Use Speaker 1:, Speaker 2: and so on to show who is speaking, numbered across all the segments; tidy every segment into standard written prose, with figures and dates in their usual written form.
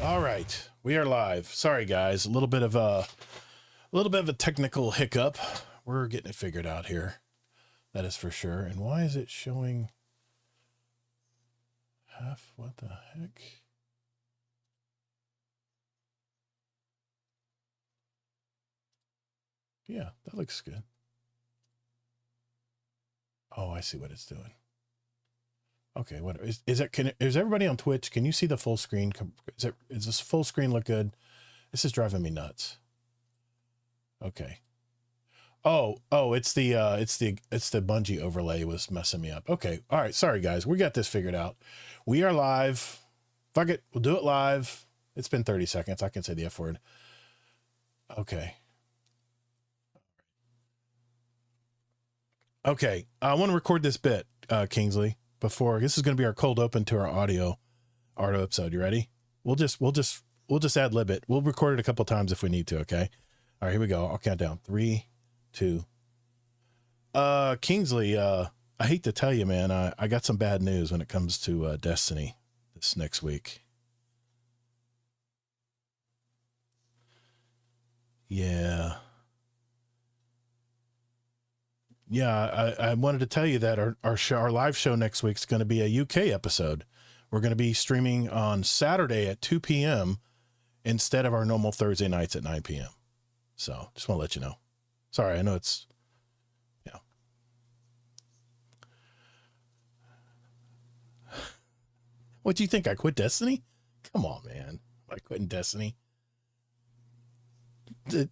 Speaker 1: All right, we are live. Sorry, guys, a little bit of a technical hiccup. We're getting it figured out here. That is for sure. And why is it showing half? What the heck? Yeah, that looks good. Oh, I see what it's doing. Okay, what is it? Is everybody on Twitch? Can you see the full screen? Is this full screen look good? This is driving me nuts. Okay. Oh, it's the Bungie overlay was messing me up. Okay. All right. Sorry guys. We got this figured out. We are live. Fuck it. We'll do it live. It's been 30 seconds. I can say the F word. Okay. Okay. I want to record this bit, Kingsley, before this is going to be our cold open to our audio episode. You ready? We'll just ad lib it. We'll record it a couple times if we need to. Okay. All right, here we go. I'll count down. 3, 2. Kingsley, I hate to tell you, man, I got some bad news when it comes to Destiny this next week. Yeah. I wanted to tell you that our live show next week is going to be a UK episode. We're going to be streaming on Saturday at 2 p.m. instead of our normal Thursday nights at 9 p.m. So just want to let you know. Sorry, I know it's, yeah. What do you think? I quit Destiny? Come on, man. I quit Destiny. They're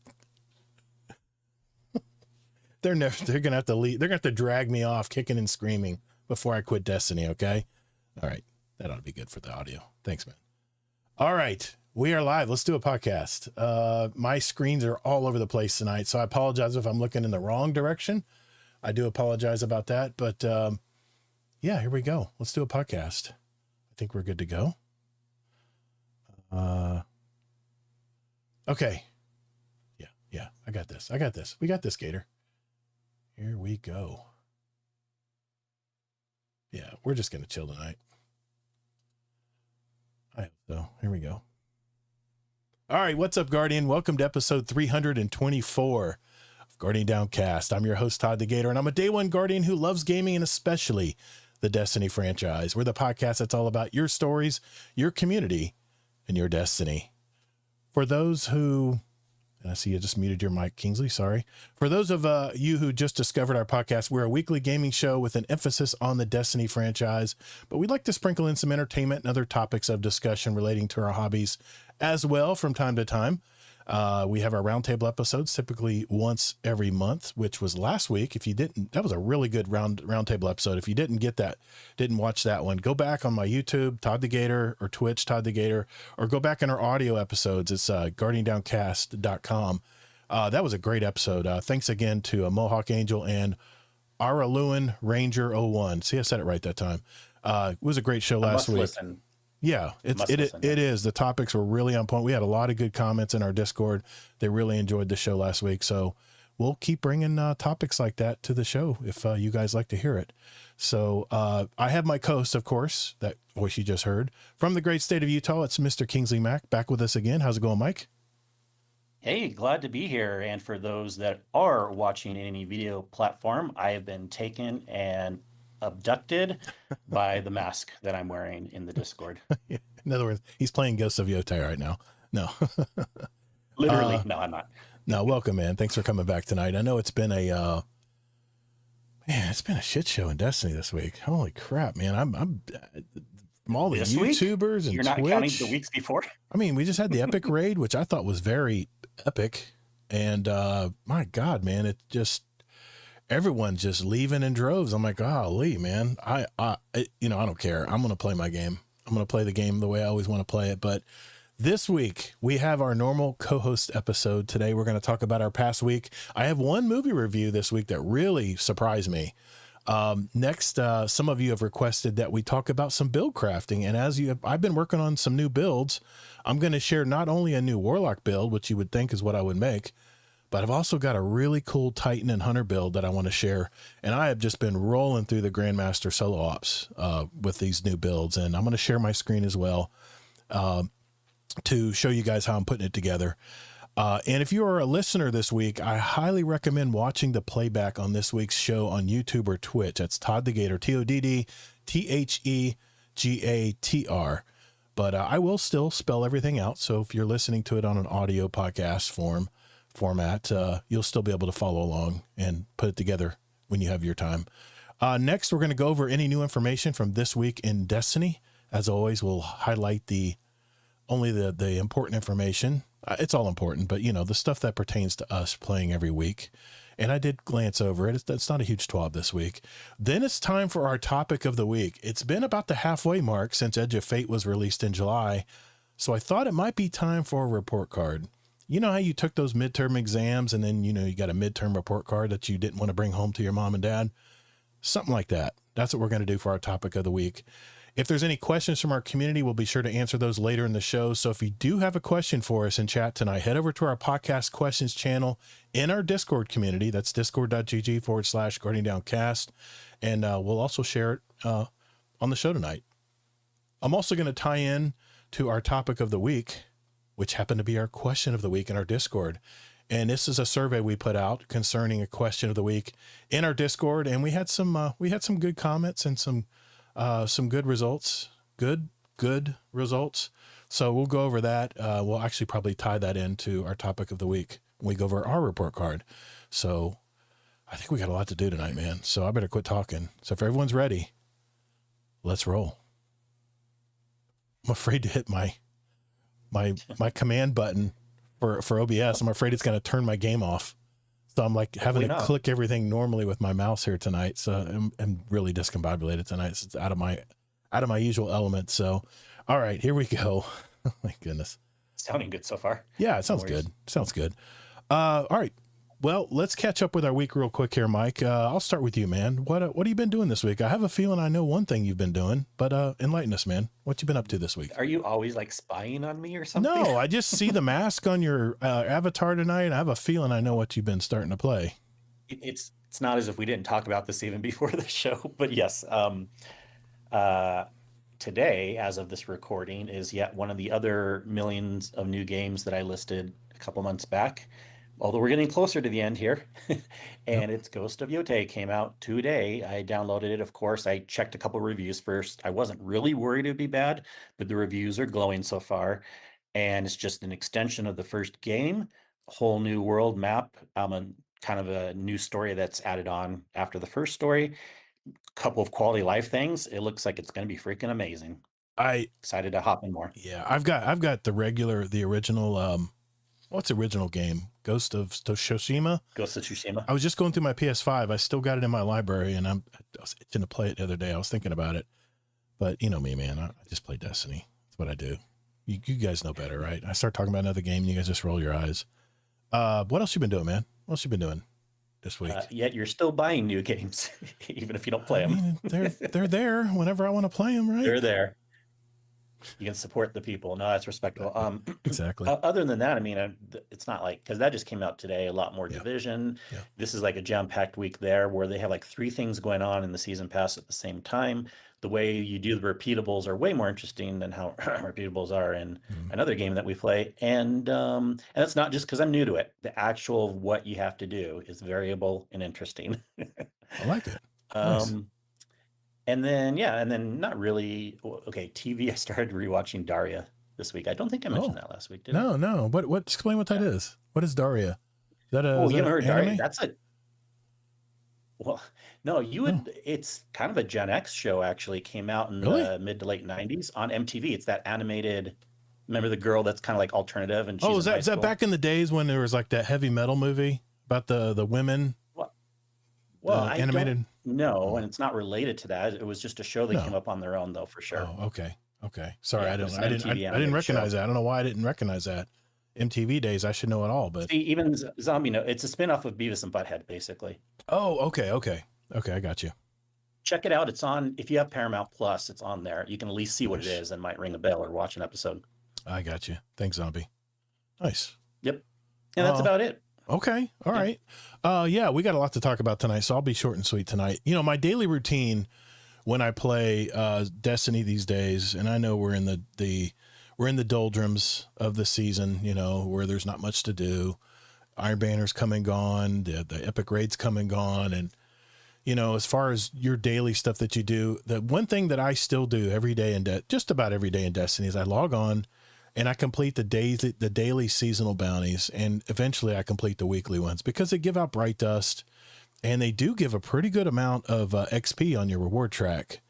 Speaker 1: going to have to leave. They're going to have to drag me off kicking and screaming before I quit Destiny. Okay. All right. That ought to be good for the audio. Thanks, man. All right. We are live. Let's do a podcast. My screens are all over the place tonight, so I apologize if I'm looking in the wrong direction. I do apologize about that, but yeah, here we go. Let's do a podcast. I think we're good to go. Okay. Yeah, I got this. We got this, Gator. Here we go. Yeah, we're just going to chill tonight. I hope so. Here we go. All right, what's up, Guardian? Welcome to episode 324 of Guardian Downcast. I'm your host, Todd the Gator, and I'm a day one Guardian who loves gaming and especially the Destiny franchise. We're the podcast that's all about your stories, your community, and your destiny. For those who, and I see you just muted your mic, Kingsley, sorry. For those of you who just discovered our podcast, we're a weekly gaming show with an emphasis on the Destiny franchise, but we'd like to sprinkle in some entertainment and other topics of discussion relating to our hobbies as well from time to time. We have our roundtable episodes typically once every month, which was last week. If you didn't, that was a really good roundtable episode. If you didn't watch that one, go back on my YouTube, Todd the Gator, or Twitch, Todd the Gator, or go back in our audio episodes. It's guardiandowncast.com. That was a great episode. Thanks again to Mohawk Angel and Araluan Ranger 01. See, I said it right that time. It was a great show last week.
Speaker 2: Listen.
Speaker 1: Yeah, it is. The topics were really on point. We had a lot of good comments in our Discord. They really enjoyed the show last week. So we'll keep bringing topics like that to the show if you guys like to hear it. So I have my co-host, of course, that voice you just heard from the great state of Utah. It's Mr. Kingsley Mack back with us again. How's it going, Mike?
Speaker 2: Hey, glad to be here. And for those that are watching any video platform, I have been taken and abducted by the mask that I'm wearing in the Discord.
Speaker 1: In other words, he's playing Ghosts of Yotai right now. No.
Speaker 2: Literally, no, I'm not.
Speaker 1: No, welcome, man. Thanks for coming back tonight. I know it's been a shit show in Destiny this week. Holy crap, man. I'm from all the YouTubers and
Speaker 2: you're not
Speaker 1: Twitch.
Speaker 2: Counting the weeks before.
Speaker 1: I mean, we just had the epic raid, which I thought was very epic. And my God, man, it just, everyone's just leaving in droves. I'm like, golly, man, I don't care. I'm going to play my game. I'm going to play the game the way I always want to play it. But this week we have our normal co-host episode. Today we're going to talk about our past week. I have one movie review this week that really surprised me. Next, some of you have requested that we talk about some build crafting. And I've been working on some new builds. I'm going to share not only a new Warlock build, which you would think is what I would make, but I've also got a really cool Titan and Hunter build that I want to share. And I have just been rolling through the Grandmaster solo ops with these new builds. And I'm going to share my screen as well. to show you guys how I'm putting it together. And if you are a listener this week, I highly recommend watching the playback on this week's show on YouTube or Twitch. That's Todd the Gator, TODDTHEGATR. But I will still spell everything out. So if you're listening to it on an audio podcast format, you'll still be able to follow along and put it together when you have your time. Next, we're going to go over any new information from this week in Destiny. As always, we'll highlight only the important information. It's all important, but the stuff that pertains to us playing every week. And I did glance over it. It's not a huge twab this week. Then it's time for our topic of the week. It's been about the halfway mark since Edge of Fate was released in July. So I thought it might be time for a report card. You know how you took those midterm exams and then, you got a midterm report card that you didn't want to bring home to your mom and dad? Something like that. That's what we're going to do for our topic of the week. If there's any questions from our community, we'll be sure to answer those later in the show. So if you do have a question for us in chat tonight, head over to our podcast questions channel in our Discord community. That's discord.gg/GuardianDownCast. And we'll also share it on the show tonight. I'm also going to tie in to our topic of the week, which happened to be our question of the week in our Discord. And this is a survey we put out concerning a question of the week in our Discord. And we had some good comments and some good results, good results. So we'll go over that. We'll actually probably tie that into our topic of the week when we go over our report card. So I think we got a lot to do tonight, man. So I better quit talking. So if everyone's ready, let's roll. I'm afraid to hit my command button for OBS. I'm afraid it's going to turn my game off. So I'm like having to click everything normally with my mouse here tonight. So I'm really discombobulated tonight. It's out of my usual element. So, all right, here we go. Oh my goodness.
Speaker 2: Sounding good so far.
Speaker 1: Yeah, it sounds good. Sounds good. All right. Well, let's catch up with our week real quick here, Mike. I'll start with you, man. What have you been doing this week? I have a feeling I know one thing you've been doing, but enlighten us, man. What you been up to this week?
Speaker 2: Are you always like spying on me or something?
Speaker 1: No, I just see the mask on your avatar tonight. I have a feeling I know what you've been starting to play.
Speaker 2: It's not as if we didn't talk about this even before the show, but yes. Today, as of this recording, is yet one of the other millions of new games that I listed a couple months back. Although we're getting closer to the end here, and It's Ghost of Yotei came out today. I downloaded it. Of course, I checked a couple reviews first. I wasn't really worried it'd be bad, but the reviews are glowing so far. And it's just an extension of the first game, a whole new world map, kind of a new story that's added on after the first story. A couple of quality life things. It looks like it's going to be freaking amazing. Excited to hop in more.
Speaker 1: Yeah, I've got the original. What's the original game? Ghost of Tsushima?
Speaker 2: Ghost of Tsushima.
Speaker 1: I was just going through my PS5. I still got it in my library, and I was itching to play it the other day. I was thinking about it. But you know me, man. I just play Destiny. That's what I do. You guys know better, right? I start talking about another game, and you guys just roll your eyes. What else you been doing, man? What else you been doing this week?
Speaker 2: Yet you're still buying new games, even if you don't play them.
Speaker 1: They're there whenever I want to play them, right?
Speaker 2: They're there. You can support the people. No, that's respectable.
Speaker 1: Exactly.
Speaker 2: Other than that, I mean, it's not like, because that just came out today, a lot more Division.
Speaker 1: Yeah.
Speaker 2: This is like a jam-packed week there where they have like 3 things going on in the season pass at the same time. The way you do the repeatables are way more interesting than how repeatables are in another game that we play. And that's not just because I'm new to it. The actual what you have to do is variable and interesting.
Speaker 1: I like it.
Speaker 2: Nice.
Speaker 1: Nice.
Speaker 2: And then not really. Okay, TV. I started rewatching Daria this week. I don't think I mentioned that last week, did I?
Speaker 1: No. What? Explain what that is. What is Daria? Is that a?
Speaker 2: Oh,
Speaker 1: is
Speaker 2: you
Speaker 1: that
Speaker 2: never heard
Speaker 1: an
Speaker 2: Daria?
Speaker 1: anime?
Speaker 2: That's a. Well, no, you would. It's kind of a Gen X show. Actually, it came out in
Speaker 1: Really?
Speaker 2: the mid to late '90s on MTV. It's that animated. Remember the girl that's kind of like alternative and she's
Speaker 1: Oh, is
Speaker 2: in high
Speaker 1: that
Speaker 2: school?
Speaker 1: back in the days when there was like that heavy metal movie about the women?
Speaker 2: Well, I
Speaker 1: animated.
Speaker 2: don't know, and it's not related to that. It was just a show that
Speaker 1: No.
Speaker 2: came up on their own, though, for sure.
Speaker 1: Oh, okay. Sorry,
Speaker 2: Yeah,
Speaker 1: I
Speaker 2: it was
Speaker 1: didn't.
Speaker 2: an
Speaker 1: I didn't.
Speaker 2: MTV
Speaker 1: I didn't
Speaker 2: animated
Speaker 1: recognize
Speaker 2: show.
Speaker 1: that. I don't know why I didn't recognize that. MTV days, I should know it all. But
Speaker 2: See, even Zombie No, it's a spin-off of Beavis and Butthead, basically.
Speaker 1: oh, okay. I got you.
Speaker 2: Check it out. It's on, if you have Paramount Plus, it's on there. You can at least see what it
Speaker 1: Nice.
Speaker 2: is and might ring a bell or watch an episode.
Speaker 1: I got you. Thanks, Zombie. Nice.
Speaker 2: Yep. And that's about it.
Speaker 1: Okay. All right. Yeah, we got a lot to talk about tonight, so I'll be short and sweet tonight. You know, my daily routine when I play Destiny these days, and I know we're in the we're in the doldrums of the season, you know, where there's not much to do. Iron Banner's come and gone, the Epic Raid's come and gone. And, you know, as far as your daily stuff that you do, the one thing that I still do every day just about every day in Destiny is I log on and I complete the daily seasonal bounties. And eventually I complete the weekly ones because they give out Bright Dust and they do give a pretty good amount of XP on your reward track.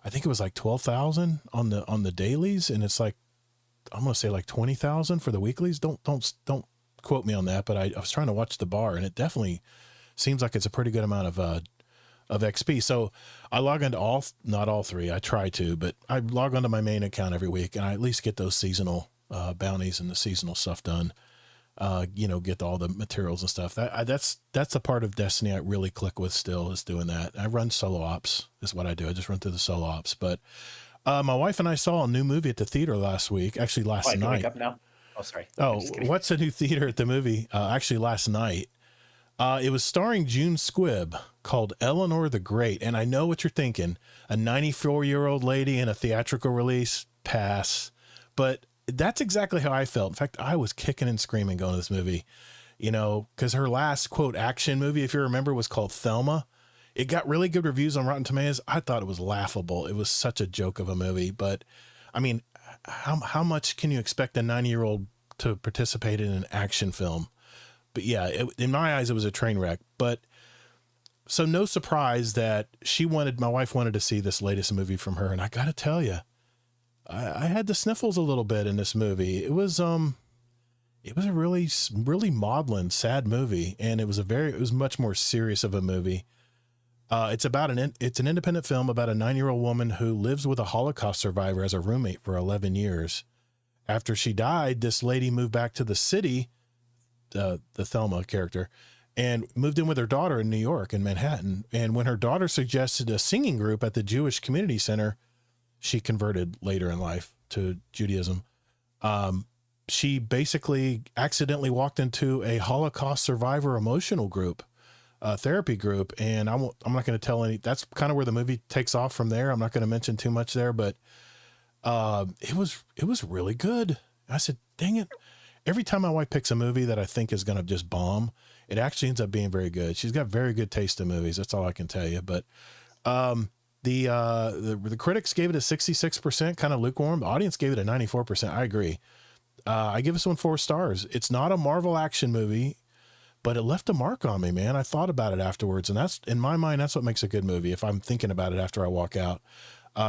Speaker 1: I think it was like 12,000 on the dailies. And it's like, I'm going to say like 20,000 for the weeklies. Don't quote me on that, but I was trying to watch the bar and it definitely seems like it's a pretty good amount of XP. So I log into not all three. I try to, but I log onto my main account every week and I at least get those seasonal bounties and the seasonal stuff done. You know, get all the materials and stuff. That's the part of Destiny I really click with still is doing that. I run solo ops is what I do. I just run through the solo ops, but my wife and I saw a new movie at the theater last week, actually last night. Can I wake up now?
Speaker 2: Oh, sorry.
Speaker 1: Oh, what's a new theater at the movie? Actually last night. It was starring June Squibb called Eleanor the Great. And I know what you're thinking, a 94-year-old lady in a theatrical release, pass. But that's exactly how I felt. In fact, I was kicking and screaming going to this movie, you know, because her last quote action movie, if you remember, was called Thelma. It got really good reviews on Rotten Tomatoes. I thought it was laughable. It was such a joke of a movie, but I mean, how much can you expect a 90-year-old to participate in an action film? But yeah, in my eyes, it was a train wreck. But so no surprise that my wife wanted to see this latest movie from her. And I got to tell you, I had the sniffles a little bit in this movie. It was a really, really maudlin, sad movie. And it was much more serious of a movie. It's an independent film about a 9-year-old woman who lives with a Holocaust survivor as a roommate for 11 years. After she died, this lady moved back to the city, the Thelma character, and moved in with her daughter in New York, in Manhattan. And when her daughter suggested a singing group at the Jewish Community Center, she converted later in life to Judaism. She basically accidentally walked into a Holocaust survivor emotional group. Therapy group, and I'm not going to tell that's kind of where the movie takes off from there. I'm not going to mention too much there, but it was really good. I said, dang it. Every time my wife picks a movie that I think is going to just bomb, it actually ends up being very good. She's got very good taste in movies. That's all I can tell you. But the critics gave it a 66%, kind of lukewarm. The audience gave it a 94%. I agree. I give this one 4 stars. It's not a Marvel action movie, but it left a mark on me, man. I thought about it afterwards, and that's, in my mind, that's what makes a good movie. If I'm thinking about it after I walk out,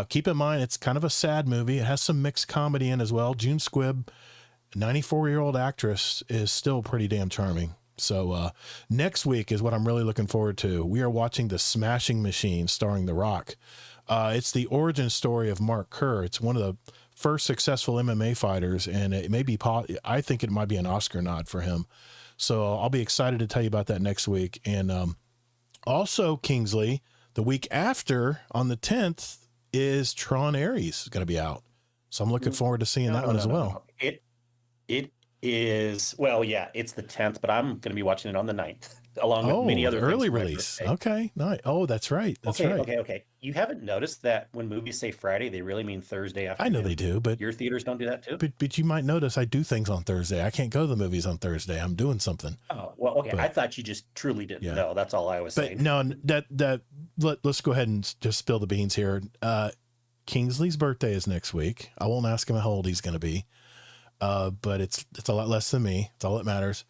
Speaker 1: keep in mind, it's kind of a sad movie. It has some mixed comedy in as well. June Squibb, 94-year-old actress, is still pretty damn charming. So next week is what I'm really looking forward to. We are watching The Smashing Machine starring The Rock. It's the origin story of Mark Kerr. It's one of the first successful MMA fighters, and it may be, I think it might be an Oscar nod for him. So I'll be excited to tell you about that next week. And also, Kingsley, the week after, on the 10th, is Tron Ares going to be out. So I'm looking forward to seeing that one as well.
Speaker 2: It is, well, yeah, it's the 10th, but I'm going to be watching it on the 9th, along with many other
Speaker 1: early release. Okay, nice. Oh, that's right.
Speaker 2: Okay. You haven't noticed that when movies say Friday, they really mean Thursday afternoon?
Speaker 1: I know they do, but
Speaker 2: your theaters don't do that too?
Speaker 1: But you might notice I do things on Thursday. I can't go to the movies on Thursday. I'm doing something.
Speaker 2: Oh, well, okay. But I thought you just truly didn't know. That's all I was saying.
Speaker 1: No, let's go ahead and just spill the beans here. Kingsley's birthday is next week. I won't ask him how old he's going to be. But it's a lot less than me. It's all that matters.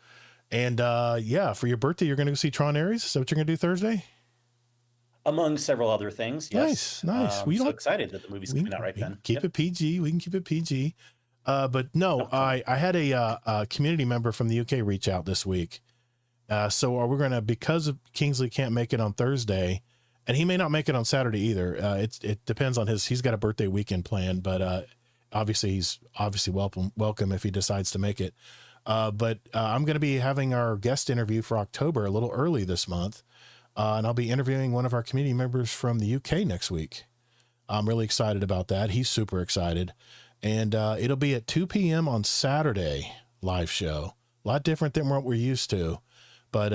Speaker 1: And for your birthday, you're going to go see Tron Ares. Is that what you're going to do Thursday?
Speaker 2: Among several other things. Yes.
Speaker 1: Nice.
Speaker 2: I'm so excited that the movie's coming out right then.
Speaker 1: Keep it PG. We can keep it PG. But no, I had a community member from the UK reach out this week. So we're going to, because Kingsley can't make it on Thursday, and he may not make it on Saturday either. It depends on he's got a birthday weekend planned, but he's welcome if he decides to make it. But I'm going to be having our guest interview for October a little early this month. And I'll be interviewing one of our community members from the UK next week. I'm really excited about that. He's super excited. And it'll be at 2 p.m. on Saturday, live show. A lot different than what we're used to. But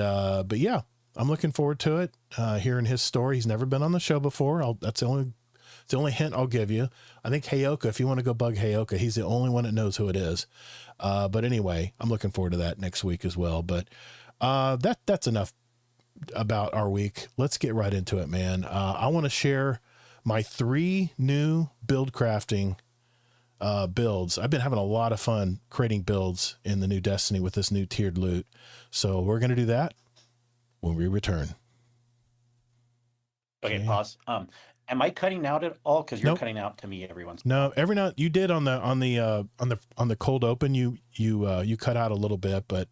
Speaker 1: yeah, I'm looking forward to it. Hearing his story. He's never been on the show before. That's the only It's the only hint I'll give you. I think Heyoka, if you want to go bug Heyoka, he's the only one that knows who it is. But anyway, I'm looking forward to that next week as well. But that's enough about our week. Let's get right into it, man. I want to share my 3 new build crafting builds. I've been having a lot of fun creating builds in the new Destiny with this new tiered loot. So we're going to do that when we return.
Speaker 2: Okay, pause. Am I cutting out at all? Because you're
Speaker 1: Nope.
Speaker 2: cutting out to me every once.
Speaker 1: No, every now you did on the cold open. You cut out a little bit, but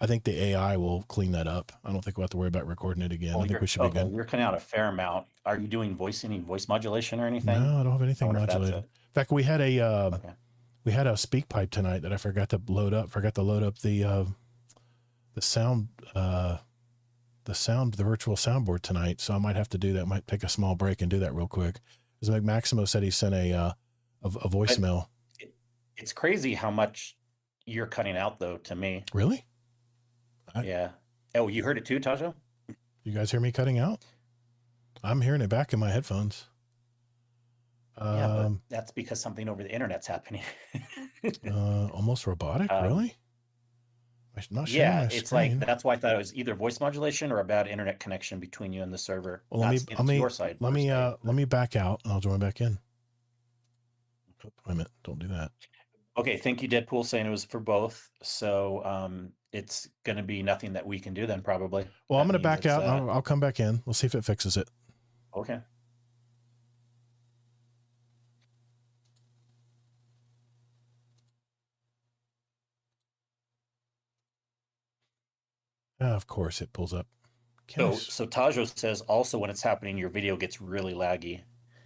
Speaker 1: I think the AI will clean that up. I don't think we'll have to worry about recording it again. I think we should be good.
Speaker 2: You're cutting out a fair amount. Are you doing any voice modulation or anything?
Speaker 1: No, I don't have anything
Speaker 2: wonder if that's
Speaker 1: modulated.
Speaker 2: it.
Speaker 1: In fact, we had a
Speaker 2: Okay.
Speaker 1: we had a speak pipe tonight that I forgot to load up. Forgot to load up the sound the virtual soundboard tonight. So I might have to do that. Might take a small break and do that real quick. Because Maximo said he sent a voicemail.
Speaker 2: It's crazy how much you're cutting out, though, to me.
Speaker 1: Really?
Speaker 2: Yeah. Oh, you heard it too, Tajo?
Speaker 1: You guys hear me cutting out? I'm hearing it back in my headphones.
Speaker 2: Yeah, but that's because something over the internet's happening.
Speaker 1: Almost robotic, really? I'm not sharing
Speaker 2: Yeah,
Speaker 1: my
Speaker 2: it's
Speaker 1: screen.
Speaker 2: like that's why I thought it was either voice modulation or a bad internet connection between you and the server.
Speaker 1: Well, let me
Speaker 2: your side.
Speaker 1: let me back out and I'll join back in. Oh, wait a minute, don't do that.
Speaker 2: Okay, thank you, Deadpool, saying it was for both. So it's going to be nothing that we can do then, probably.
Speaker 1: Well, I'm
Speaker 2: That
Speaker 1: going to
Speaker 2: means
Speaker 1: back out.
Speaker 2: it's,
Speaker 1: I'll come back in. We'll see if it fixes it.
Speaker 2: Okay.
Speaker 1: Of course, it pulls up.
Speaker 2: So Tajo says also when it's happening, your video gets really laggy.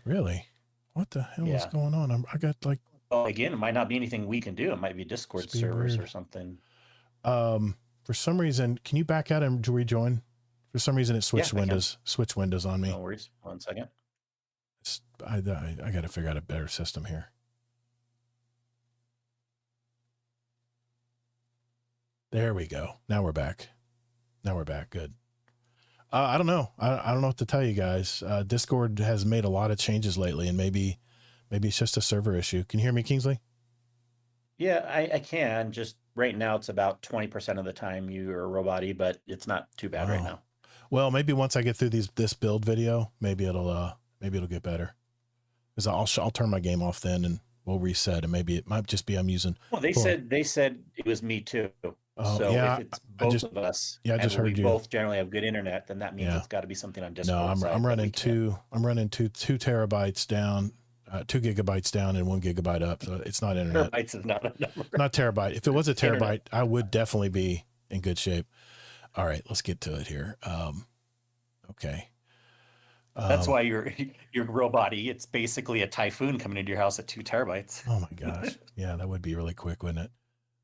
Speaker 1: Really? What the hell is
Speaker 2: Yeah.
Speaker 1: going on? I got like.
Speaker 2: Well, again, it might not be anything we can do. It might be Discord
Speaker 1: Must be
Speaker 2: servers
Speaker 1: weird.
Speaker 2: or something.
Speaker 1: For some reason, can you back out and rejoin? For some reason, it switched
Speaker 2: Yeah, I can.
Speaker 1: windows. Switched windows on me.
Speaker 2: No worries. 1 second.
Speaker 1: I got to figure out a better system here. There we go. Now we're back. Good. I don't know. I don't know what to tell you guys. Discord has made a lot of changes lately, and maybe it's just a server issue. Can you hear me, Kingsley?
Speaker 2: Yeah, I can. Just right now, it's about 20% of the time you're robot-y, but it's not too bad right now.
Speaker 1: Well, maybe once I get through this build video, maybe it'll get better. Because I'll turn my game off then, and we'll reset, and maybe it might just be I'm using.
Speaker 2: Well, they said it was me too.
Speaker 1: Oh,
Speaker 2: so
Speaker 1: yeah,
Speaker 2: if it's both of us,
Speaker 1: I just heard
Speaker 2: we
Speaker 1: you.
Speaker 2: both generally have good internet, then that means
Speaker 1: Yeah.
Speaker 2: it's got to be something on Discord.
Speaker 1: No, I'm running two terabytes down, 2 gigabytes down, and 1 gigabyte up. So it's not internet.
Speaker 2: Terabytes is not a number.
Speaker 1: Not terabyte. If it was a terabyte,
Speaker 2: Internet.
Speaker 1: I would definitely be in good shape. All right, let's get to it here. Okay.
Speaker 2: That's why you're robot-y. It's basically a typhoon coming into your house at 2 terabytes.
Speaker 1: Oh my gosh. Yeah, that would be really quick, wouldn't it?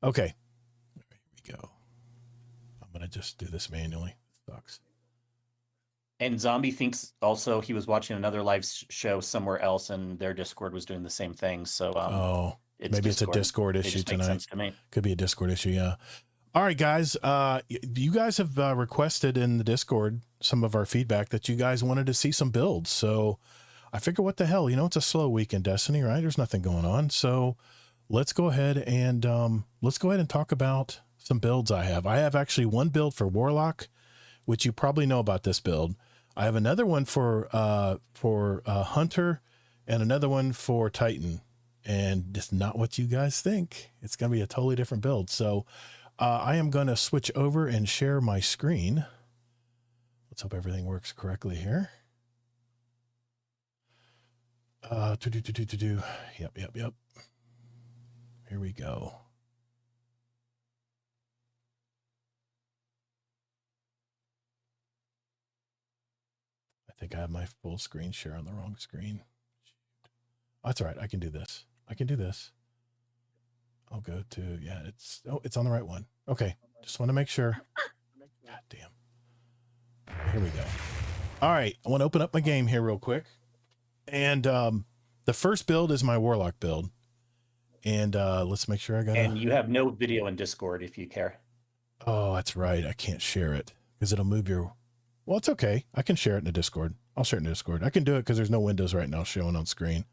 Speaker 1: Okay. There we go. I'm going to just do this manually. Sucks.
Speaker 2: And Zombie thinks also he was watching another live show somewhere else, and their Discord was doing the same thing. So
Speaker 1: maybe it's a Discord
Speaker 2: It
Speaker 1: issue
Speaker 2: just makes
Speaker 1: tonight.
Speaker 2: sense to me.
Speaker 1: Could be a Discord issue, yeah. All right, guys. You guys have requested in the Discord some of our feedback that you guys wanted to see some builds. So I figure, what the hell? It's a slow week in Destiny, right? There's nothing going on. So let's go ahead and talk about some builds I have. I have actually one build for Warlock, which you probably know about this build. I have another one for Hunter, and another one for Titan. And it's not what you guys think. It's going to be a totally different build. So I am going to switch over and share my screen. Let's hope everything works correctly here. Yep. Here we go. I think I have my full screen share on the wrong screen. That's all right. I can do this. I'll go to, it's on the right one. Okay. Just want to make sure. God damn. Here we go. All right. I want to open up my game here real quick. And the first build is my Warlock build. And let's make sure I got
Speaker 2: And you have no video in Discord if you care.
Speaker 1: Oh, that's right. I can't share it because it'll move your. Well, it's okay. I can share it in the Discord. I'll share it in Discord. I can do it because there's no windows right now showing on screen.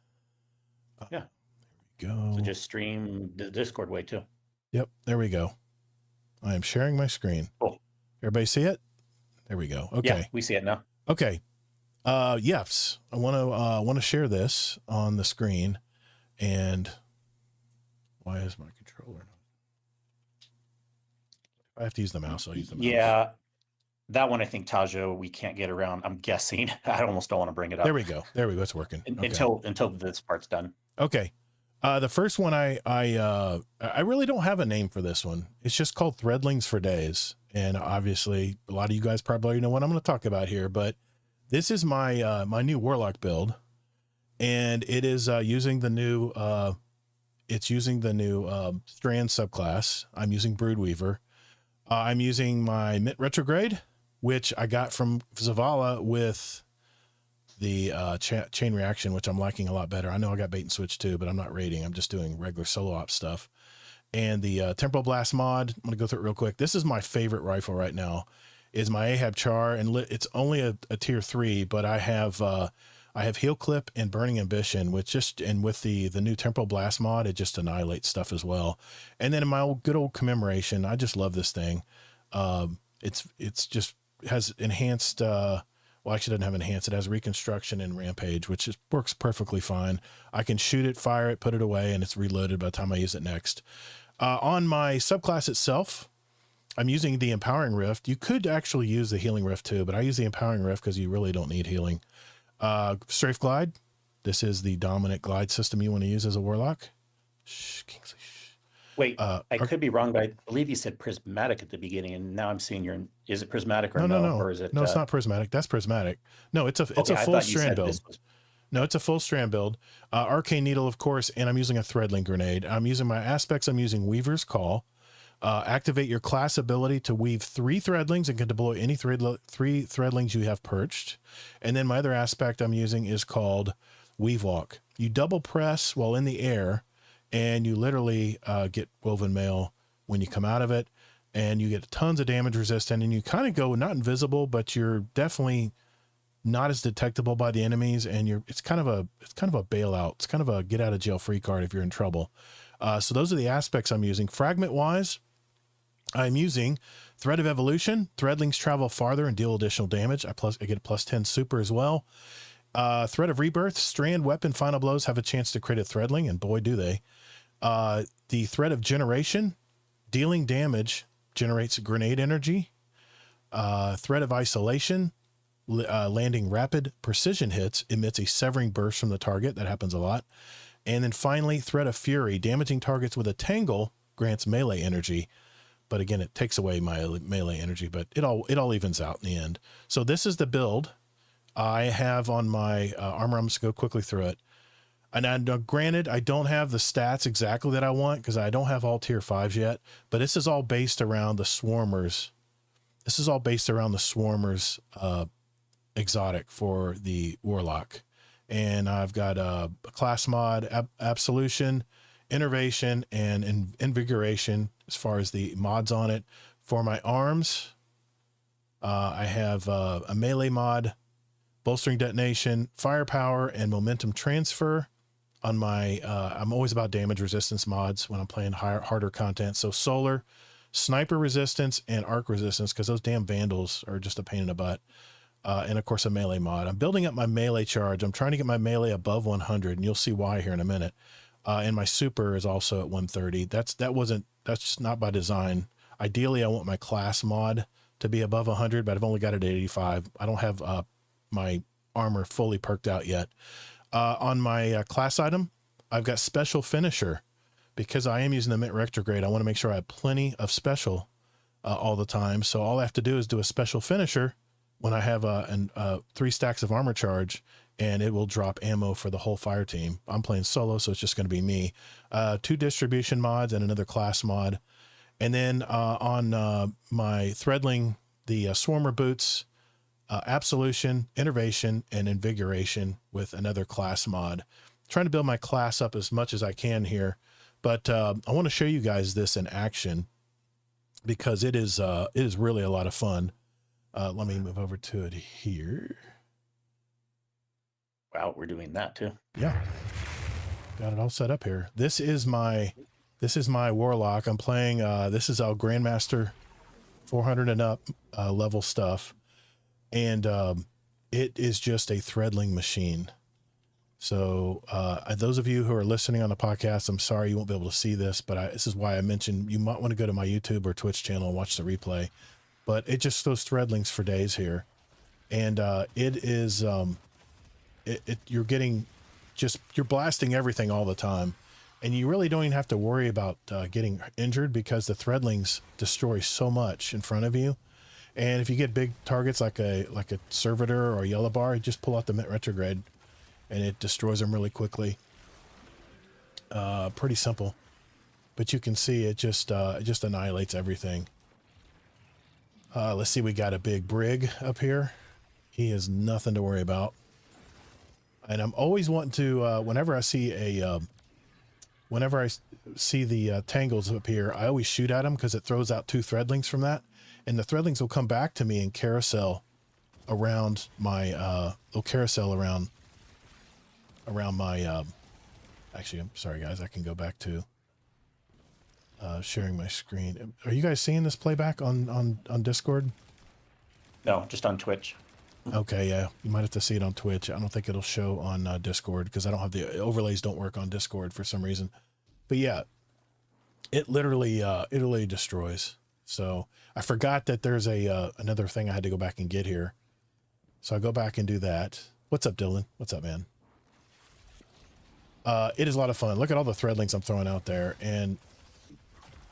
Speaker 2: Yeah.
Speaker 1: There we go.
Speaker 2: So just stream the Discord way too.
Speaker 1: Yep. There we go. I am sharing my screen.
Speaker 2: Cool.
Speaker 1: Everybody see it? There we go. Okay.
Speaker 2: Yeah, we see it now.
Speaker 1: Okay. Yes, I want to share this on the screen. And why is my controller not? If I have to use the mouse, I'll use the mouse.
Speaker 2: Yeah. That one, I think, Tajo, we can't get around. I'm guessing. I almost don't want to bring it up.
Speaker 1: There we go. There we go. It's working. Okay.
Speaker 2: Until this part's done.
Speaker 1: Okay. The first one, I really don't have a name for this one. It's just called Threadlings for Days. And obviously a lot of you guys probably already know what I'm going to talk about here, but this is my, my new Warlock build, and it is, using the new, Strand subclass. I'm using Broodweaver. I'm using my Mint Retrograde, which I got from Zavala with the chain reaction, which I'm liking a lot better. I know I got bait and switch too, but I'm not raiding. I'm just doing regular solo op stuff. And the Temporal Blast mod, I'm going to go through it real quick. This is my favorite rifle right now, is my Ahab Char. And it's only a tier 3, but I have Heel Clip and Burning Ambition, which and with the new Temporal Blast mod, it just annihilates stuff as well. And then in my good old Commemoration, I just love this thing. It's just has enhanced, well, actually doesn't have enhanced. It has Reconstruction and Rampage, which works perfectly fine. I can shoot it, fire it, put it away, and it's reloaded by the time I use it next. On my subclass itself, I'm using the Empowering Rift. You could actually use the Healing Rift too, but I use the Empowering Rift because you really don't need healing. Strafe Glide. This is the dominant glide system you want to use as a Warlock. Shh, Kingsley. Shh.
Speaker 2: Wait, I could be wrong, but I believe you said Prismatic at the beginning, and now I'm seeing is it Prismatic or no? Or is it?
Speaker 1: No, it's not Prismatic. That's Prismatic. No, it's a full strand build. No, it's a full strand build. Arcane Needle, of course, and I'm using a Threadling Grenade. I'm using my aspects. I'm using Weaver's Call. Activate your class ability to weave 3 Threadlings and can deploy any 3 Threadlings you have perched. And then my other aspect I'm using is called Weave Walk. You double press while in the air, and you literally get Woven Mail when you come out of it, and you get tons of damage resistant, and you kind of go not invisible, but you're definitely not as detectable by the enemies, and it's kind of a bailout. It's kind of a get out of jail free card if you're in trouble. So those are the aspects I'm using. Fragment wise, I'm using Thread of Evolution. Threadlings travel farther and deal additional damage. I get a +10 super as well. Thread of Rebirth. Strand Weapon Final Blows have a chance to crit a Threadling, and boy do they. The Thread of Generation. Dealing damage generates grenade energy. Thread of Isolation. Landing rapid precision hits emits a severing burst from the target. That happens a lot. And then finally, Thread of Fury. Damaging targets with a Tangle grants melee energy. But again, it takes away my melee energy, but it all evens out in the end. So this is the build I have on my armor. I'm just going to go quickly through it. And granted, I don't have the stats exactly that I want because I don't have all tier 5s yet, but this is all based around the Swarmers. This is all based around the Swarmers exotic for the Warlock. And I've got a class mod, Absolution, Innervation, and Invigoration as far as the mods on it. For my arms, I have a melee mod, Bolstering Detonation, Firepower, and Momentum Transfer. On my, I'm always about damage resistance mods when I'm playing harder content. So Solar, Sniper Resistance, and Arc Resistance, because those damn Vandals are just a pain in the butt. And of course a melee mod. I'm building up my melee charge. I'm trying to get my melee above 100, and you'll see why here in a minute. And my super is also at 130. That's just not by design. Ideally, I want my class mod to be above 100, but I've only got it at 85. I don't have my armor fully perked out yet. On my class item, I've got Special Finisher. Because I am using the Mint Retrograde, I want to make sure I have plenty of special all the time. So all I have to do is do a Special Finisher when I have 3 stacks of armor charge, and it will drop ammo for the whole fire team. I'm playing solo, so it's just going to be me. 2 distribution mods and another class mod. And then on my Threadling, the Swarmer boots, Absolution, Innervation, and Invigoration with another class mod. Trying to build my class up as much as I can here, but I want to show you guys this in action because it is really a lot of fun. Let me move over to it here.
Speaker 2: Wow, we're doing that too.
Speaker 1: Yeah. Got it all set up here. This is my warlock. I'm playing, this is our Grandmaster 400 and up level stuff. And it is just a threadling machine. So those of you who are listening on the podcast, I'm sorry you won't be able to see this, but this is why I mentioned you might want to go to my YouTube or Twitch channel and watch the replay. But it just those threadlings for days here. And it is, you're getting you're blasting everything all the time. And you really don't even have to worry about getting injured because the threadlings destroy so much in front of you. And if you get big targets like a servitor or a yellow bar, you just pull out the Mint Retrograde and it destroys them really quickly. Pretty simple, but you can see it just annihilates everything. Let's see, we got a big Brig up here. He is nothing to worry about. And I'm always wanting to, whenever I see the tangles up here, I always shoot at them because it throws out 2 threadlings from that. And the threadlings will come back to me and carousel around my, they'll carousel around my, actually, I'm sorry guys, I can go back to sharing my screen. Are you guys seeing this playback on Discord?
Speaker 2: No, just on Twitch.
Speaker 1: Okay, yeah, you might have to see it on Twitch. I don't think it'll show on Discord because I don't have the overlays. Don't work on Discord for some reason. But yeah, it literally destroys. So I forgot that there's another thing I had to go back and get here. So I go back and do that. What's up, Dylan? What's up, man? It is a lot of fun. Look at all the threadlings I'm throwing out there, and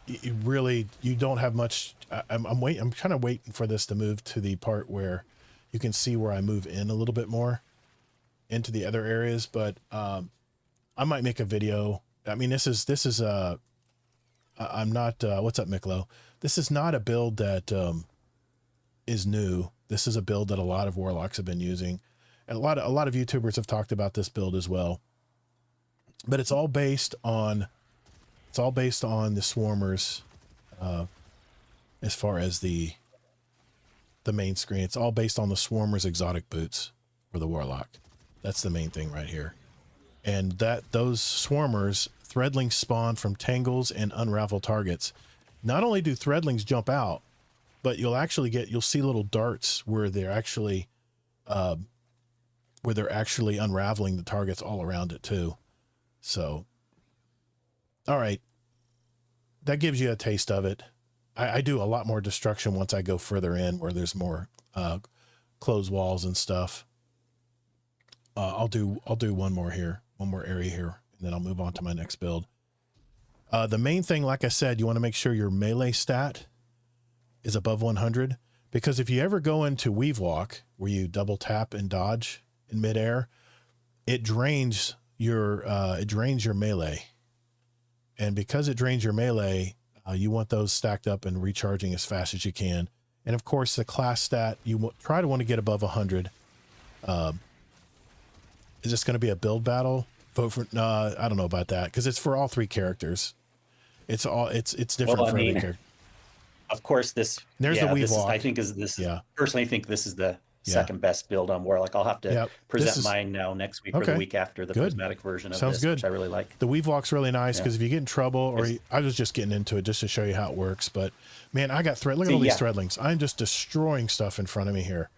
Speaker 1: you don't have much. I'm kind of waiting for this to move to the part where you can see where I move in a little bit more into the other areas, but I might make a video. I mean, this is I'm not, what's up, Miklo? This is not a build that is new. This is a build that a lot of warlocks have been using. And a lot of YouTubers have talked about this build as well. But it's all based on the swarmers as far as the main screen. It's all based on the swarmers exotic boots for the warlock. That's the main thing right here. And those swarmers, threadlings spawn from tangles and unravel targets. Not only do threadlings jump out, but you'll see little darts where they're actually unraveling the targets all around it too. So, all right, that gives you a taste of it. I do a lot more destruction once I go further in where there's more closed walls and stuff. I'll do one more area here, and then I'll move on to my next build. The main thing, like I said, you want to make sure your melee stat is above 100, because if you ever go into Weave Walk where you double tap and dodge in midair, it drains your melee. And because it drains your melee, you want those stacked up and recharging as fast as you can. And of course, the class stat, you try to want to get above 100. Is this going to be a build battle? Vote for, I don't know about that, because it's for all 3 characters. It's different for every character.
Speaker 2: Of course,
Speaker 1: there's the Weave Walk.
Speaker 2: Personally think this is the second best build on Warlock. I'll have to present mine now next week or the week after, the prismatic version of this, which I really like.
Speaker 1: The Weave Walk's really nice because if you get in trouble, or I was just getting into it just to show you how it works. But man, I got look at all these threadlings. I'm just destroying stuff in front of me here.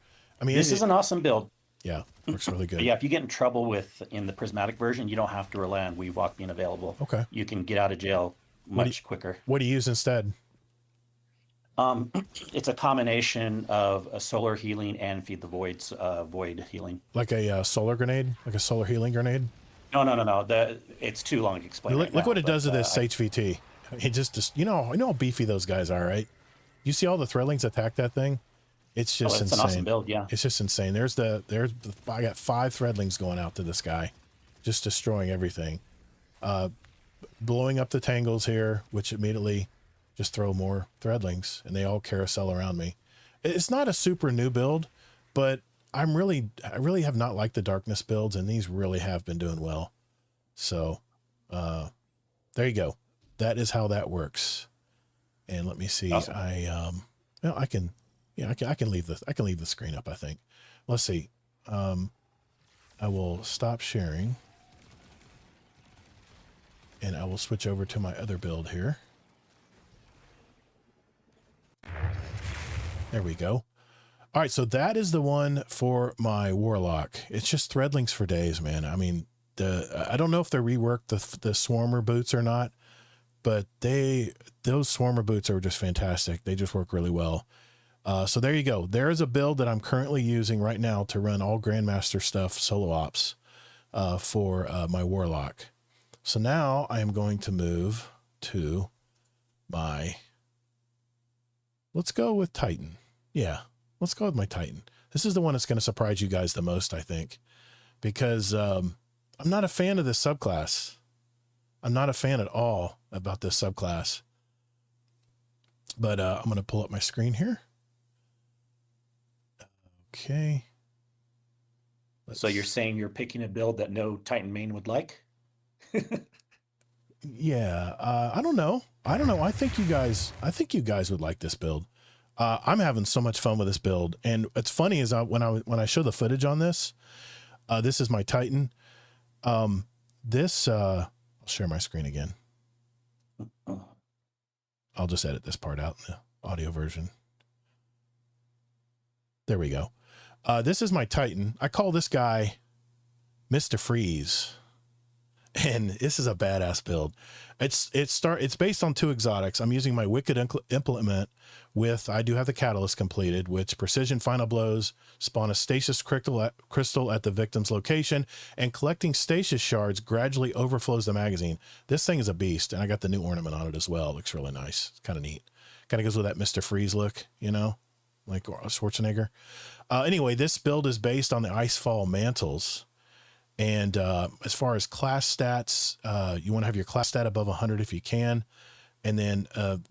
Speaker 1: I mean,
Speaker 2: this is an awesome build.
Speaker 1: Yeah, works really good.
Speaker 2: But yeah, if you get in trouble in the prismatic version, you don't have to rely on Weave Walk being available.
Speaker 1: Okay.
Speaker 2: You can get out of jail much quicker.
Speaker 1: What do you use instead?
Speaker 2: It's a combination of a solar healing and Feed the Void's void healing.
Speaker 1: Like a solar grenade? Like a solar healing grenade?
Speaker 2: No. It's too long to explain.
Speaker 1: Look what it does to this HVT. It just you know how beefy those guys are, right? You see all the threadlings attack that thing? It's just insane.
Speaker 2: An awesome build, yeah.
Speaker 1: It's just insane. I got 5 threadlings going out to this guy, just destroying everything. Blowing up the tangles here, which immediately just throw more threadlings, and they all carousel around me. It's not a super new build, but I really have not liked the darkness builds, and these really have been doing well. So there you go. That is how that works. And let me see. Awesome. I can leave the screen up, I think. Let's see. I will stop sharing. And I will switch over to my other build here. There we go. All right, so that is the one for my Warlock. It's just threadlings for days, man. I mean, I don't know if they reworked the Swarmer boots or not, but those Swarmer boots are just fantastic. They just work really well. So there you go. There is a build that I'm currently using right now to run all Grandmaster stuff, solo ops, for my Warlock. So now I am going to move to my, let's go with Titan. Yeah, let's go with my Titan. This is the one that's going to surprise you guys the most, I think, because I'm not a fan of this subclass. I'm not a fan at all about this subclass. But I'm going to pull up my screen here. Okay.
Speaker 2: So you're saying you're picking a build that no Titan main would like?
Speaker 1: Yeah, I don't know. I think you guys would like this build. I'm having so much fun with this build, and what's funny is when I show the footage on this, this is my Titan. I'll share my screen again. I'll just edit this part out in the audio version. There we go. This is my Titan. I call this guy Mr. Freeze. And this is a badass build. It's based on 2 exotics. I'm using my Wicked Implement with, I do have the Catalyst completed, which Precision Final Blows spawn a stasis crystal at the victim's location, and collecting stasis shards gradually overflows the magazine. This thing is a beast, and I got the new ornament on it as well. It looks really nice. It's kind of neat. Kind of goes with that Mr. Freeze look, you know, like Schwarzenegger. Anyway, this build is based on the Icefall Mantles. And as far as class stats, you want to have your class stat above 100 if you can. And then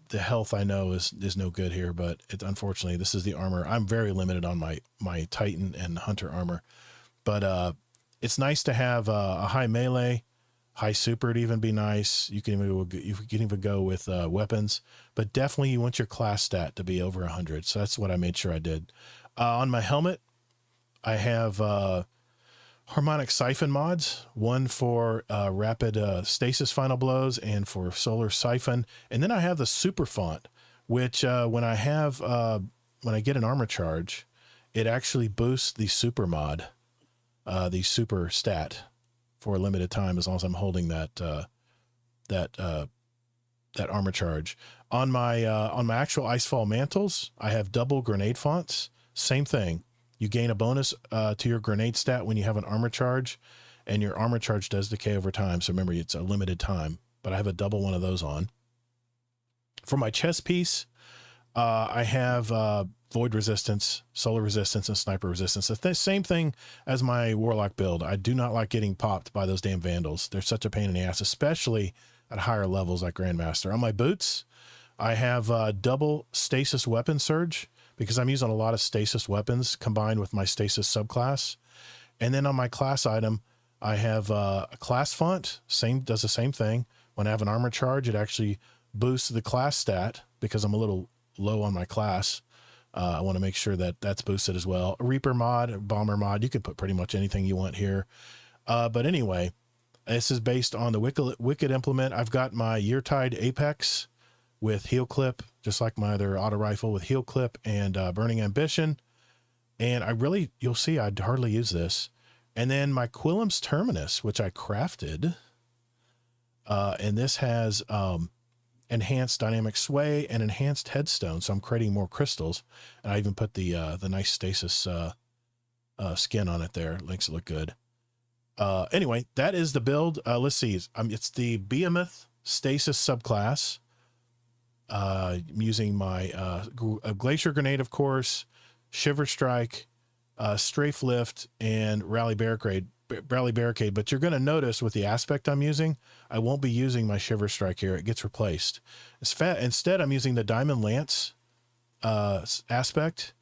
Speaker 1: the health, I know, is no good here, but unfortunately, this is the armor. I'm very limited on my Titan and Hunter armor. But it's nice to have a high melee, high super would even be nice. You can even go with weapons. But definitely you want your class stat to be over 100. So that's what I made sure I did. On my helmet, I have... Harmonic Siphon mods, one for rapid stasis final blows and for solar siphon. And then I have the super font, which when I get an armor charge, it actually boosts the super mod, the super stat for a limited time, as long as I'm holding that armor charge. On my actual Icefall Mantles, I have double grenade fonts. Same thing. You gain a bonus to your grenade stat when you have an armor charge, and your armor charge does decay over time. So remember, it's a limited time, but I have a double one of those on. For my chest piece, I have void resistance, solar resistance, and sniper resistance. The same thing as my Warlock build. I do not like getting popped by those damn Vandals. They're such a pain in the ass, especially at higher levels like Grandmaster. On my boots, I have double stasis weapon surge, because I'm using a lot of stasis weapons combined with my stasis subclass. And then on my class item, I have a class font, does the same thing. When I have an armor charge, it actually boosts the class stat because I'm a little low on my class. I want to make sure that that's boosted as well. A Reaper mod, a Bomber mod, you could put pretty much anything you want here. But anyway, this is based on the Wicked Implement. I've got my Yeartide Apex with heel clip, just like my other auto rifle with heel clip and Burning Ambition. And you'll see I'd hardly use this. And then my Quillam's Terminus, which I crafted. And this has enhanced dynamic sway and enhanced headstone. So I'm creating more crystals. And I even put the nice stasis skin on it there. It makes it look good. Anyway, that is the build. Let's see. It's the Behemoth Stasis subclass. I'm using my Glacier Grenade, of course, Shiver Strike, Strafe Lift, and Rally Barricade. But you're going to notice with the aspect I'm using, I won't be using my Shiver Strike here. It gets replaced. Instead, I'm using the Diamond Lance aspect.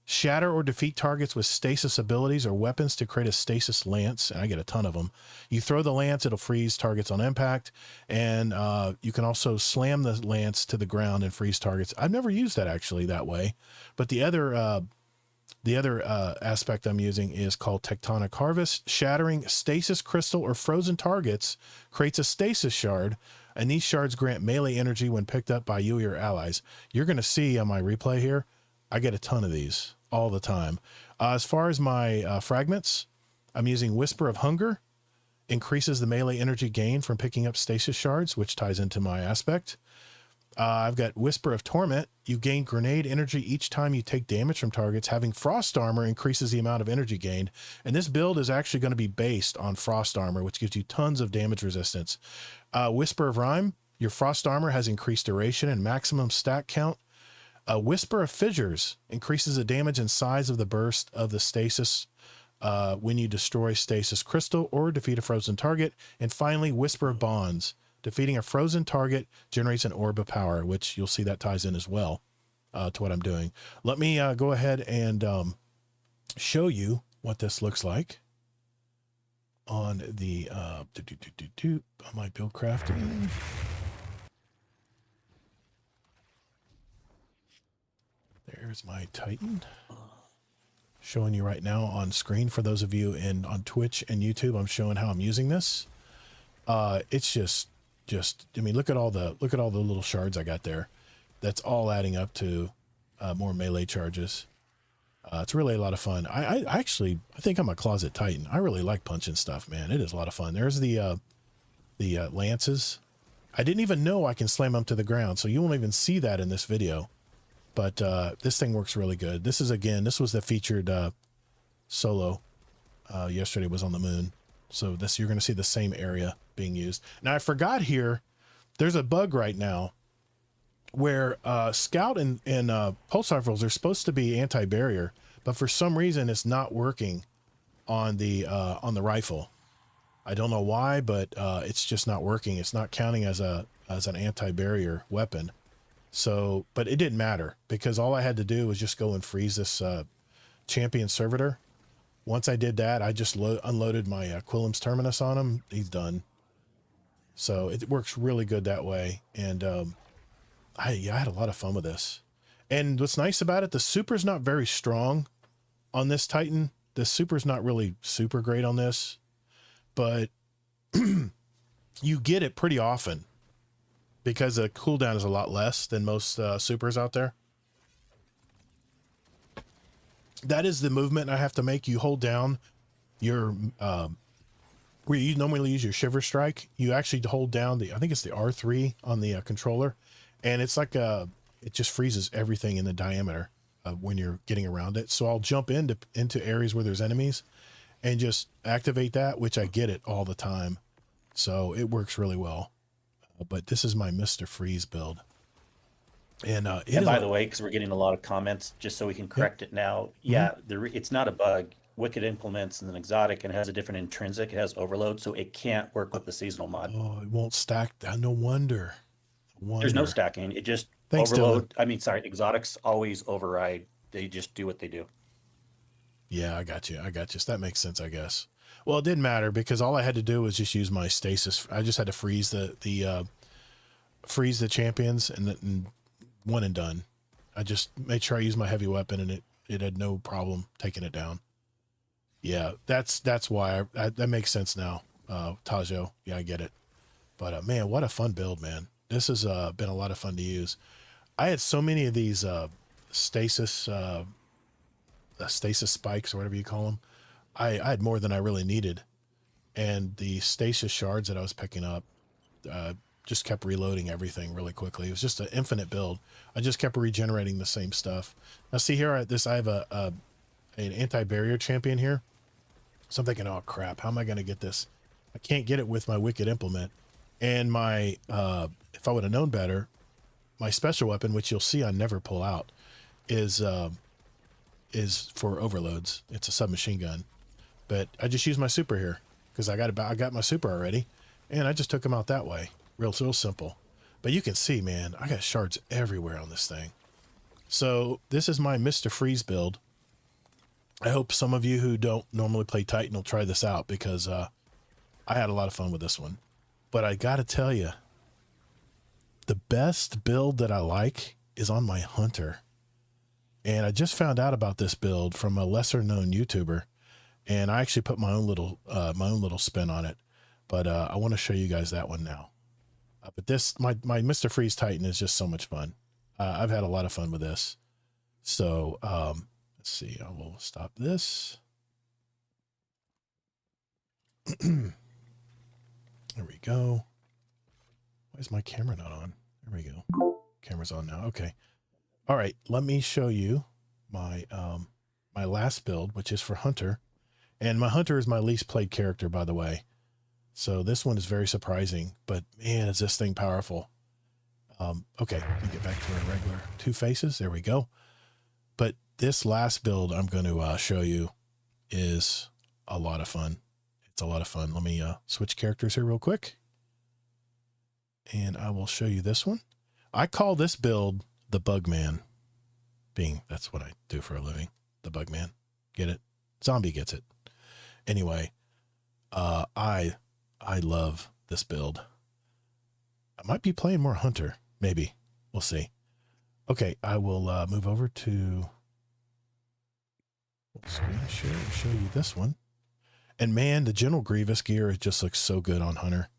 Speaker 1: Shatter or defeat targets with stasis abilities or weapons to create a stasis lance, and I get a ton of them. You throw the lance, it'll freeze targets on impact, and you can also slam the lance to the ground and freeze targets. I've never used that actually that way, but the other The other aspect I'm using is called Tectonic Harvest. Shattering stasis crystal or frozen targets creates a stasis shard, and these shards grant melee energy when picked up by you or your allies. You're going to see on my replay here, I get a ton of these all the time. As far as my fragments, I'm using Whisper of Hunger. Increases the melee energy gain from picking up stasis shards, which ties into my aspect. I've got Whisper of Torment. You gain grenade energy each time you take damage from targets. Having Frost Armor increases the amount of energy gained. And this build is actually going to be based on Frost Armor, which gives you tons of damage resistance. Whisper of Rime. Your Frost Armor has increased duration and maximum stack count. Whisper of Fissures increases the damage and size of the burst of the stasis when you destroy stasis crystal or defeat a frozen target. And finally, Whisper of Bonds. Defeating a frozen target generates an orb of power, which you'll see that ties in as well to what I'm doing. Let me go ahead and show you what this looks like on the on my build crafting. There's my Titan. Showing you right now on screen for those of you on Twitch and YouTube. I'm showing how I'm using this. It's just I mean, look at all the little shards I got there. That's all adding up to more melee charges. It's really a lot of fun. I think I'm a closet Titan. I really like punching stuff, man. It is a lot of fun. There's the lances. I didn't even know I can slam them to the ground, so you won't even see that in this video. But this thing works really good. This was the featured solo. Yesterday was on the moon. So you're going to see the same area being used. Now I forgot here, there's a bug right now where Scout and Pulse Rifles are supposed to be anti-barrier, but for some reason it's not working on the rifle. I don't know why, but it's just not working. It's not counting as an anti-barrier weapon. So, but it didn't matter because all I had to do was just go and freeze this champion servitor. Once I did that, I just unloaded my Quillam's Terminus on him. He's done. So it works really good that way. And I had a lot of fun with this. And what's nice about it, the super's not very strong on this Titan. The super's not really super great on this, but you get it pretty often because the cooldown is a lot less than most supers out there. That is the movement I have to make. You hold down your, where you normally use your Shiver Strike. You actually hold down I think it's the R3 on the controller. And it's like it just freezes everything in the diameter when you're getting around it. So I'll jump into areas where there's enemies and just activate that, which I get it all the time. So it works really well. But this is my Mr. Freeze build. And
Speaker 2: by the way, because we're getting a lot of comments, just so we can correct it now. Yeah, it's not a bug. Wicked implements an exotic and has a different intrinsic. It has overload, so it can't work with the seasonal mod.
Speaker 1: Oh, it won't stack. No wonder.
Speaker 2: There's no stacking. It just
Speaker 1: overload.
Speaker 2: Dylan. Exotics always override. They just do what they do.
Speaker 1: Yeah, I got you. So that makes sense, I guess. Well, it didn't matter because all I had to do was just use my stasis. I just had to freeze the champions and one and done. I just made sure I used my heavy weapon and it had no problem taking it down. Yeah, that's why that makes sense now. Tajo, yeah, I get it. But man, what a fun build, man. This has been a lot of fun to use. I had so many of these stasis spikes or whatever you call them. I had more than I really needed. And the stasis shards that I was picking up just kept reloading everything really quickly. It was just an infinite build. I just kept regenerating the same stuff. Now see here, I have an anti-barrier champion here. So I'm thinking, oh crap, how am I going to get this? I can't get it with my Wicked Implement. And my, if I would have known better, my special weapon, which you'll see I never pull out, is for overloads. It's a submachine gun. But I just use my super here because I got my super already, and I just took him out that way. Real simple. But you can see, man, I got shards everywhere on this thing. So this is my Mr. Freeze build. I hope some of you who don't normally play Titan will try this out because I had a lot of fun with this one. But I got to tell you, the best build that I like is on my Hunter. And I just found out about this build from a lesser known YouTuber, and I actually put my own little spin on it. But I want to show you guys that one now. But this, my Mr. Freeze Titan is just so much fun. I've had a lot of fun with this. So let's see, I will stop this. There we go. Why is my camera not on? There we go. Camera's on now. Okay. All right. Let me show you my my last build, which is for Hunter. And my Hunter is my least played character, by the way. So this one is very surprising, but man, is this thing powerful. Okay, let me get back to our regular 2 faces. There we go. But this last build I'm going to show you is a lot of fun. It's a lot of fun. Let me switch characters here real quick. And I will show you this one. I call this build the Bugman, being that's what I do for a living. The Bugman. Get it? Zombie gets it. Anyway, I love this build. I might be playing more Hunter. Maybe. We'll see. Okay, I will move over to screen share and show you this one. And man, the General Grievous gear, it just looks so good on Hunter.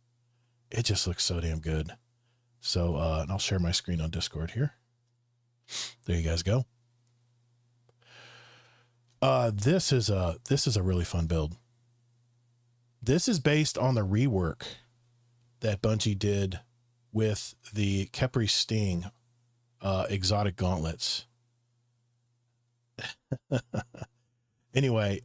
Speaker 1: It just looks so damn good. So, and I'll share my screen on Discord here. There you guys go. This is a really fun build. This is based on the rework that Bungie did with the Khepri Sting exotic gauntlets. Anyway,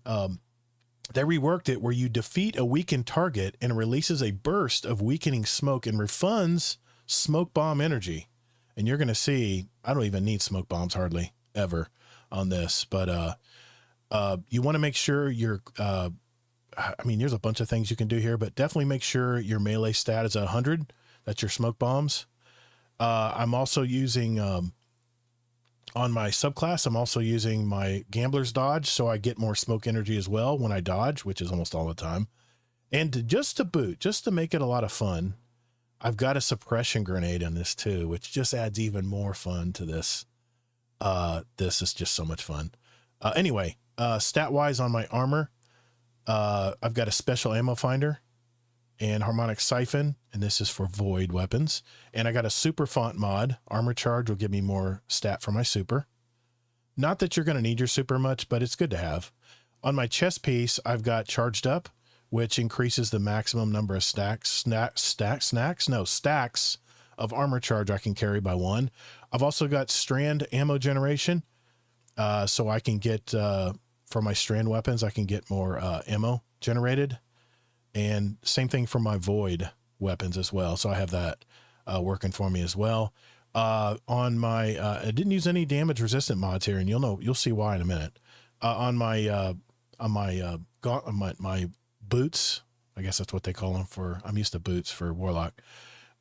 Speaker 1: they reworked it where you defeat a weakened target and releases a burst of weakening smoke and refunds smoke bomb energy. And you're going to see, I don't even need smoke bombs hardly ever on this, but you want to make sure you're, I mean, there's a bunch of things you can do here, but definitely make sure your melee stat is 100. That's your smoke bombs. I'm also using, on my subclass, I'm also using my Gambler's Dodge, so I get more smoke energy as well when I dodge, which is almost all the time. And just to boot, just to make it a lot of fun, I've got a suppression grenade in this too, which just adds even more fun to this. This is just so much fun. Anyway, stat-wise on my armor, I've got a special ammo finder and harmonic siphon, and this is for void weapons. And I got a super font mod. Armor charge will give me more stat for my super. Not that you're going to need your super much, but it's good to have. On my chest piece, I've got charged up, which increases the maximum number of stacks of armor charge I can carry by 1. I've also got strand ammo generation. So I can get, for my strand weapons, I can get more ammo generated. And same thing for my void weapons as well. So I have that working for me as well. On my, I didn't use any damage resistant mods here, and you'll see why in a minute. On my boots, I guess that's what they call them I'm used to boots for Warlock.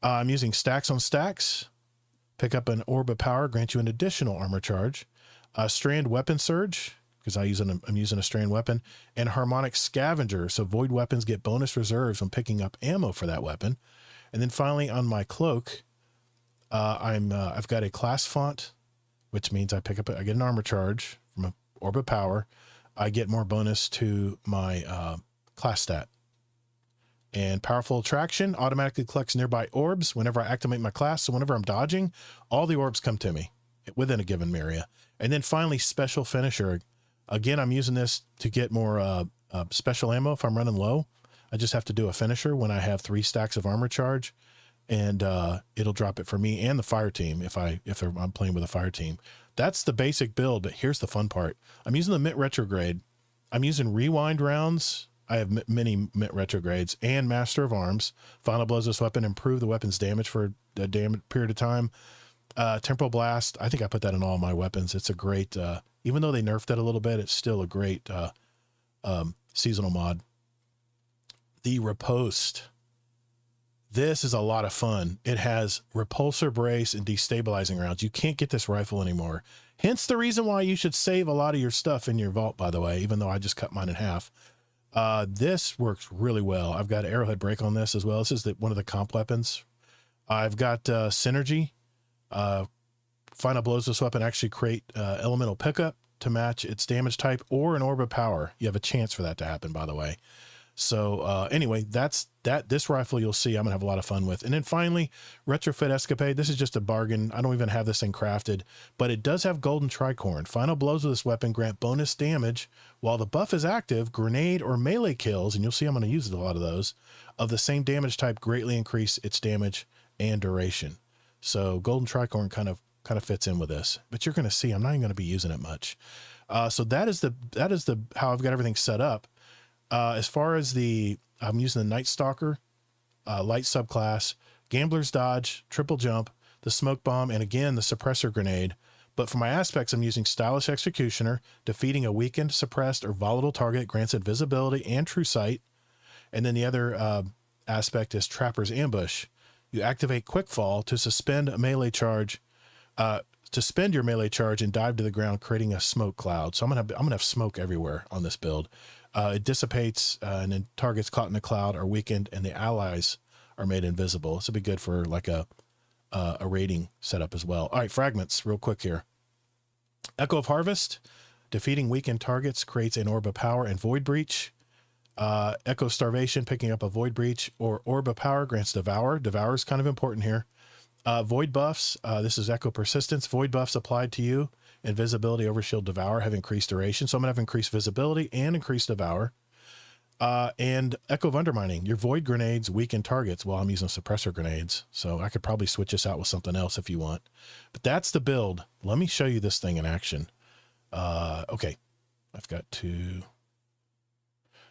Speaker 1: I'm using stacks on stacks. Pick up an orb of power, grant you an additional armor charge. Strand weapon surge, because I'm using a strand weapon, and harmonic scavenger. So void weapons get bonus reserves when picking up ammo for that weapon. And then finally on my cloak, I've got a class font, which means I get an armor charge from an orb of power. I get more bonus to my class stat. And powerful attraction automatically collects nearby orbs whenever I activate my class. So whenever I'm dodging, all the orbs come to me within a given area. And then finally, special finisher. Again, I'm using this to get more special ammo if I'm running low. I just have to do a finisher when I have 3 stacks of armor charge, and it'll drop it for me and the fire team if I'm playing with a fire team. That's the basic build, but here's the fun part. I'm using the Mint Retrograde. I'm using rewind rounds. I have many Mint Retrogrades and Master of Arms. Final blows this weapon, improve the weapon's damage for a period of time. Temporal Blast, I think I put that in all my weapons. It's a great, even though they nerfed it a little bit, it's still a great seasonal mod. The Riposte. This is a lot of fun. It has repulsor brace and destabilizing rounds. You can't get this rifle anymore. Hence the reason why you should save a lot of your stuff in your vault, by the way, even though I just cut mine in half. This works really well. I've got arrowhead break on this as well. This is one of the comp weapons. I've got synergy Final blows this weapon actually create elemental pickup to match its damage type or an orb of power. You have a chance for that to happen, by the way. So anyway, that's that. This rifle you'll see I'm gonna have a lot of fun with. And then finally, Retrofit Escapade. This is just a bargain. I don't even have this thing crafted, but it does have Golden Tricorn. Final blows of this weapon grant bonus damage while the buff is active. Grenade or melee kills, and you'll see I'm gonna use a lot of those, of the same damage type greatly increase its damage and duration. So Golden Tricorn kind of fits in with this, but you're gonna see I'm not even gonna be using it much. So that is the how I've got everything set up. As far as I'm using the Night Stalker, light subclass, Gambler's Dodge, Triple Jump, the Smoke Bomb, and again, the Suppressor Grenade. But for my aspects, I'm using Stylish Executioner. Defeating a weakened, suppressed, or volatile target grants invisibility and true sight. And then the other aspect is Trapper's Ambush. You activate Quickfall to suspend a melee charge, to spend your melee charge and dive to the ground, creating a smoke cloud. So I'm gonna have smoke everywhere on this build. It dissipates, and then targets caught in the cloud are weakened, and the allies are made invisible. This would be good for like a raiding setup as well. All right, fragments, real quick here. Echo of Harvest, defeating weakened targets creates an Orb of Power and Void Breach. Echo Starvation, picking up a Void Breach or Orb of Power grants Devour. Devour is kind of important here. Void buffs, this is Echo Persistence. Void buffs applied to you. Invisibility, Overshield, Devour have increased duration. So I'm going to have increased visibility and increased Devour. And Echo of Undermining. Your Void grenades weaken targets while I'm using Suppressor grenades. So I could probably switch this out with something else if you want. But that's the build. Let me show you this thing in action. Okay. I've got to...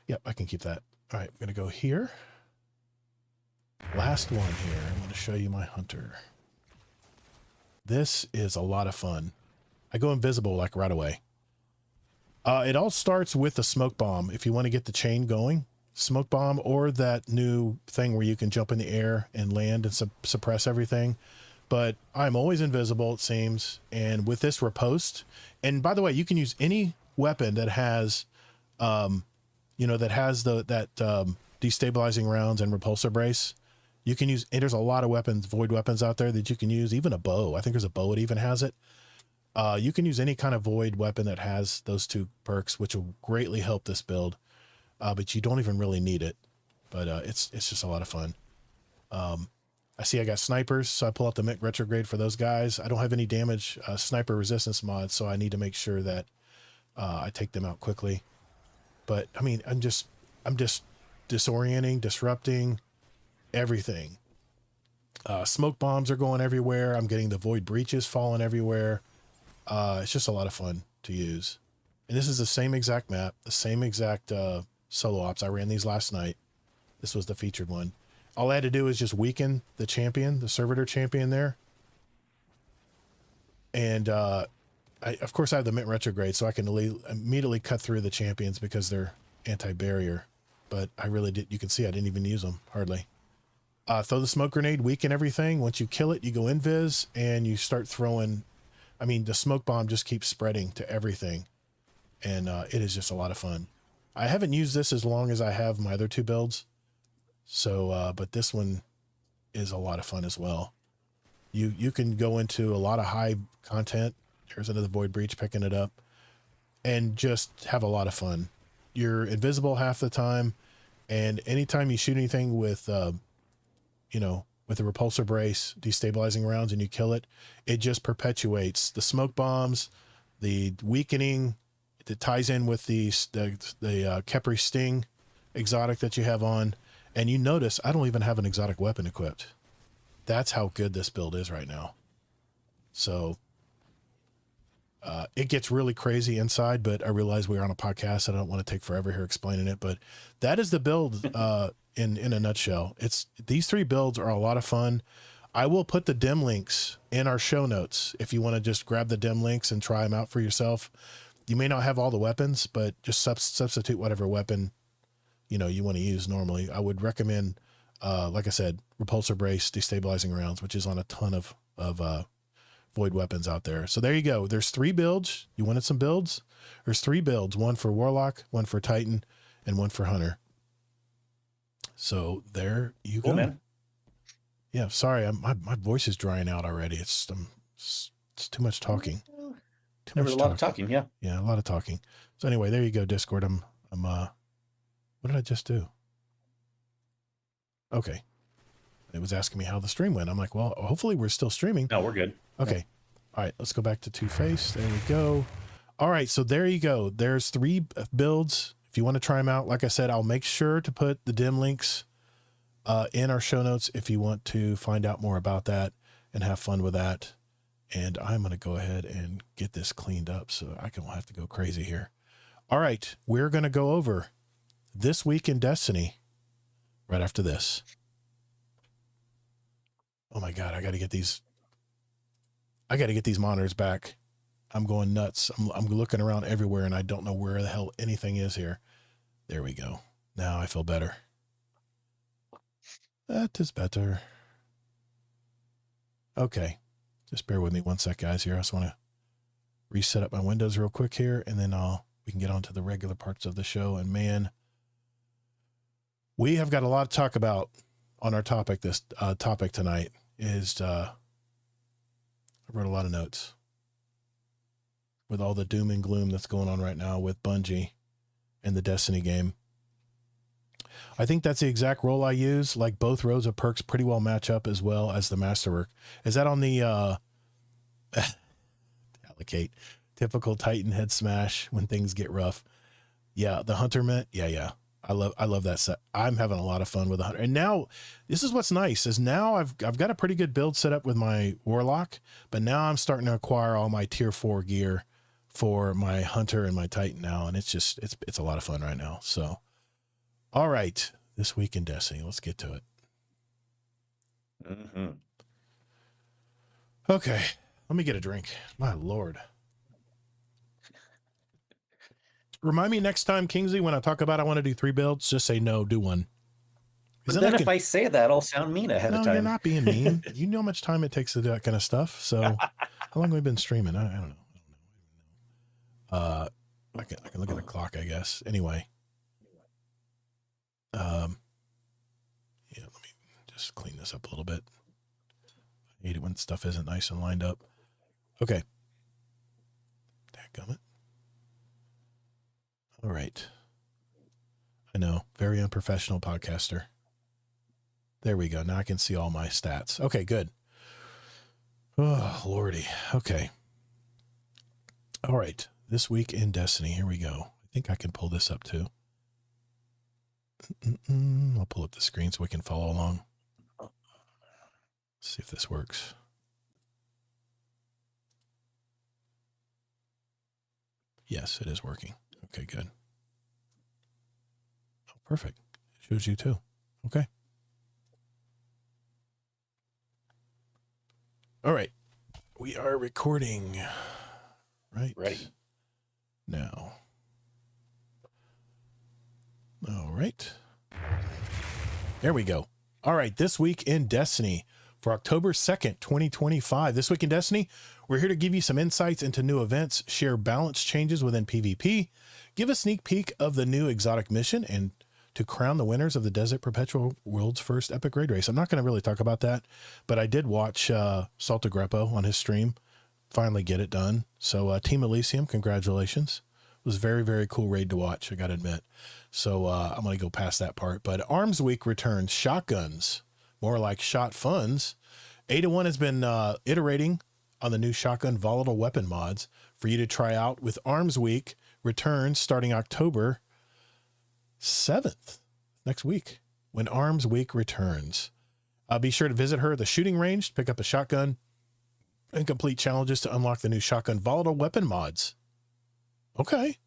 Speaker 1: Yep, I can keep that. All right, I'm going to go here. Last one here. I'm going to show you my Hunter. This is a lot of fun. I go invisible like right away. It all starts with the Smoke Bomb. If you want to get the chain going, Smoke Bomb or that new thing where you can jump in the air and land and suppress everything. But I'm always invisible, it seems. And with this riposte, and by the way, you can use any weapon that has, that has destabilizing rounds and repulsor brace. You can use, and there's a lot of weapons, void weapons out there that you can use, even a bow. I think there's a bow that even has it. You can use any kind of void weapon that has those two perks, which will greatly help this build. But you don't even really need it. But it's just a lot of fun. I see I got snipers, so I pull out the Mick Retrograde for those guys. I don't have any damage sniper resistance mods, so I need to make sure that I take them out quickly. But I mean, I'm just disorienting, disrupting everything. Smoke bombs are going everywhere. I'm getting the void breaches falling everywhere. It's just a lot of fun to use. And this is the same exact map, the same exact solo ops. I ran these last night. This was the featured one. All I had to do is just weaken the champion, the servitor champion there. And of course I have the Mint Retrograde, so I can immediately cut through the champions because they're anti-barrier. But I really did, you can see I didn't even use them, hardly. Throw the smoke grenade, weaken everything. Once you kill it, you go invis and you start throwing. I mean, the smoke bomb just keeps spreading to everything. And it is just a lot of fun. I haven't used this as long as I have my other two builds. So, but this one is a lot of fun as well. You can go into a lot of high content. There's another Void Breach picking it up. And just have a lot of fun. You're invisible half the time. And anytime you shoot anything with, with the repulsor brace, destabilizing rounds, and you kill it, it just perpetuates the smoke bombs, the weakening. It ties in with the Khepri Sting exotic that you have on. And you notice I don't even have an exotic weapon equipped. That's how good this build is right now. So it gets really crazy inside, but I realize we're on a podcast and I don't want to take forever here explaining it. But that is the build in a nutshell. These three builds are a lot of fun. I will put the dim links in our show notes if you want to just grab the dim links and try them out for yourself. You may not have all the weapons, but just substitute whatever weapon you want to use normally. I would recommend, like I said, repulsor brace, destabilizing rounds, which is on a ton of void weapons out there. So there you go. There's 3 builds. You wanted some builds? There's 3 builds, one for Warlock, one for Titan, and one for Hunter. So there you go.
Speaker 2: Man.
Speaker 1: Yeah, sorry, my voice is drying out already. I'm It's too much talking.
Speaker 2: There was a lot of talking. Yeah.
Speaker 1: Yeah, a lot of talking. So anyway, there you go, Discord. What did I just do? Okay. It was asking me how the stream went. I'm like, well, hopefully we're still streaming.
Speaker 2: No, we're good.
Speaker 1: Okay.
Speaker 2: Yeah.
Speaker 1: All right, let's go back to Two-Face. There we go. All right, so there you go. There's 3 builds. If you want to try them out, like I said, I'll make sure to put the dim links in our show notes if you want to find out more about that and have fun with that. And I'm going to go ahead and get this cleaned up so I don't have to go crazy here. All right, we're going to go over This Week in Destiny right after this. Oh my God, I got to get these monitors back. I'm going nuts. I'm looking around everywhere and I don't know where the hell anything is here. There we go. Now I feel better. That is better. Okay. Just bear with me one sec, guys, here. I just want to reset up my windows real quick here, and then we can get on to the regular parts of the show. And man, we have got a lot to talk about on our topic. This topic tonight is, I wrote a lot of notes with all the doom and gloom that's going on right now with Bungie and the Destiny game. I think that's the exact role I use. Like, both rows of perks pretty well match up as well as the masterwork. Is that on the allocate typical Titan head smash when things get rough? Yeah, the Hunter Mint. Yeah. I love that set. I'm having a lot of fun with the Hunter. And now this is what's nice is now I've got a pretty good build set up with my Warlock, but now I'm starting to acquire all my tier 4 gear for my Hunter and my Titan now, and it's a lot of fun right now. So all right, This Week in Destiny. Let's get to it.
Speaker 2: Mm-hmm.
Speaker 1: Okay, let me get a drink. My Lord. Remind me next time, Kingsley, when I talk about I want to do 3 builds, just say no, do 1.
Speaker 2: But then if I say that, I'll sound mean ahead of time.
Speaker 1: No, you're not being mean. You know how much time it takes to do that kind of stuff. So how long have we been streaming? I don't know. I can look at the clock, I guess. Anyway. Yeah, let me just clean this up a little bit. I hate it when stuff isn't nice and lined up. Okay. Dadgummit. All right. I know, very unprofessional podcaster. There we go. Now I can see all my stats. Okay, good. Oh, Lordy. Okay. All right. This Week in Destiny. Here we go. I think I can pull this up too. I'll pull up the screen so we can follow along. See if this works. Yes, it is working. Okay, good. Oh, perfect. It shows you too. Okay. All right. We are recording. Right.
Speaker 2: Ready.
Speaker 1: Now. All right. There we go. All right. This Week in Destiny for October 2nd, 2025. This Week in Destiny, we're here to give you some insights into new events, share balance changes within PvP, give a sneak peek of the new exotic mission, and to crown the winners of the Desert Perpetual World's first epic raid race. I'm not going to really talk about that, but I did watch Salta Greppo on his stream finally get it done. So Team Elysium, congratulations. It was very, very cool raid to watch, I got to admit. So I'm going to go past that part. But Arms Week returns shotguns, more like shot funds. Ada1 has been iterating on the new shotgun volatile weapon mods for you to try out with Arms Week returns starting October 7th, next week, when Arms Week returns. Be sure to visit her at the shooting range, pick up a shotgun, and complete challenges to unlock the new shotgun volatile weapon mods. Okay.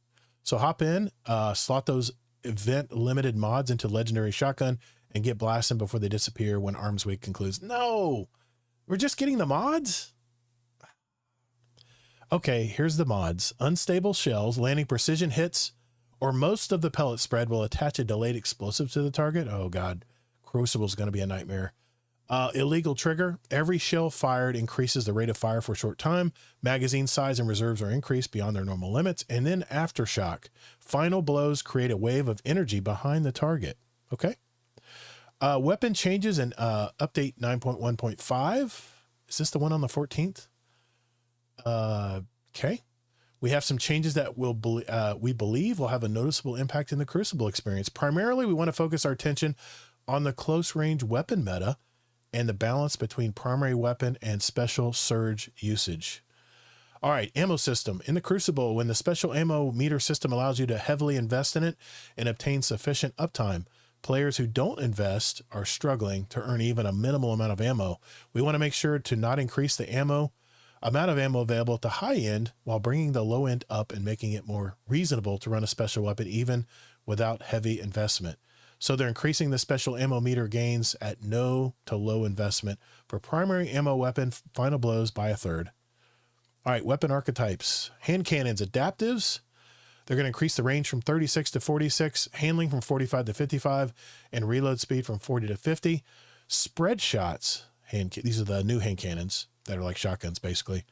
Speaker 1: So hop in, slot those event limited mods into legendary shotgun and get blasting before they disappear when Arms Week concludes. No, we're just getting the mods. Okay. Here's the mods. Unstable shells, landing precision hits, or most of the pellet spread will attach a delayed explosive to the target. Oh God. Crucible is going to be a nightmare. Illegal trigger. Every shell fired increases the rate of fire for a short time. Magazine size and reserves are increased beyond their normal limits. And then aftershock. Final blows create a wave of energy behind the target. Okay. Weapon changes in update 9.1.5. Is this the one on the 14th? Okay. We have some changes that we believe will have a noticeable impact in the Crucible experience. Primarily, we want to focus our attention on the close range weapon meta and the balance between primary weapon and special surge usage. All right, ammo system. In the Crucible, when the special ammo meter system allows you to heavily invest in it and obtain sufficient uptime, players who don't invest are struggling to earn even a minimal amount of ammo. We want to make sure to not increase the amount of ammo available at the high end while bringing the low end up and making it more reasonable to run a special weapon even without heavy investment. So they're increasing the special ammo meter gains at no to low investment for primary ammo weapon final blows by a third. All right, weapon archetypes. Hand cannons, adaptives. They're going to increase the range from 36 to 46, handling from 45 to 55, and reload speed from 40 to 50. Spread shots. These are the new hand cannons that are like shotguns, basically.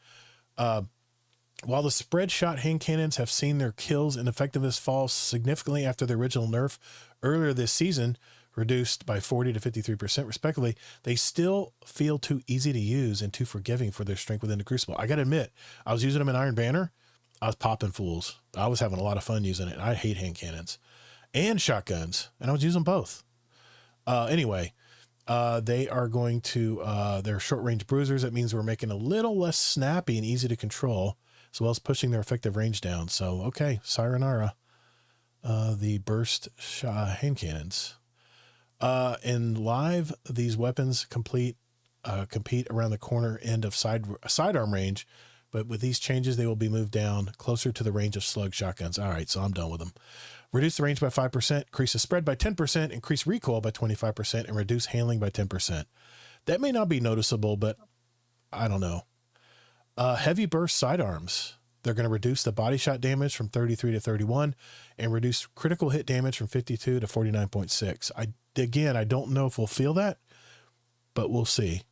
Speaker 1: While the spread shot hand cannons have seen their kills and effectiveness fall significantly after the original nerf earlier this season, reduced by 40 to 53% respectively, they still feel too easy to use and too forgiving for their strength within the Crucible. I got to admit, I was using them in Iron Banner. I was popping fools. I was having a lot of fun using it. I hate hand cannons and shotguns, and I was using both. Anyway, they are going to, they're short range bruisers. That means we're making a little less snappy and easy to control, as well as pushing their effective range down. So, okay, Sayonara, the burst hand cannons. In live, these weapons compete around the corner end of sidearm range, but with these changes, they will be moved down closer to the range of slug shotguns. All right, so I'm done with them. Reduce the range by 5%, increase the spread by 10%, increase recoil by 25%, and reduce handling by 10%. That may not be noticeable, but I don't know. Heavy burst sidearms. They're going to reduce the body shot damage from 33 to 31 and reduce critical hit damage from 52 to 49.6. I don't know if we'll feel that, but we'll see.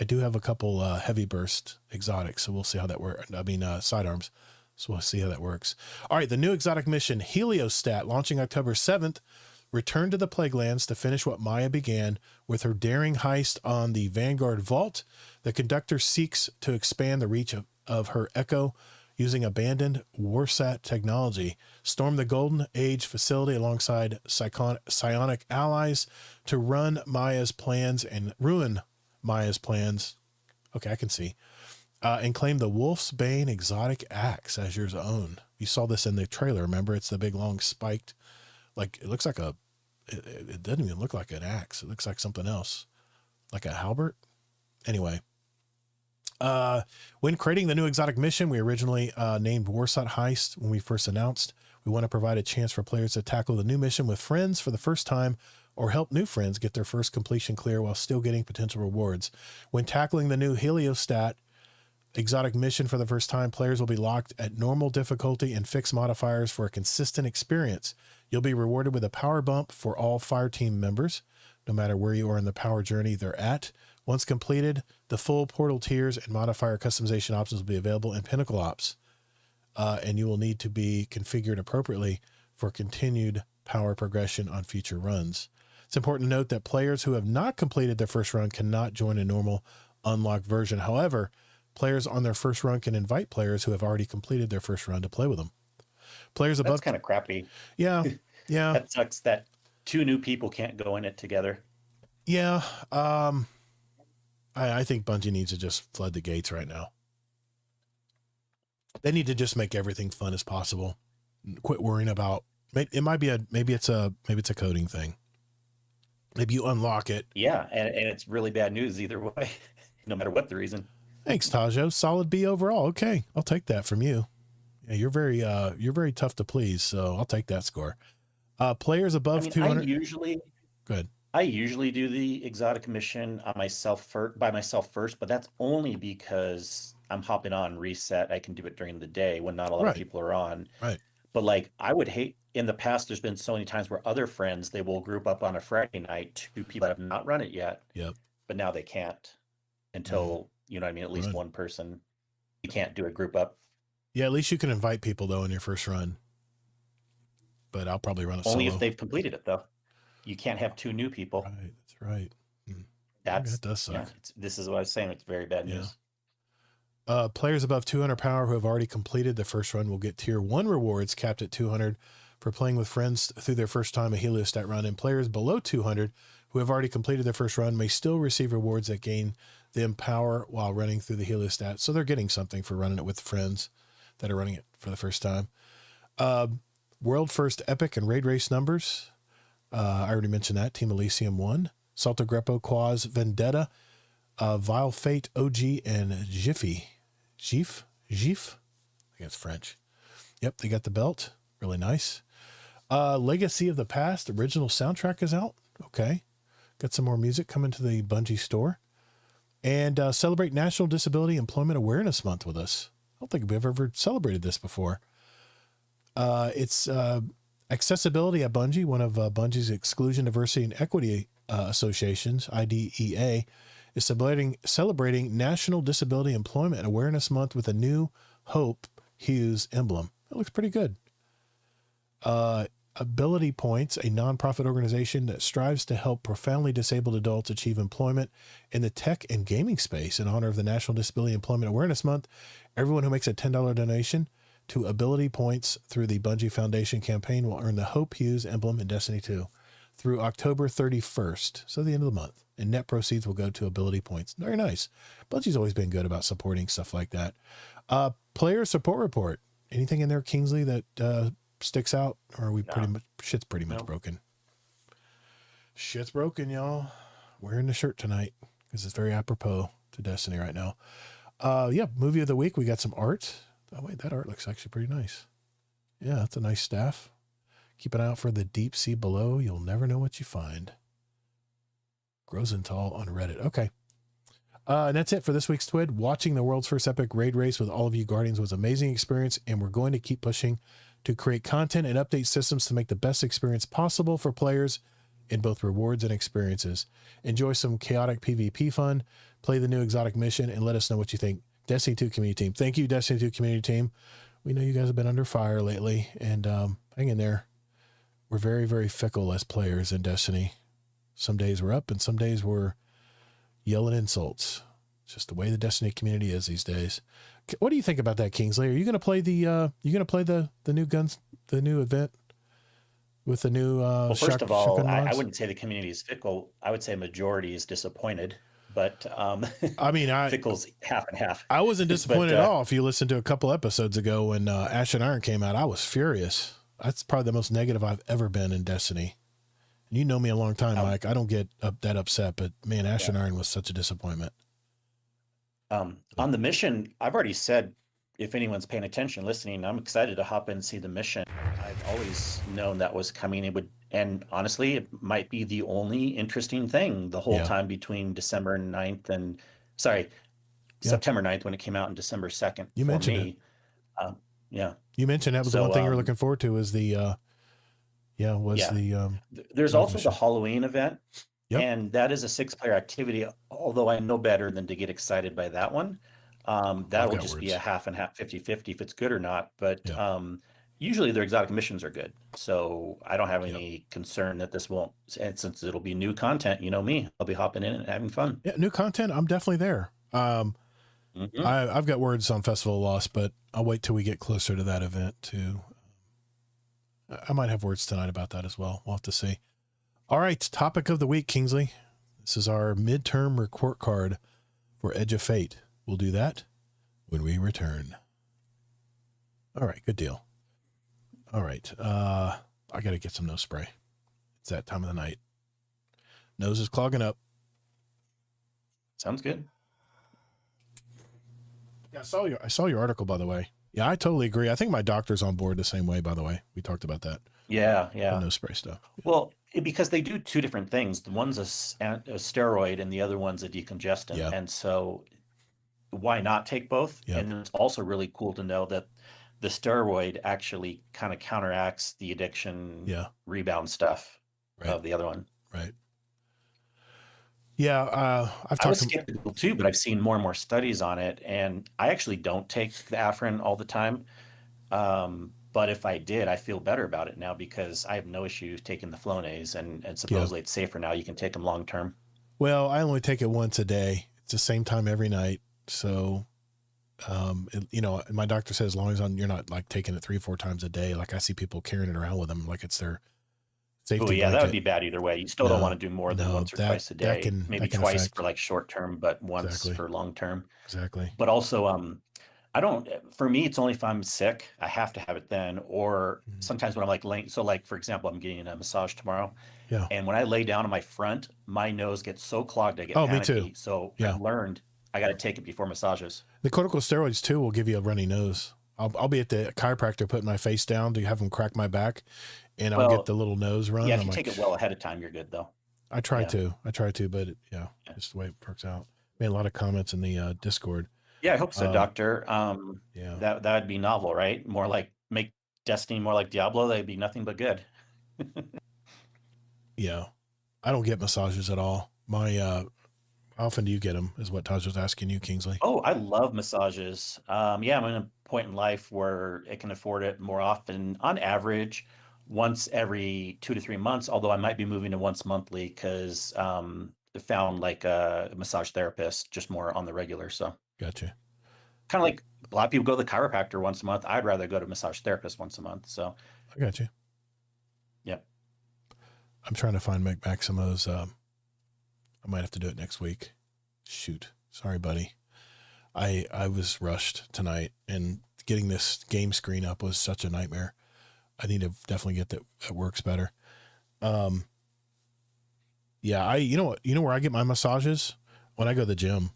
Speaker 1: I do have a couple heavy burst exotics, so we'll see how that works. Sidearms. So we'll see how that works. All right, the new exotic mission, Heliostat, launching October 7th, return to the Plaguelands to finish what Maya began with her daring heist on the Vanguard Vault. The conductor seeks to expand the reach of her Echo using abandoned Warsat technology, storm the Golden Age facility alongside psionic allies to ruin Maya's plans. Okay, I can see. And claim the Wolf's Bane exotic axe as your own. You saw this in the trailer, remember? It's the big, long, spiked, like, it looks like it doesn't even look like an axe. It looks like something else, like a halberd. Anyway. When creating the new exotic mission, we originally named Warsat Heist when we first announced. We want to provide a chance for players to tackle the new mission with friends for the first time or help new friends get their first completion clear while still getting potential rewards. When tackling the new Heliostat exotic mission for the first time, players will be locked at normal difficulty and fixed modifiers for a consistent experience. You'll be rewarded with a power bump for all fire team members, no matter where you are in the power journey they're at. Once completed, the full portal tiers and modifier customization options will be available in Pinnacle Ops, and you will need to be configured appropriately for continued power progression on future runs. It's important to note that players who have not completed their first run cannot join a normal unlocked version. However, players on their first run can invite players who have already completed their first run to play with them. Players above.
Speaker 2: That's kind of crappy.
Speaker 1: Yeah. Yeah.
Speaker 2: That sucks that two new people can't go in it together.
Speaker 1: Yeah. I think Bungie needs to just flood the gates right now. They need to just make everything fun as possible. Quit worrying about it. Maybe it's a coding thing. Maybe you unlock it.
Speaker 2: Yeah, and it's really bad news either way, no matter what the reason.
Speaker 1: Thanks, Tajo. Solid B overall. Okay, I'll take that from you. Yeah, you're very tough to please, so I'll take that score. Players above 200.
Speaker 2: I usually do the exotic mission by myself first, but that's only because I'm hopping on reset. I can do it during the day when not a lot of people are on.
Speaker 1: Right.
Speaker 2: But like, I would hate, in the past, there's been so many times where other friends, they will group up on a Friday night, two people that have not run it yet.
Speaker 1: Yep.
Speaker 2: But now they can't until, you know what I mean? At least one person, you can't do a group up.
Speaker 1: Yeah. At least you can invite people though in your first run, but I'll probably run it
Speaker 2: only
Speaker 1: solo.
Speaker 2: If they've completed it though. You can't have two new people.
Speaker 1: Right. That's right.
Speaker 2: That
Speaker 1: does suck.
Speaker 2: Yeah, this is what I was saying. It's very bad news.
Speaker 1: Players above 200 power who have already completed the first run will get tier 1 rewards capped at 200 for playing with friends through their first time a heliostat run, and players below 200 who have already completed their first run may still receive rewards that gain them power while running through the heliostat. So they're getting something for running it with friends that are running it for the first time. World first epic and raid race numbers. I already mentioned that. Team Elysium 1, Salto Greppo, Quaz, Vendetta, Vile Fate, OG, and Jiffy. Gif? I think it's French. Yep, they got the belt. Really nice. Legacy of the Past, original soundtrack is out. Okay. Got some more music coming to the Bungie store. And celebrate National Disability Employment Awareness Month with us. I don't think we've ever celebrated this before. It's Accessibility at Bungie, one of Bungie's Exclusion, Diversity, and Equity associations, IDEA, is celebrating National Disability Employment Awareness Month with a new Hope Hughes emblem. It looks pretty good. Ability Points, a nonprofit organization that strives to help profoundly disabled adults achieve employment in the tech and gaming space. In honor of the National Disability Employment Awareness Month, everyone who makes a $10 donation to Ability Points through the Bungie Foundation campaign will earn the Hope Hughes emblem in Destiny 2 through October 31st, so the end of the month. And net proceeds will go to Ability Points. Very nice. Bungie's always been good about supporting stuff like that. Player support report. Anything in there, Kingsley, that sticks out? Or are we shit's pretty much broken? Shit's broken, y'all. Wearing the shirt tonight because it's very apropos to Destiny right now. Movie of the week. We got some art. Oh, wait, that art looks actually pretty nice. Yeah, that's a nice staff. Keep an eye out for the deep sea below. You'll never know what you find. Grosenthal on Reddit. Okay. And that's it for this week's TWID. Watching the world's first epic raid race with all of you Guardians was an amazing experience, and we're going to keep pushing to create content and update systems to make the best experience possible for players in both rewards and experiences. Enjoy some chaotic PvP fun, play the new exotic mission, and let us know what you think. Destiny 2 community team. Thank you, Destiny 2 community team. We know you guys have been under fire lately, and hang in there. We're very, very fickle as players in Destiny. Some days we're up, and some days we're yelling insults. It's just the way the Destiny community is these days. What do you think about that, Kingsley? Are you going to play the new guns, the new event with the new
Speaker 2: well, first of all, I wouldn't say the community is fickle. I would say majority is disappointed, but
Speaker 1: I mean,
Speaker 2: fickle's half and half.
Speaker 1: I wasn't disappointed at all. If you listened to a couple episodes ago when Ash and Iron came out, I was furious. That's probably the most negative I've ever been in Destiny. You know me a long time, Mike. I don't get that upset, but man, Ash and Iron was such a disappointment.
Speaker 2: On the mission, I've already said, if anyone's paying attention, listening, I'm excited to hop in and see the mission. I've always known that was coming. And honestly, it might be the only interesting thing the whole time between September 9th when it came out, and December 2nd.
Speaker 1: You mentioned it. You mentioned that was the one thing you were looking forward to is there's
Speaker 2: also the Halloween event. Yep. And that is a 6-player activity, although I know better than to get excited by that one. That will just be a half and half, 50-50 if it's good or not. But usually their exotic missions are good. So I don't have any concern that this won't, and since it'll be new content, you know me, I'll be hopping in and having fun.
Speaker 1: Yeah, new content, I'm definitely there. I've got words on Festival of Lost, but I'll wait till we get closer to that event too. I might have words tonight about that as well. We'll have to see. All right, topic of the week, Kingsley. This is our midterm report card for Edge of Fate. We'll do that when we return. All right, good deal. All right, I got to get some nose spray. It's that time of the night. Nose is clogging up.
Speaker 2: Sounds good.
Speaker 1: Yeah, I saw your article, by the way. Yeah, I totally agree. I think my doctor's on board the same way, by the way. We talked about that.
Speaker 2: Yeah.
Speaker 1: The nose spray stuff. Yeah.
Speaker 2: Well, because they do two different things. The one's a steroid and the other one's a decongestant. Yeah. And so why not take both? Yeah. And it's also really cool to know that the steroid actually kind of counteracts the addiction rebound stuff of the other one.
Speaker 1: Right. Yeah.
Speaker 2: I was skeptical too, but I've seen more and more studies on it. And I actually don't take the Afrin all the time. But if I did, I feel better about it now because I have no issues taking the Flonase, and supposedly it's safer now. You can take them long term.
Speaker 1: Well, I only take it once a day. It's the same time every night. So You know, my doctor says as long as you're not like taking it 3 or 4 times a day. Like I see people carrying it around with them like it's their
Speaker 2: Oh
Speaker 1: safety
Speaker 2: yeah, that would
Speaker 1: blanket.
Speaker 2: be bad either way. You still don't want
Speaker 1: No,
Speaker 2: to do more than
Speaker 1: no,
Speaker 2: once or twice a day.
Speaker 1: that
Speaker 2: Maybe
Speaker 1: can
Speaker 2: twice
Speaker 1: affect.
Speaker 2: for like short term, but once
Speaker 1: Exactly.
Speaker 2: for long term.
Speaker 1: Exactly.
Speaker 2: But also, I don't, for me, it's only if I'm sick, I have to have it then. Or
Speaker 1: Mhm.
Speaker 2: sometimes when I'm like laying, so like, for example, I'm getting a massage tomorrow.
Speaker 1: Yeah.
Speaker 2: And when I lay down on my front, my nose gets so clogged, I get
Speaker 1: Oh, me too.
Speaker 2: panicky. So
Speaker 1: Yeah.
Speaker 2: I've learned I got to take it before massages.
Speaker 1: The corticosteroids too will give you a runny nose. I'll be at the chiropractor putting my face down to have him crack my back, and I'll get
Speaker 2: Well,
Speaker 1: the little nose run.
Speaker 2: yeah, if
Speaker 1: I'm
Speaker 2: you
Speaker 1: like,
Speaker 2: take it well ahead of time, you're good though.
Speaker 1: I try
Speaker 2: Yeah.
Speaker 1: to, but yeah,
Speaker 2: Yeah.
Speaker 1: just the way it works out. Man, a lot of comments in the Discord.
Speaker 2: Yeah, I hope so, Doctor.
Speaker 1: Yeah.
Speaker 2: That'd be novel, right? More like make Destiny more like Diablo. That'd be nothing but good.
Speaker 1: Yeah. I don't get massages at all. My, how often do you get them is what Taj was asking you, Kingsley.
Speaker 2: Oh, I love massages. Yeah, I'm in a point in life where I can afford it more often. On average, once every 2 to 3 months, although I might be moving to once monthly because I found like a massage therapist just more on the regular. So
Speaker 1: Gotcha.
Speaker 2: kind of like a lot of people go to the chiropractor once a month. I'd rather go to massage therapist once a month. So
Speaker 1: I got you.
Speaker 2: yep.
Speaker 1: I'm trying to find Maximo's. I might have to do it next week. Shoot. Sorry, buddy. I was rushed tonight, and getting this game screen up was such a nightmare. I need to definitely get that works better. Yeah, you know where I get my massages? When I go to the gym.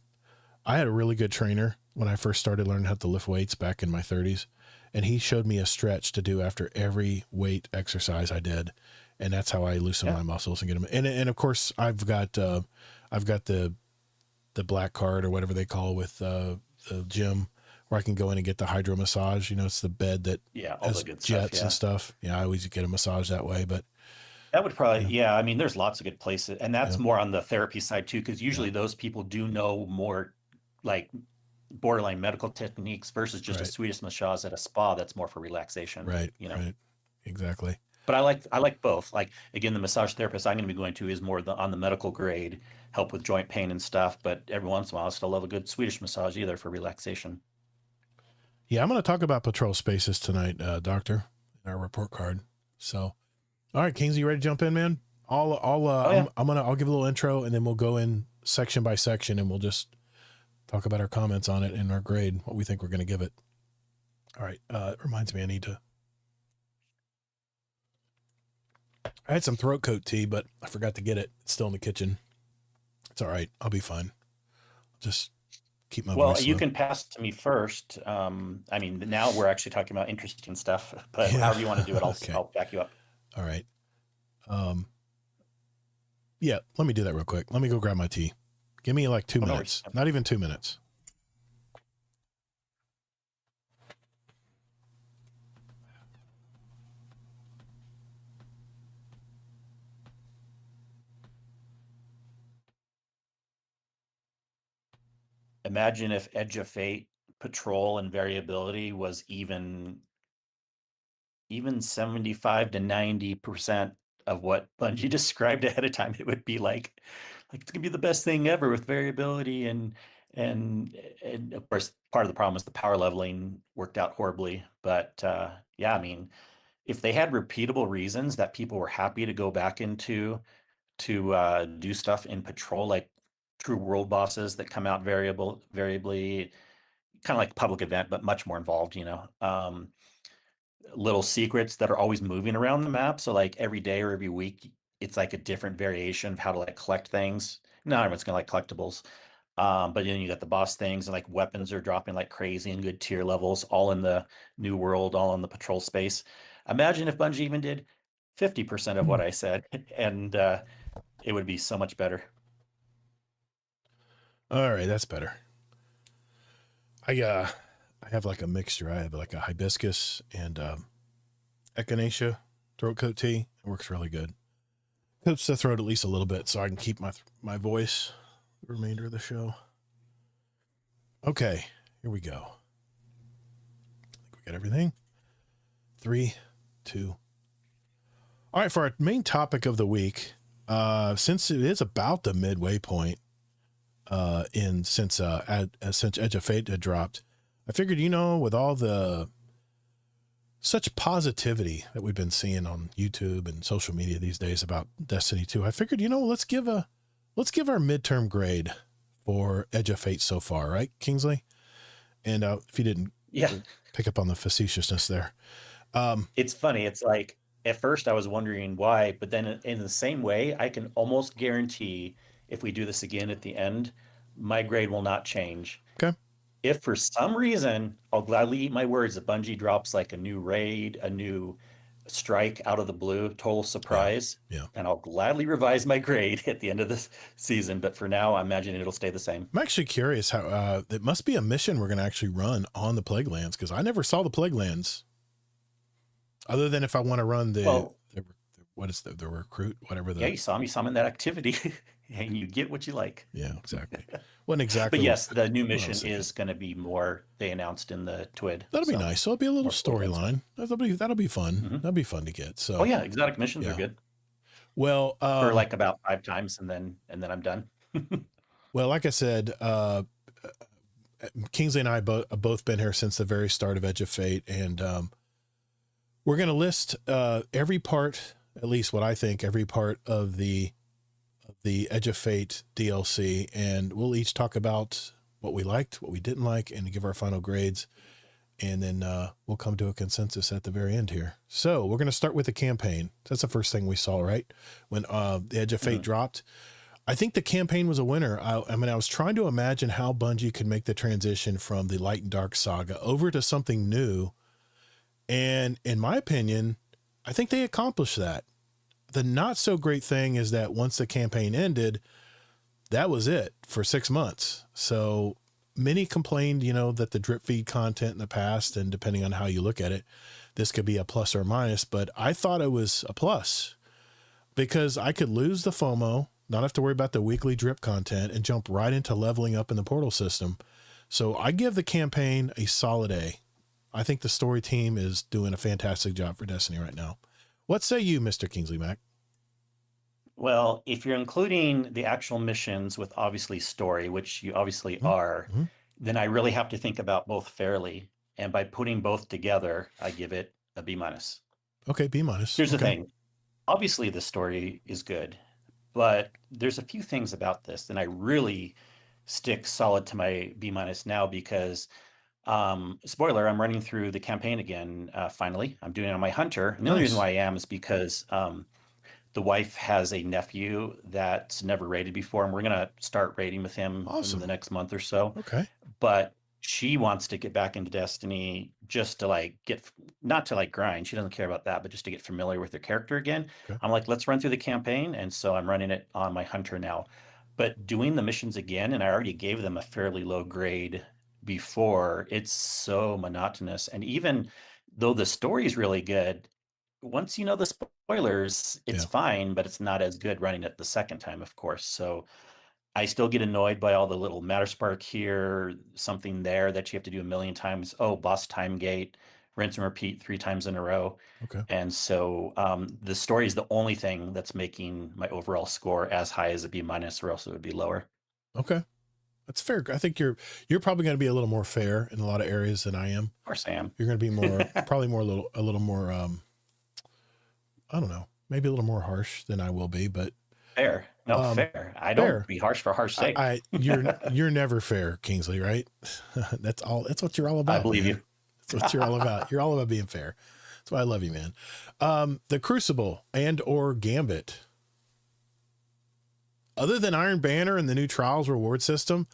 Speaker 1: I had a really good trainer when I first started learning how to lift weights back in my 30s, and he showed me a stretch to do after every weight exercise I did, and that's how I loosen my muscles and get them. And of course, I've got the black card or whatever they call with the gym, where I can go in and get the hydro massage. You know, it's the bed that
Speaker 2: All
Speaker 1: has
Speaker 2: the good
Speaker 1: jets
Speaker 2: stuff.
Speaker 1: and stuff. Yeah, I always get a massage that way, but
Speaker 2: That would probably, yeah. I mean, there's lots of good places, and that's
Speaker 1: Yeah.
Speaker 2: more on the therapy side too, because usually those people do know more like borderline medical techniques versus just a Swedish massage at a spa that's more for relaxation.
Speaker 1: Right.
Speaker 2: You know.
Speaker 1: Right. Exactly.
Speaker 2: But I like both. Like again, the massage therapist I'm going to be going to is more on the medical grade, help with joint pain and stuff. But every once in a while, I still love a good Swedish massage either for relaxation.
Speaker 1: Yeah, I'm going to talk about patrol spaces tonight, Doctor, in our report card. So, all right, Kingsley, you ready to jump in, man? I'll give a little intro, and then we'll go in section by section, and we'll just talk about our comments on it and our grade, what we think we're going to give it. All right. It reminds me, I had some throat coat tea, but I forgot to get it. It's still in the kitchen. It's all right. I'll be fine. Just keep my voice
Speaker 2: Well, you
Speaker 1: low.
Speaker 2: can pass to me first. I mean, now we're actually talking about interesting stuff, but however you want to do it, I'll back you up.
Speaker 1: All right. Yeah, let me do that real quick. Let me go grab my tea. Give me like 2 minutes. Not even 2 minutes.
Speaker 2: Imagine if Edge of Fate, Patrol, and Variability was even 75 to 90% of what Bungie described ahead of time. It would be like it's gonna be the best thing ever with variability and of course part of the problem is the power leveling worked out horribly. But yeah, I mean, if they had repeatable reasons that people were happy to go back into to do stuff in Patrol, like true world bosses that come out variably, kind of like public event, but much more involved, little secrets that are always moving around the map. So like every day or every week, it's like a different variation of how to like collect things. Not everyone's gonna like collectibles. But then you got the boss things and like weapons are dropping like crazy and good tier levels, all in the new world, all in the patrol space. Imagine if Bungie even did 50% of what I said, and it would be so much better.
Speaker 1: All right, that's better. I have like a mixture. I have like a hibiscus and echinacea throat coat tea. It works really good. Coats the throat at least a little bit so I can keep my voice the remainder of the show. Okay, here we go. I think we got everything. 3, 2. All right, for our main topic of the week, since it is about the midway point, since Edge of Fate had dropped, I figured, with all the such positivity that we've been seeing on YouTube and social media these days about Destiny 2, I figured, let's give our midterm grade for Edge of Fate so far, right, Kingsley? And if you didn't pick up on the facetiousness there.
Speaker 2: It's funny. It's like, at first I was wondering why, but then in the same way, I can almost guarantee if we do this again at the end, my grade will not change.
Speaker 1: Okay.
Speaker 2: If for some reason, I'll gladly eat my words, that Bungie drops like a new raid, a new strike out of the blue, total surprise.
Speaker 1: Yeah.
Speaker 2: And I'll gladly revise my grade at the end of this season. But for now, I imagine it'll stay the same.
Speaker 1: I'm actually curious how it must be a mission we're going to actually run on the Plague Lands, because I never saw the Plague Lands other than if I want to run the recruit, whatever.
Speaker 2: Yeah, you saw me summon that activity and you get what you like.
Speaker 1: Yeah, exactly. Wasn't exactly.
Speaker 2: But yes, the new mission is going to be more, they announced in the TWID.
Speaker 1: That'll be nice. So it'll be a little storyline. That'll be fun. Mm-hmm. That'll be fun to get. So.
Speaker 2: Oh yeah, exotic missions are good.
Speaker 1: Well,
Speaker 2: for like about 5 times, and then I'm done.
Speaker 1: Well, like I said, Kingsley and I both been here since the very start of Edge of Fate, and we're going to list every part, at least what I think, every part of the Edge of Fate DLC, and we'll each talk about what we liked, what we didn't like, and give our final grades, and then we'll come to a consensus at the very end here. So we're going to start with the campaign. That's the first thing we saw, right? When the Edge of Fate dropped. I think the campaign was a winner. I was trying to imagine how Bungie could make the transition from the Light and Dark saga over to something new. And in my opinion, I think they accomplished that. The not so great thing is that once the campaign ended, that was it for 6 months. So many complained, that the drip feed content in the past, and depending on how you look at it, this could be a plus or a minus, but I thought it was a plus because I could lose the FOMO, not have to worry about the weekly drip content, and jump right into leveling up in the portal system. So I give the campaign a solid A. I think the story team is doing a fantastic job for Destiny right now. What say you, Mr. Kingsley Mac?
Speaker 2: Well, if you're including the actual missions with obviously story, which you obviously are, then I really have to think about both fairly. And by putting both together, I give it a B-.
Speaker 1: Okay, B-.
Speaker 2: Here's the thing. Obviously, the story is good, but there's a few things about this, and I really stick solid to my B- now because, spoiler, I'm running through the campaign again. Finally, I'm doing it on my Hunter. And the only reason why I am is because the wife has a nephew that's never raided before, and we're going to start raiding with him in the next month or so.
Speaker 1: Okay.
Speaker 2: But she wants to get back into Destiny just to not to grind. She doesn't care about that, but just to get familiar with her character again. Okay. I'm like, let's run through the campaign. And so I'm running it on my Hunter now. But doing the missions again, and I already gave them a fairly low grade before, it's so monotonous. And even though the story is really good, once you know the spoilers, it's fine, but it's not as good running it the second time, of course. So I still get annoyed by all the little matter spark here, something there that you have to do a million times. Oh, boss time gate, rinse and repeat 3 times in a row.
Speaker 1: Okay.
Speaker 2: And so the story is the only thing that's making my overall score as high as a B-, or else it would be lower.
Speaker 1: Okay. That's fair. I think you're probably going to be a little more fair in a lot of areas than I am.
Speaker 2: Of course I am.
Speaker 1: You're going to be more, probably more, a little more, I don't know, maybe a little more harsh than I will be, but
Speaker 2: fair. No, fair. I don't be harsh for harsh sake.
Speaker 1: You're never fair, Kingsley, right? That's what you're all about.
Speaker 2: I believe
Speaker 1: man.
Speaker 2: you.
Speaker 1: That's what you're all about. You're all about being fair. That's why I love you, man. The Crucible and/or Gambit. Other than Iron Banner and the new Trials reward system,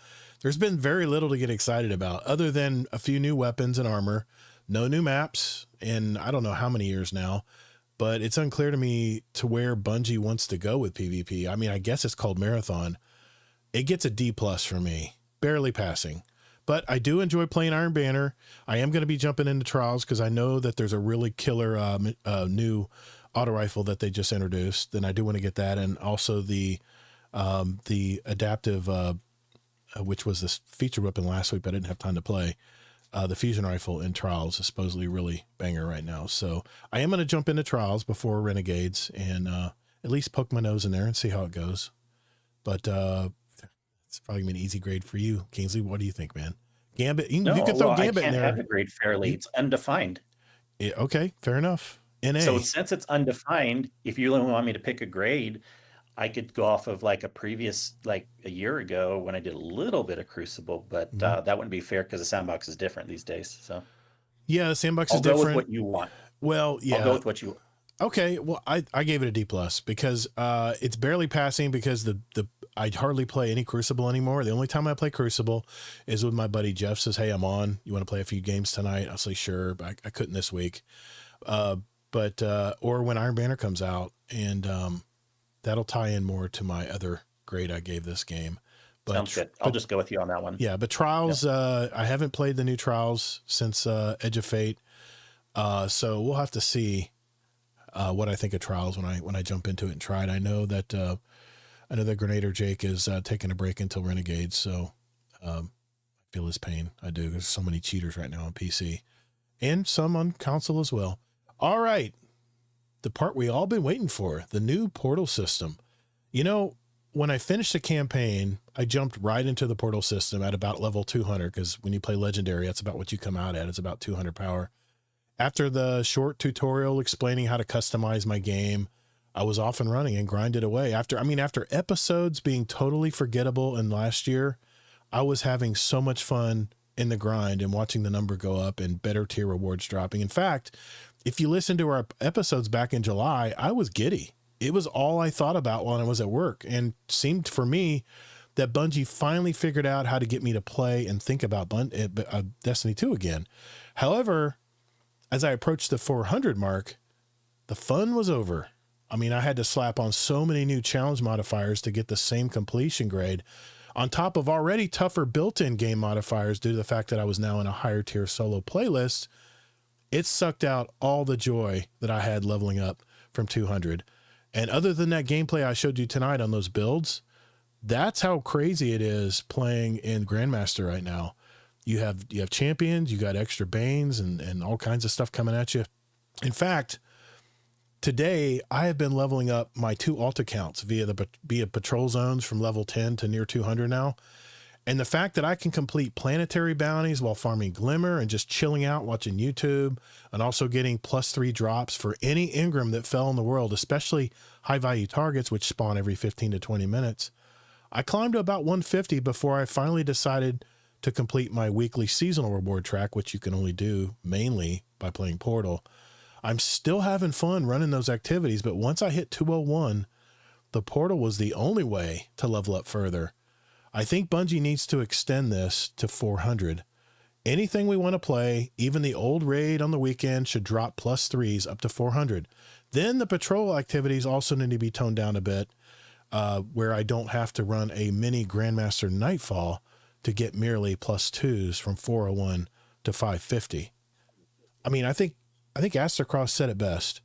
Speaker 1: there's been very little to get excited about other than a few new weapons and armor, no new maps in I don't know how many years now, but it's unclear to me to where Bungie wants to go with PvP. I mean, I guess it's called Marathon. It gets a D+ for me, barely passing. But I do enjoy playing Iron Banner. I am going to be jumping into Trials because I know that there's a really killer new auto rifle that they just introduced. Then I do want to get that, and also the adaptive, which was this feature weapon last week, but I didn't have time to play. The fusion rifle in Trials is supposedly really banger right now. So I am going to jump into Trials before Renegades and at least poke my nose in there and see how it goes. But it's probably gonna be an easy grade for you, Kingsley. What do you think, man? Gambit, you
Speaker 2: No,
Speaker 1: could throw
Speaker 2: well, I
Speaker 1: Gambit in
Speaker 2: can't have
Speaker 1: there.
Speaker 2: a grade fairly. It's undefined.
Speaker 1: Okay, fair enough.
Speaker 2: So
Speaker 1: NA.
Speaker 2: since it's undefined, if you only want me to pick a grade, I could go off of like a previous, like a year ago when I did a little bit of Crucible, but
Speaker 1: Mhm.
Speaker 2: that wouldn't be fair because the sandbox is different these days. So
Speaker 1: Yeah, the sandbox is
Speaker 2: I'll go with
Speaker 1: different.
Speaker 2: what you want.
Speaker 1: Well,
Speaker 2: I'll go
Speaker 1: yeah.
Speaker 2: with what you.
Speaker 1: Okay, well, I gave it a D plus because it's barely passing because the I hardly play any Crucible anymore. The only time I play Crucible is with my buddy Jeff. Says, "Hey, I'm on. You want to play a few games tonight?" I'll say, "Sure," but I couldn't this week. But or when Iron Banner comes out, and that'll tie in more to my other grade I gave this game. But
Speaker 2: Sounds good. I'll just go with you on that one.
Speaker 1: yeah, but Trials, I haven't played the new Trials since Edge of Fate, so we'll have to see what I think of Trials when I jump into it and try it. I know that Grenader Jake is taking a break until Renegades, so I feel his pain. I do. There's so many cheaters right now on PC and some on console as well. All right, the part we all been waiting for, the new portal system. You know, when I finished the campaign, I jumped right into the portal system at about level 200 because when you play Legendary, that's about what you come out at. It's about 200 power. After the short tutorial explaining how to customize my game, I was off and running and grinded away. After episodes being totally forgettable in last year, I was having so much fun in the grind and watching the number go up and better tier rewards dropping. In fact, if you listen to our episodes back in July, I was giddy. It was all I thought about while I was at work, and seemed for me that Bungie finally figured out how to get me to play and think about Destiny 2 again. However, as I approached the 400 mark, the fun was over. I mean, I had to slap on so many new challenge modifiers to get the same completion grade, on top of already tougher built-in game modifiers due to the fact that I was now in a higher tier solo playlist. It sucked out all the joy that I had leveling up from 200. And other than that gameplay I showed you tonight on those builds, that's how crazy it is playing in Grandmaster right now. You have champions, you got extra Banes and all kinds of stuff coming at you. In fact, today I have been leveling up my 2 alt accounts via patrol zones from level 10 to near 200 now. And the fact that I can complete planetary bounties while farming Glimmer and just chilling out watching YouTube, and also getting +3 drops for any Engram that fell in the world, especially high value targets, which spawn every 15 to 20 minutes. I climbed to about 150 before I finally decided to complete my weekly seasonal reward track, which you can only do mainly by playing Portal. I'm still having fun running those activities, but once I hit 201, the Portal was the only way to level up further. I think Bungie needs to extend this to 400. Anything we want to play, even the old raid on the weekend, should drop +3s up to 400. Then the patrol activities also need to be toned down a bit, where I don't have to run a mini Grandmaster Nightfall to get merely +2s from 401 to 550. I mean, I think Astrocross said it best.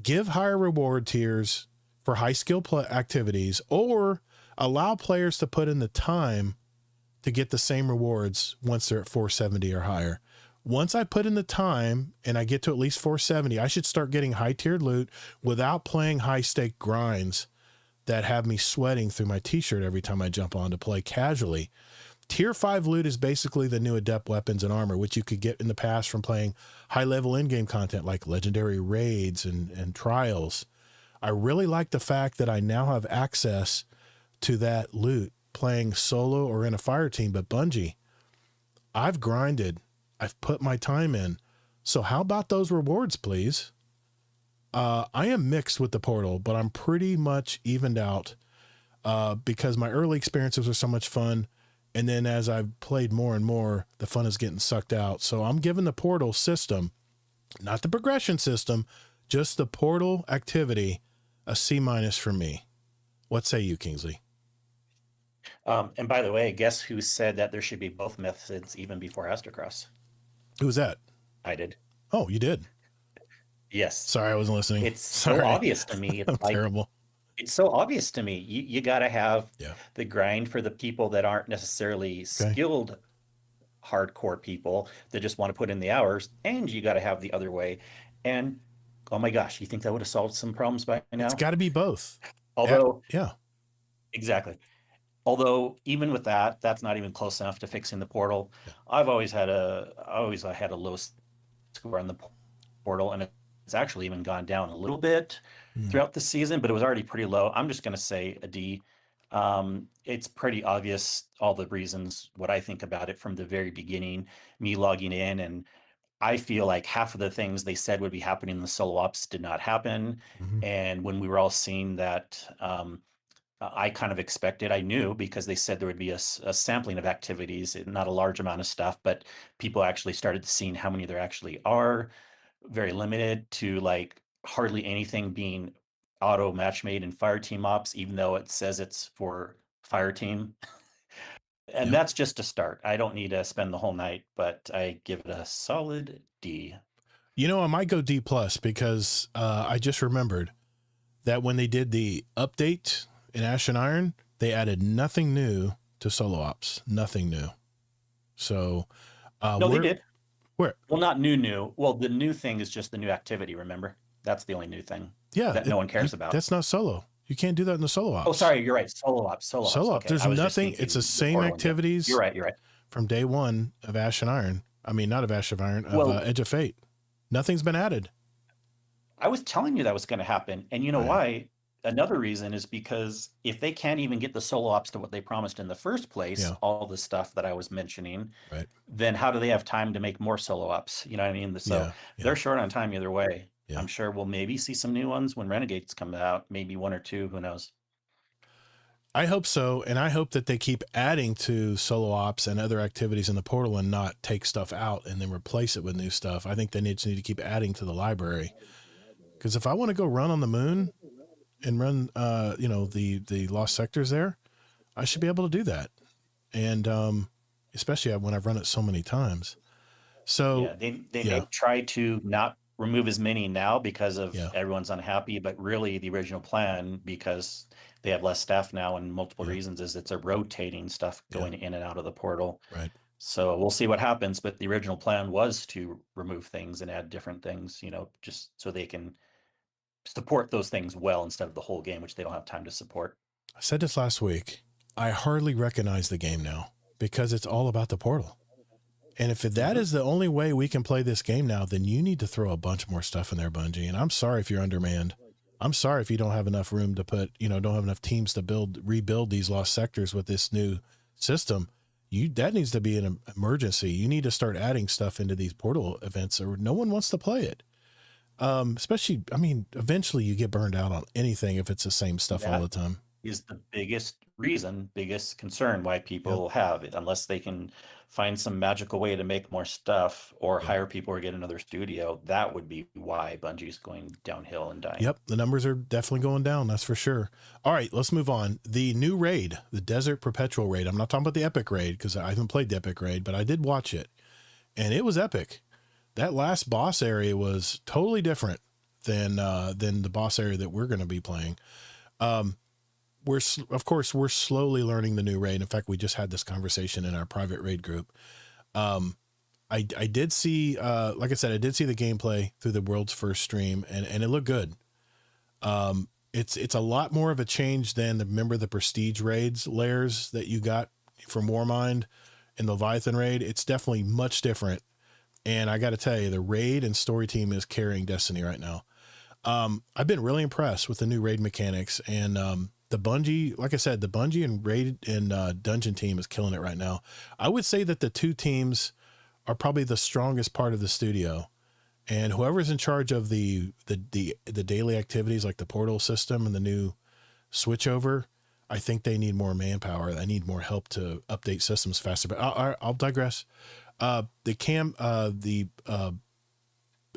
Speaker 1: Give higher reward tiers for high skill activities, or allow players to put in the time to get the same rewards once they're at 470 or higher. Once I put in the time and I get to at least 470, I should start getting high tiered loot without playing high stake grinds that have me sweating through my t-shirt every time I jump on to play casually. Tier 5 loot is basically the new adept weapons and armor, which you could get in the past from playing high level in-game content like legendary raids and trials. I really like the fact that I now have access to that loot playing solo or in a fire team. But Bungie, I've grinded, I've put my time in. So how about those rewards, please? I am mixed with the Portal, but I'm pretty much evened out because my early experiences are so much fun. And then as I've played more and more, the fun is getting sucked out. So I'm giving the Portal system, not the progression system, just the Portal activity, a C- for me. What say you, Kingsley?
Speaker 2: And by the way, guess who said that there should be both methods even before Astrocross?
Speaker 1: Who was that?
Speaker 2: I did.
Speaker 1: Oh, you did?
Speaker 2: Yes.
Speaker 1: Sorry, I wasn't listening.
Speaker 2: It's
Speaker 1: Sorry.
Speaker 2: so obvious to me. It's
Speaker 1: I'm
Speaker 2: like,
Speaker 1: terrible.
Speaker 2: it's so obvious to me. You got to have
Speaker 1: Yeah.
Speaker 2: the grind for the people that aren't necessarily skilled hardcore people that just want to put in the hours, and you got to have the other way. And oh my gosh, you think that would have solved some problems by now?
Speaker 1: It's got to be both.
Speaker 2: Although,
Speaker 1: yeah,
Speaker 2: exactly. Although even with that, that's not even close enough to fixing the portal.
Speaker 1: Yeah.
Speaker 2: I had a low score on the portal, and it's actually even gone down a little bit
Speaker 1: Mm.
Speaker 2: throughout the season, but it was already pretty low. I'm just going to say a D. It's pretty obvious all the reasons what I think about it from the very beginning, me logging in, and I feel like half of the things they said would be happening in the solo ops did not happen.
Speaker 1: Mhm.
Speaker 2: And when we were all seeing that, I kind of expected, I knew because they said there would be a sampling of activities, not a large amount of stuff, but people actually started seeing how many there actually are, very limited to like hardly anything being auto match made in fire team ops, even though it says it's for fire team. And
Speaker 1: Yep.
Speaker 2: that's just a start. I don't need to spend the whole night, but I give it a solid D.
Speaker 1: You know, I might go D plus because I just remembered that when they did the update in Ash and Iron, they added nothing new to solo ops, nothing new. So,
Speaker 2: No, they did.
Speaker 1: Where?
Speaker 2: Well, not new. Well, the new thing is just the new activity, remember? That's the only new thing
Speaker 1: Yeah,
Speaker 2: that no one cares about.
Speaker 1: that's not solo. You can't do that in the solo ops.
Speaker 2: Oh, sorry, you're right. Solo ops.
Speaker 1: Solo ops.
Speaker 2: Okay,
Speaker 1: There's
Speaker 2: I was just
Speaker 1: nothing.
Speaker 2: thinking
Speaker 1: It's the
Speaker 2: the
Speaker 1: same
Speaker 2: portal. Yeah.
Speaker 1: activities
Speaker 2: You're right.
Speaker 1: from day one of Ash and Iron. I mean, not of Ash of Iron, of
Speaker 2: Well,
Speaker 1: Edge of Fate. Nothing's been added.
Speaker 2: I was telling you that was going to happen. And you know
Speaker 1: Right.
Speaker 2: why? Another reason is because if they can't even get the solo ops to what they promised in the first place,
Speaker 1: Yeah.
Speaker 2: all the stuff that I was mentioning,
Speaker 1: Right.
Speaker 2: then how do they have time to make more solo ops? You know what I mean? So
Speaker 1: Yeah.
Speaker 2: they're short on time either way.
Speaker 1: Yeah.
Speaker 2: I'm sure we'll maybe see some new ones when Renegades come out, maybe one or two, who knows?
Speaker 1: I hope so. And I hope that they keep adding to solo ops and other activities in the portal and not take stuff out and then replace it with new stuff. I think they need to keep adding to the library. Because if I want to go run on the moon and run, you know, the lost sectors there, I should be able to do that. And especially when I've run it so many times. So
Speaker 2: Yeah, they may try to not remove as many now because of
Speaker 1: Yeah.
Speaker 2: everyone's unhappy, but really the original plan, because they have less staff now and multiple
Speaker 1: Yeah.
Speaker 2: reasons, is it's a rotating stuff going in and out of the portal.
Speaker 1: Right.
Speaker 2: So we'll see what happens, but the original plan was to remove things and add different things, you know, just so they can support those things well instead of the whole game, which they don't have time to support.
Speaker 1: I said this last week. I hardly recognize the game now because it's all about the portal. And if that is the only way we can play this game now, then you need to throw a bunch more stuff in there, Bungie. And I'm sorry if you're undermanned. I'm sorry if you don't have enough room to put, you know, don't have enough teams to rebuild these lost sectors with this new system. That needs to be an emergency. You need to start adding stuff into these portal events or no one wants to play it. Especially, I mean, eventually you get burned out on anything if it's the same stuff all the time.
Speaker 2: Is the biggest concern why people have it, unless they can find some magical way to make more stuff or hire people or get another studio. That would be why Bungie's going downhill and dying.
Speaker 1: Yep, the numbers are definitely going down, that's for sure. All right, let's move on. The new raid, the Desert Perpetual raid. I'm not talking about the Epic raid because I haven't played the Epic raid, but I did watch it, and it was epic. That last boss area was totally different than the boss area that we're going to be playing. We're slowly learning the new raid. In fact, we just had this conversation in our private raid group. I did see, like I said, I did see the gameplay through the world's first stream, and it looked good. It's a lot more of a change than the Prestige raids layers that you got from Warmind and the Leviathan raid. It's definitely much different. And I got to tell you, the raid and story team is carrying Destiny right now. I've been really impressed with the new raid mechanics, and the Bungie, like I said, the Bungie and raid and dungeon team is killing it right now. I would say that the two teams are probably the strongest part of the studio, and whoever's in charge of the daily activities like the portal system and the new switchover, I think they need more manpower. I need more help to update systems faster. But I'll digress.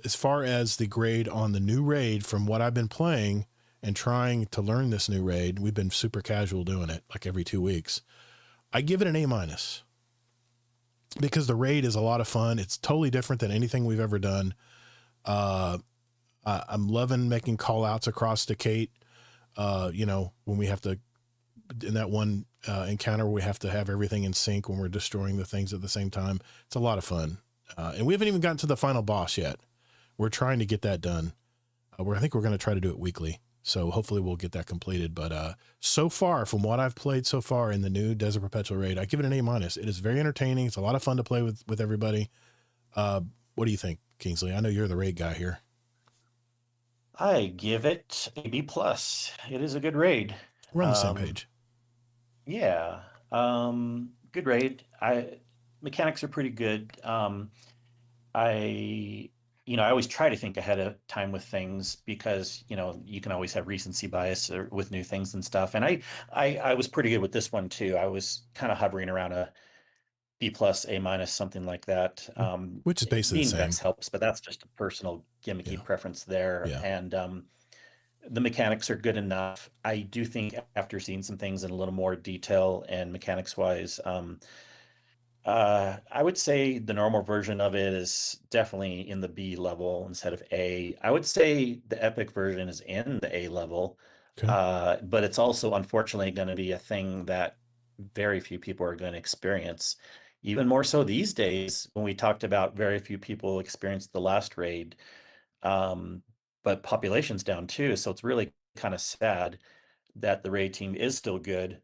Speaker 1: As far as the grade on the new raid, from what I've been playing and trying to learn this new raid, we've been super casual doing it like every 2 weeks. I give it an A- because the raid is a lot of fun. It's totally different than anything we've ever done. I'm loving making call outs across to Kate. You know, when we have to, in that one encounter, we have to have everything in sync when we're destroying the things at the same time. It's a lot of fun. And we haven't even gotten to the final boss yet. We're trying to get that done. I think we're going to try to do it weekly. So hopefully we'll get that completed. But so far, from what I've played so far in the new Desert Perpetual raid, I give it an A-. It is very entertaining. It's a lot of fun to play with everybody. What do you think, Kingsley? I know you're the raid guy here.
Speaker 2: I give it a B plus. It is a good raid.
Speaker 1: We're on the same
Speaker 2: Um,
Speaker 1: page.
Speaker 2: yeah. Good raid. Mechanics are pretty good. I I always try to think ahead of time with things because, you can always have recency bias with new things and stuff. And I was pretty good with this one too. I was kind of hovering around a B plus, A minus, something like that.
Speaker 1: Which is basically the
Speaker 2: Being
Speaker 1: same.
Speaker 2: Vex helps, but that's just a personal gimmicky
Speaker 1: Yeah.
Speaker 2: preference there.
Speaker 1: Yeah.
Speaker 2: And the mechanics are good enough. I do think after seeing some things in a little more detail and mechanics wise, I would say the normal version of it is definitely in the B level instead of A. I would say the epic version is in the A level,
Speaker 1: Okay.
Speaker 2: but it's also unfortunately going to be a thing that very few people are going to experience. Even more so these days, when we talked about very few people experienced the last raid, um, but population's down too. So it's really kind of sad that the raid team is still good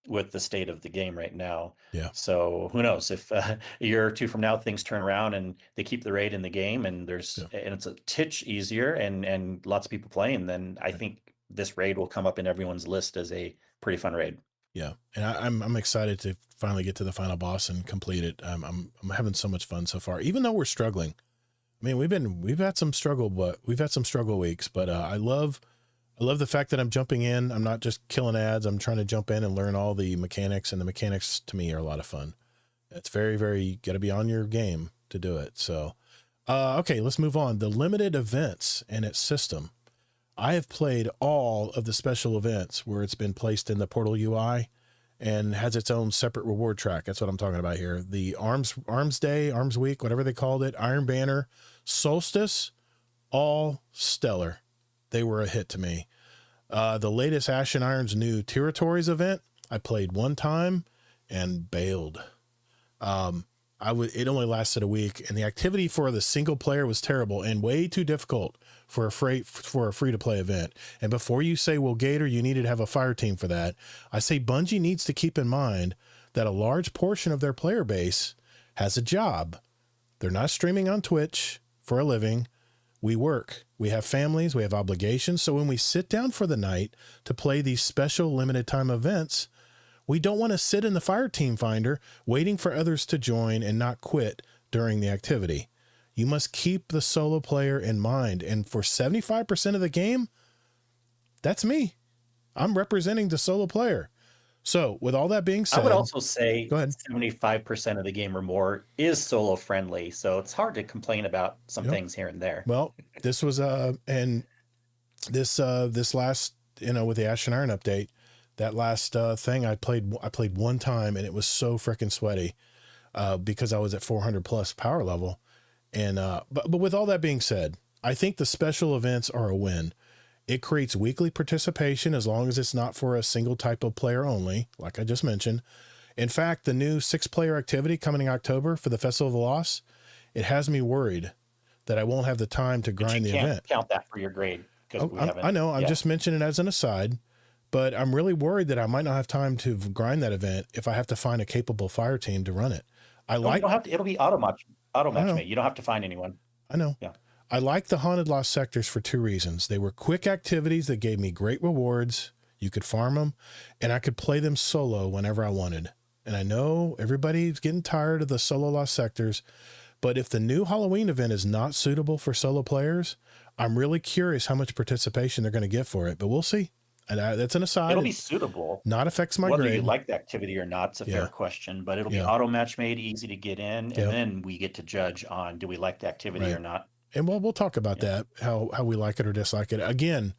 Speaker 2: with the state of the game right now.
Speaker 1: Yeah.
Speaker 2: So who knows if a year or two from now things turn around and they keep the raid in the game and and it's a titch easier and lots of people playing, then I think this raid will come up in everyone's list as a pretty fun raid.
Speaker 1: Yeah. And I'm excited to finally get to the final boss and complete it. I'm having so much fun so far, even though we're struggling. I mean, we've had some struggle weeks, but I love the fact that I'm jumping in. I'm not just killing ads. I'm trying to jump in and learn all the mechanics, and the mechanics to me are a lot of fun. It's very, very, got to be on your game to do it. So, okay, let's move on. The limited events and its system. I have played all of the special events where it's been placed in the Portal UI and has its own separate reward track. That's what I'm talking about here. The Arms Day, Arms Week, whatever they called it, Iron Banner, Solstice, all stellar. They were a hit to me. The latest Ashen Iron's new Territories event, I played one time and bailed. It only lasted a week, and the activity for the single player was terrible and way too difficult for a free to play event. And before you say, well, Gator, you needed to have a fire team for that, I say Bungie needs to keep in mind that a large portion of their player base has a job. They're not streaming on Twitch for a living. We work, we have families, we have obligations. So when we sit down for the night to play these special limited time events, we don't want to sit in the fire team finder waiting for others to join and not quit during the activity. You must keep the solo player in mind. And for 75% of the game, that's me. I'm representing the solo player. So with all that being said,
Speaker 2: I would also say
Speaker 1: go ahead.
Speaker 2: 75% of the game or more is solo friendly. So it's hard to complain about some things here and there.
Speaker 1: Well, this was, this last, with the Ashen Iron update, that last thing I played one time, and it was so freaking sweaty because I was at 400 plus power level. And but with all that being said, I think the special events are a win. It creates weekly participation as long as it's not for a single type of player only, like I just mentioned. In fact, the new 6-player activity coming in October for the Festival of the Lost, it has me worried that I won't have the time to grind the event.
Speaker 2: Count that for your grade.
Speaker 1: I know. I'm just mentioning it as an aside. But I'm really worried that I might not have time to grind that event if I have to find a capable fire team to run it.
Speaker 2: You don't have to, it'll be auto match mate. You don't have to find anyone.
Speaker 1: I know.
Speaker 2: Yeah.
Speaker 1: I like the Haunted Lost Sectors for 2 reasons. They were quick activities that gave me great rewards. You could farm them, and I could play them solo whenever I wanted. And I know everybody's getting tired of the solo Lost Sectors, but if the new Halloween event is not suitable for solo players, I'm really curious how much participation they're going to get for it, but we'll see. And that's an aside.
Speaker 2: It'll be suitable.
Speaker 1: Not affects my
Speaker 2: grade.
Speaker 1: grade.
Speaker 2: Whether you like the activity or not, it's a fair question, but it'll be auto match made, easy to get in, and then we get to judge on do we like the activity or not.
Speaker 1: And we'll talk about that, how we like it or dislike it. Again,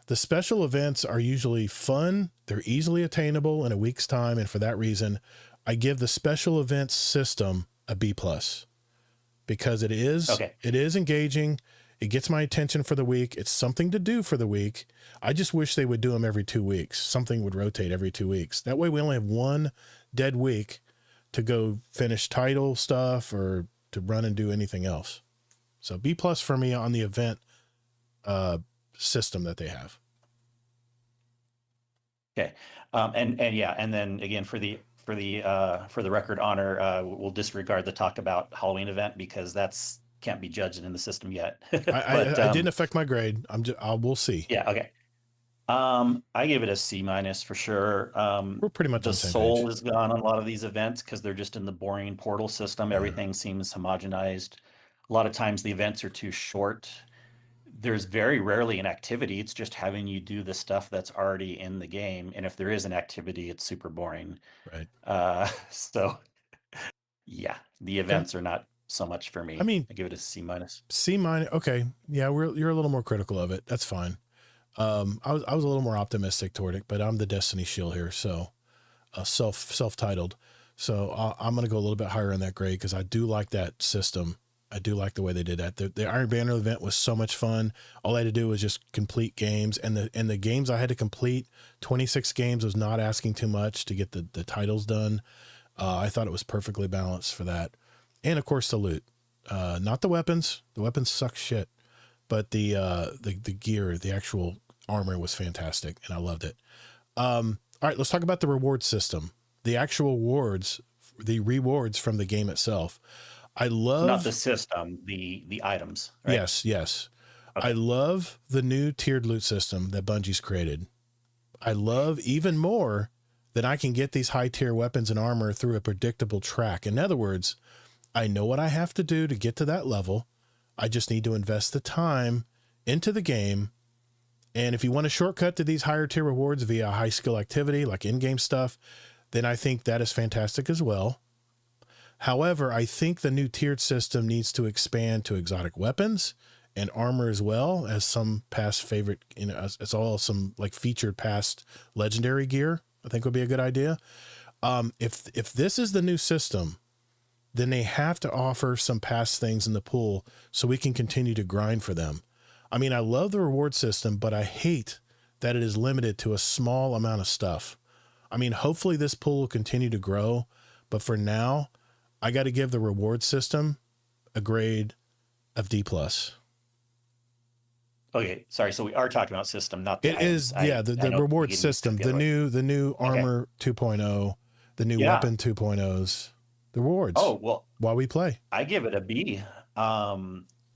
Speaker 1: the special events are usually fun. They're easily attainable in a week's time. And for that reason, I give the special events system a B+, because it is engaging. It gets my attention for the week. It's something to do for the week. I just wish they would do them every 2 weeks. Something would rotate every 2 weeks. That way we only have one dead week to go finish title stuff or to run and do anything else. So B+ for me on the event system that they have.
Speaker 2: Okay. And yeah, and then again for the record honor, we'll disregard the talk about Halloween event because that's can't be judged in the system yet. But
Speaker 1: I didn't affect my grade. We'll see.
Speaker 2: yeah, okay. I give it a C minus for sure.
Speaker 1: We're pretty much on
Speaker 2: The
Speaker 1: the same
Speaker 2: soul
Speaker 1: page.
Speaker 2: is gone on a lot of these events because they're just in the boring portal system.
Speaker 1: Yeah.
Speaker 2: Everything seems homogenized. A lot of times the events are too short. There's very rarely an activity. It's just having you do the stuff that's already in the game. And if there is an activity, it's super boring.
Speaker 1: Right.
Speaker 2: So yeah, the
Speaker 1: Okay.
Speaker 2: events are not so much for me.
Speaker 1: I mean,
Speaker 2: I give it a C minus.
Speaker 1: C minus. Okay. Yeah. You're a little more critical of it. That's fine. I was a little more optimistic toward it, but I'm the Destiny shield here. So, self-titled. So I'm going to go a little bit higher on that grade because I do like that system. I do like the way they did that. The Iron Banner event was so much fun. All I had to do was just complete games, and the games I had to complete, 26 games, was not asking too much to get the titles done. I thought it was perfectly balanced for that, and of course the loot, not the weapons. The weapons suck shit, but the gear, the actual armor was fantastic, and I loved it. All right, let's talk about the reward system. The actual rewards, the rewards from the game itself. I love
Speaker 2: Not the system, the items, right?
Speaker 1: Yes.
Speaker 2: Okay.
Speaker 1: I love the new tiered loot system that Bungie's created. I love even more that I can get these high tier weapons and armor through a predictable track. In other words, I know what I have to do to get to that level. I just need to invest the time into the game. And if you want a shortcut to these higher tier rewards via high skill activity like in-game stuff, then I think that is fantastic as well. However, I think the new tiered system needs to expand to exotic weapons and armor as well as some past favorite, as all some like featured past legendary gear. I think would be a good idea. If this is the new system, then they have to offer some past things in the pool so we can continue to grind for them. I mean, I love the reward system, but I hate that it is limited to a small amount of stuff. I mean, hopefully this pool will continue to grow, but for now, I got to give the reward system a grade of D+.
Speaker 2: Okay, sorry. So we are talking about system, not the
Speaker 1: It
Speaker 2: items.
Speaker 1: is, yeah, the reward system, the new armor 2.0, the new weapon 2.0s, the rewards.
Speaker 2: Oh, well,
Speaker 1: while we play.
Speaker 2: I give it a B,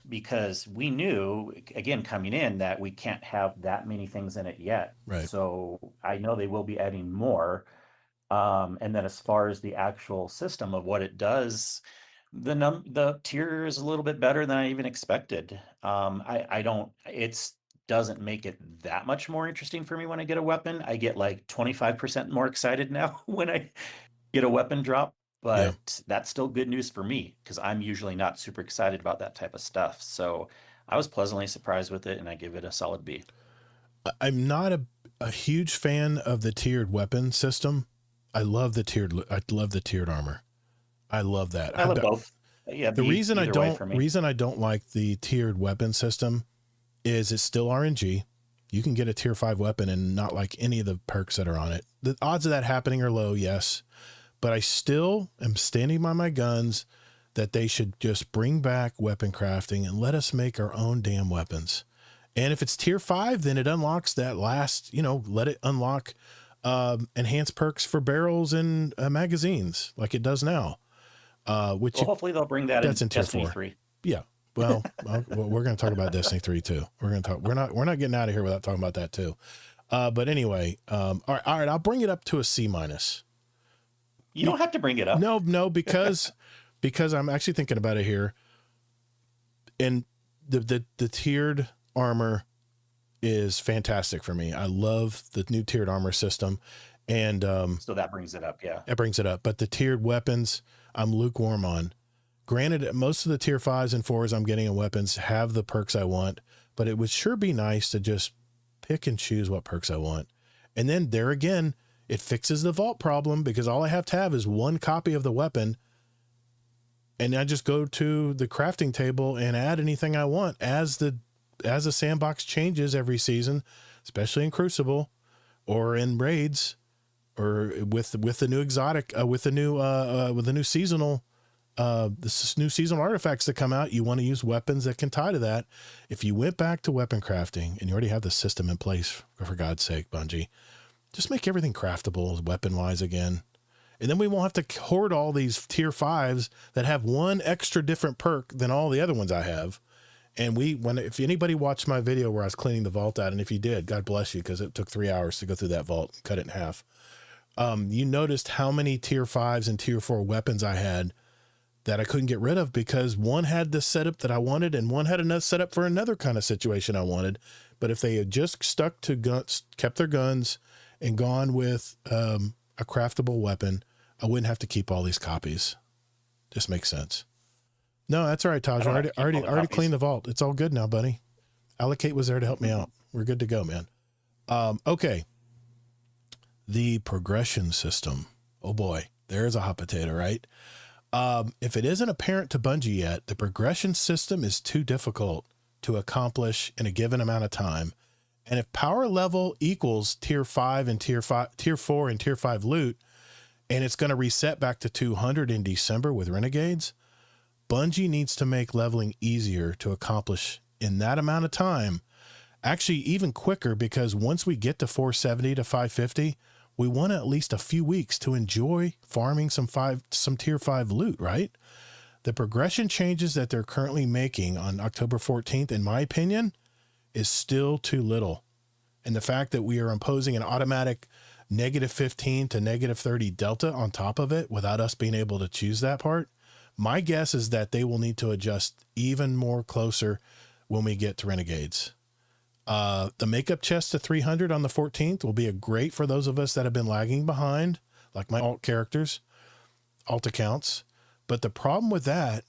Speaker 2: because we knew, again, coming in that we can't have that many things in it yet.
Speaker 1: Right.
Speaker 2: So I know they will be adding more. And then as far as the actual system of what it does, the tier is a little bit better than I even expected. It doesn't make it that much more interesting for me when I get a weapon. I get like 25% more excited now when I get a weapon drop, but that's still good news for me because I'm usually not super excited about that type of stuff. So I was pleasantly surprised with it, and I give it a solid B.
Speaker 1: I'm not a huge fan of the tiered weapon system. I love the tiered armor. I love that.
Speaker 2: I love both. Yeah.
Speaker 1: The reason I don't like the tiered weapon system is it's still RNG. You can get a tier 5 weapon and not like any of the perks that are on it. The odds of that happening are low, yes, but I still am standing by my guns that they should just bring back weapon crafting and let us make our own damn weapons. And if it's tier 5, then it unlocks that last, let it unlock enhanced perks for barrels and magazines like it does now.
Speaker 2: Hopefully they'll bring that in Destiny 3.
Speaker 1: Yeah. Well, we're going to talk about Destiny 3 too. We're not getting out of here without talking about that too. But anyway, all right. I'll bring it up to a C minus.
Speaker 2: You don't have to bring it up.
Speaker 1: No, because I'm actually thinking about it here. And the tiered armor is fantastic for me. I love the new tiered armor system. And
Speaker 2: so that brings it up, yeah.
Speaker 1: It brings it up. But the tiered weapons, I'm lukewarm on. Granted, most of the tier 5s and 4s I'm getting in weapons have the perks I want, but it would sure be nice to just pick and choose what perks I want. And then there again, it fixes the vault problem because all I have to have is one copy of the weapon. And I just go to the crafting table and add anything I want as the sandbox changes every season, especially in Crucible or in raids or with the new exotic, with the new seasonal, the new seasonal artifacts that come out. You want to use weapons that can tie to that. If you went back to weapon crafting and you already have the system in place, for God's sake, Bungie, Just make everything craftable weapon wise again. And then we won't have to hoard all these tier 5s that have one extra different perk than all the other ones I have. And if anybody watched my video where I was cleaning the vault out, and if you did, God bless you, because it took 3 hours to go through that vault and cut it in half. You noticed how many tier 5s and tier 4 weapons I had that I couldn't get rid of because one had the setup that I wanted and one had another setup for another kind of situation I wanted. But if they had just stuck to guns, kept their guns, and gone with a craftable weapon, I wouldn't have to keep all these copies. Just makes sense. No, that's all right, Taj. I already cleaned the vault. It's all good now, buddy. Allocate was there to help me out. We're good to go, man. Okay. The progression system. Oh boy, there's a hot potato, right? If it isn't apparent to Bungie yet, the progression system is too difficult to accomplish in a given amount of time. And if power level equals tier 4 and tier 5 loot, and it's going to reset back to 200 in December with Renegades, Bungie needs to make leveling easier to accomplish in that amount of time. Actually, even quicker, because once we get to 470 to 550, we want at least a few weeks to enjoy farming some tier 5 loot, right? The progression changes that they're currently making on October 14th, in my opinion, is still too little. And the fact that we are imposing an automatic -15 to -30 delta on top of it without us being able to choose that part, my guess is that they will need to adjust even more closer when we get to Renegades. The makeup chest to 300 on the 14th will be great for those of us that have been lagging behind, like my alt characters, alt accounts. But the problem with that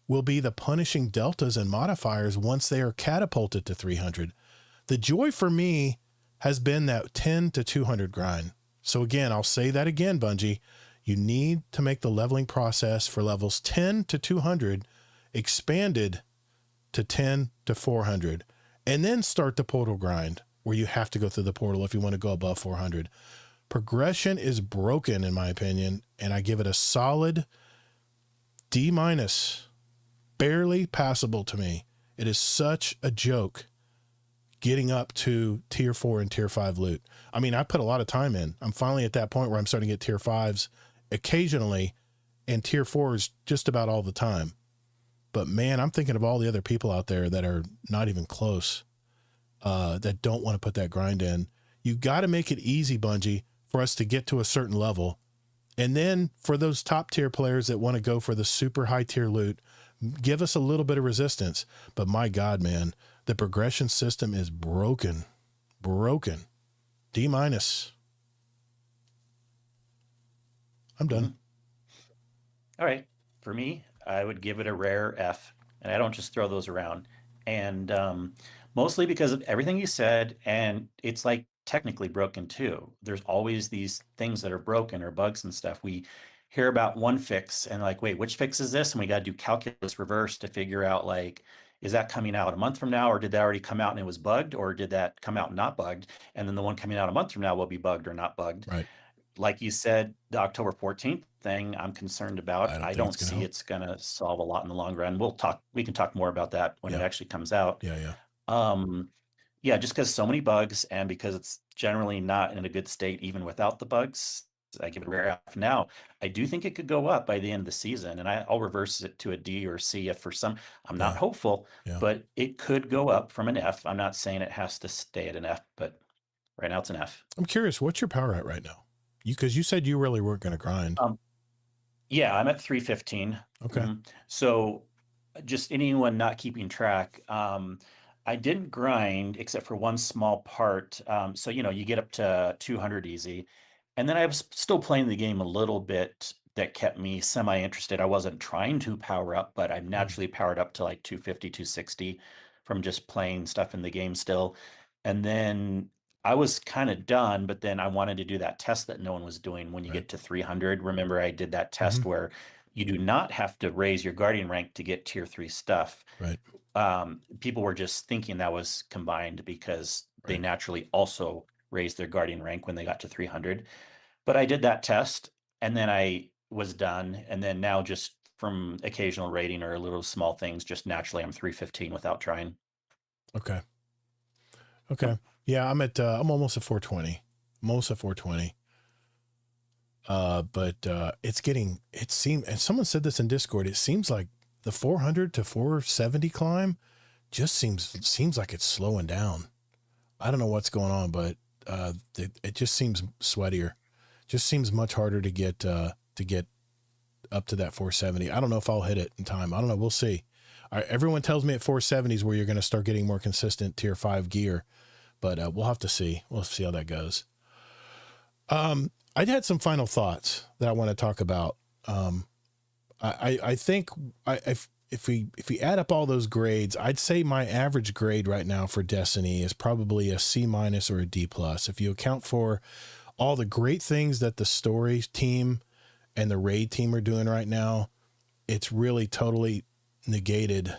Speaker 1: will be the punishing deltas and modifiers once they are catapulted to 300. The joy for me has been that 10 to 200 grind. So again, I'll say that again, Bungie, you need to make the leveling process for levels 10 to 200 expanded to 10 to 400, and then start the portal grind where you have to go through the portal if you want to go above 400. Progression is broken in my opinion, and I give it a solid D-, barely passable to me. It is such a joke getting up to tier 4 and tier 5 loot. I mean, I put a lot of time in. I'm finally at that point where I'm starting to get tier 5s occasionally and tier 4s just about all the time. But man, I'm thinking of all the other people out there that are not even close, that don't want to put that grind in. You got to make it easy, Bungie, for us to get to a certain level. And then for those top tier players that want to go for the super high tier loot, give us a little bit of resistance. But my God, man, the progression system is broken. D-. I'm done.
Speaker 2: All right. For me, I would give it a rare F, and I don't just throw those around. And mostly because of everything you said, and it's like technically broken too. There's always these things that are broken or bugs and stuff. We hear about one fix and like, wait, which fix is this? And we got to do calculus reverse to figure out like, is that coming out a month from now, or did that already come out and it was bugged, or did that come out not bugged? And then the one coming out a month from now will be bugged or not bugged.
Speaker 1: Right.
Speaker 2: Like you said, the October 14th thing I'm concerned about. I don't see it's going to solve a lot in the long run. We can talk more about that when it actually comes out.
Speaker 1: Yeah.
Speaker 2: Just because so many bugs and because it's generally not in a good state, even without the bugs, I give it a rare F. Now, I do think it could go up by the end of the season, and I'll reverse it to a D or C if for some, I'm not hopeful, but it could go up from an F. I'm not saying it has to stay at an F, but right now it's an F.
Speaker 1: I'm curious, what's your power at right now? Because you said you really weren't going to grind.
Speaker 2: Yeah, I'm at 315.
Speaker 1: Okay.
Speaker 2: So just anyone not keeping track, I didn't grind except for one small part. So, you get up to 200 easy. And then I was still playing the game a little bit that kept me semi-interested. I wasn't trying to power up, but I'm naturally powered up to like 250, 260 from just playing stuff in the game still. And then I was kind of done, but then I wanted to do that test that no one was doing when you get to 300. Remember, I did that test where you do not have to raise your Guardian rank to get tier 3 stuff.
Speaker 1: Right.
Speaker 2: People were just thinking that was combined because they naturally also raised their Guardian rank when they got to 300. But I did that test and then I was done. And then now just from occasional rating or little small things, just naturally I'm 315 without trying.
Speaker 1: Okay. Yeah, I'm almost at 420. most of 420. But and someone said this in Discord, it seems like the 400 to 470 climb just seems like it's slowing down. I don't know what's going on, but it just seems sweatier. Just seems much harder to get up to that 470. I don't know if I'll hit it in time. I don't know. We'll see. All right, everyone tells me at 470 is where you're going to start getting more consistent tier 5 gear, but we'll have to see. We'll see how that goes. I'd had some final thoughts that I want to talk about. I think if we add up all those grades, I'd say my average grade right now for Destiny is probably a C- or a D+. If you account for all the great things that the story team and the raid team are doing right now, it's really totally negated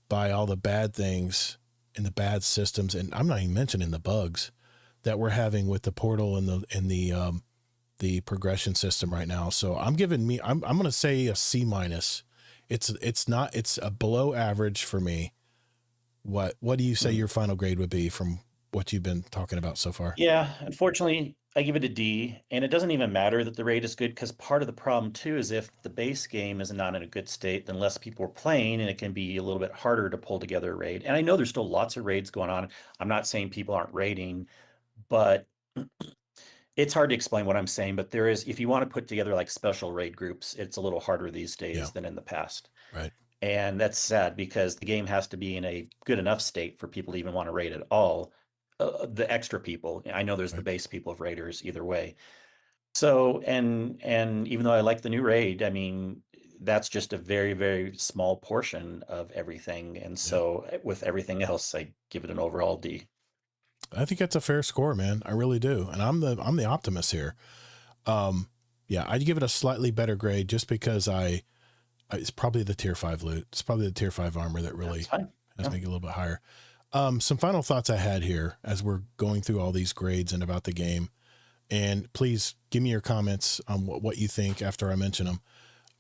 Speaker 1: by all the bad things and the bad systems. And I'm not even mentioning the bugs that we're having with the portal and the progression system right now. So I'm going to say a C-. It's a below average for me. What do you say your final grade would be from what you've been talking about so far?
Speaker 2: Yeah, unfortunately, I give it a D, and it doesn't even matter that the raid is good, because part of the problem too is if the base game is not in a good state, then less people are playing, and it can be a little bit harder to pull together a raid. And I know there's still lots of raids going on. I'm not saying people aren't raiding, but it's hard to explain what I'm saying. But there is, if you want to put together like special raid groups, it's a little harder these days than in the past.
Speaker 1: Right.
Speaker 2: And that's sad, because the game has to be in a good enough state for people to even want to raid at all. The extra people, I know there's the base people of raiders either way. So, and even though I like the new raid, I mean, that's just a very, very small portion of everything. And so with everything else, I give it an overall D.
Speaker 1: I think that's a fair score, man. I really do. And I'm the optimist here. Yeah, I'd give it a slightly better grade just because it's probably the tier 5 loot. It's probably the tier 5 armor that really has me a little bit higher. Some final thoughts I had here as we're going through all these grades and about the game, and please give me your comments on what you think after I mention them.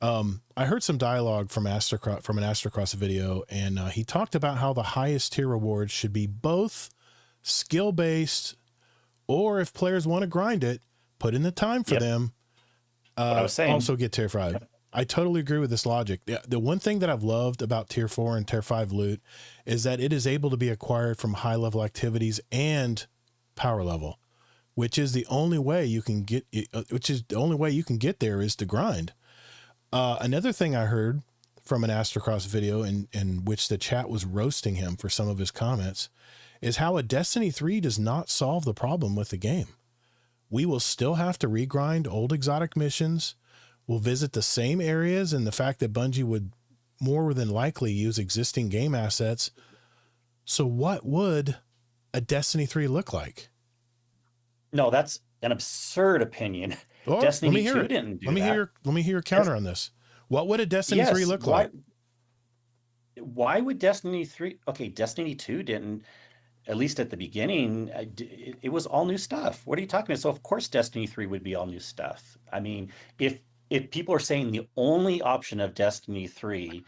Speaker 1: I heard some dialogue from an Astrocross video, and he talked about how the highest tier rewards should be both skill-based, or if players want to grind it, put in the time for them.
Speaker 2: What I was saying.
Speaker 1: Also get tier 5. I totally agree with this logic. The one thing that I've loved about tier 4 and tier 5 loot is that it is able to be acquired from high level activities and power level, which is the only way you can get there is to grind. Another thing I heard from an Astrocross video in which the chat was roasting him for some of his comments is how a Destiny 3 does not solve the problem with the game. We will still have to regrind old exotic missions. We'll visit the same areas, and the fact that Bungie would more than likely use existing game assets. So what would a Destiny 3 look like?
Speaker 2: No, that's an absurd opinion.
Speaker 1: Or,
Speaker 2: Destiny 2 didn't do that.
Speaker 1: Let me hear your counter on this. What would a Destiny 3 look like?
Speaker 2: Why would Destiny 3? Okay, Destiny 2 didn't, at least at the beginning, it was all new stuff. What are you talking about? So of course Destiny 3 would be all new stuff. I mean, if people are saying the only option of Destiny 3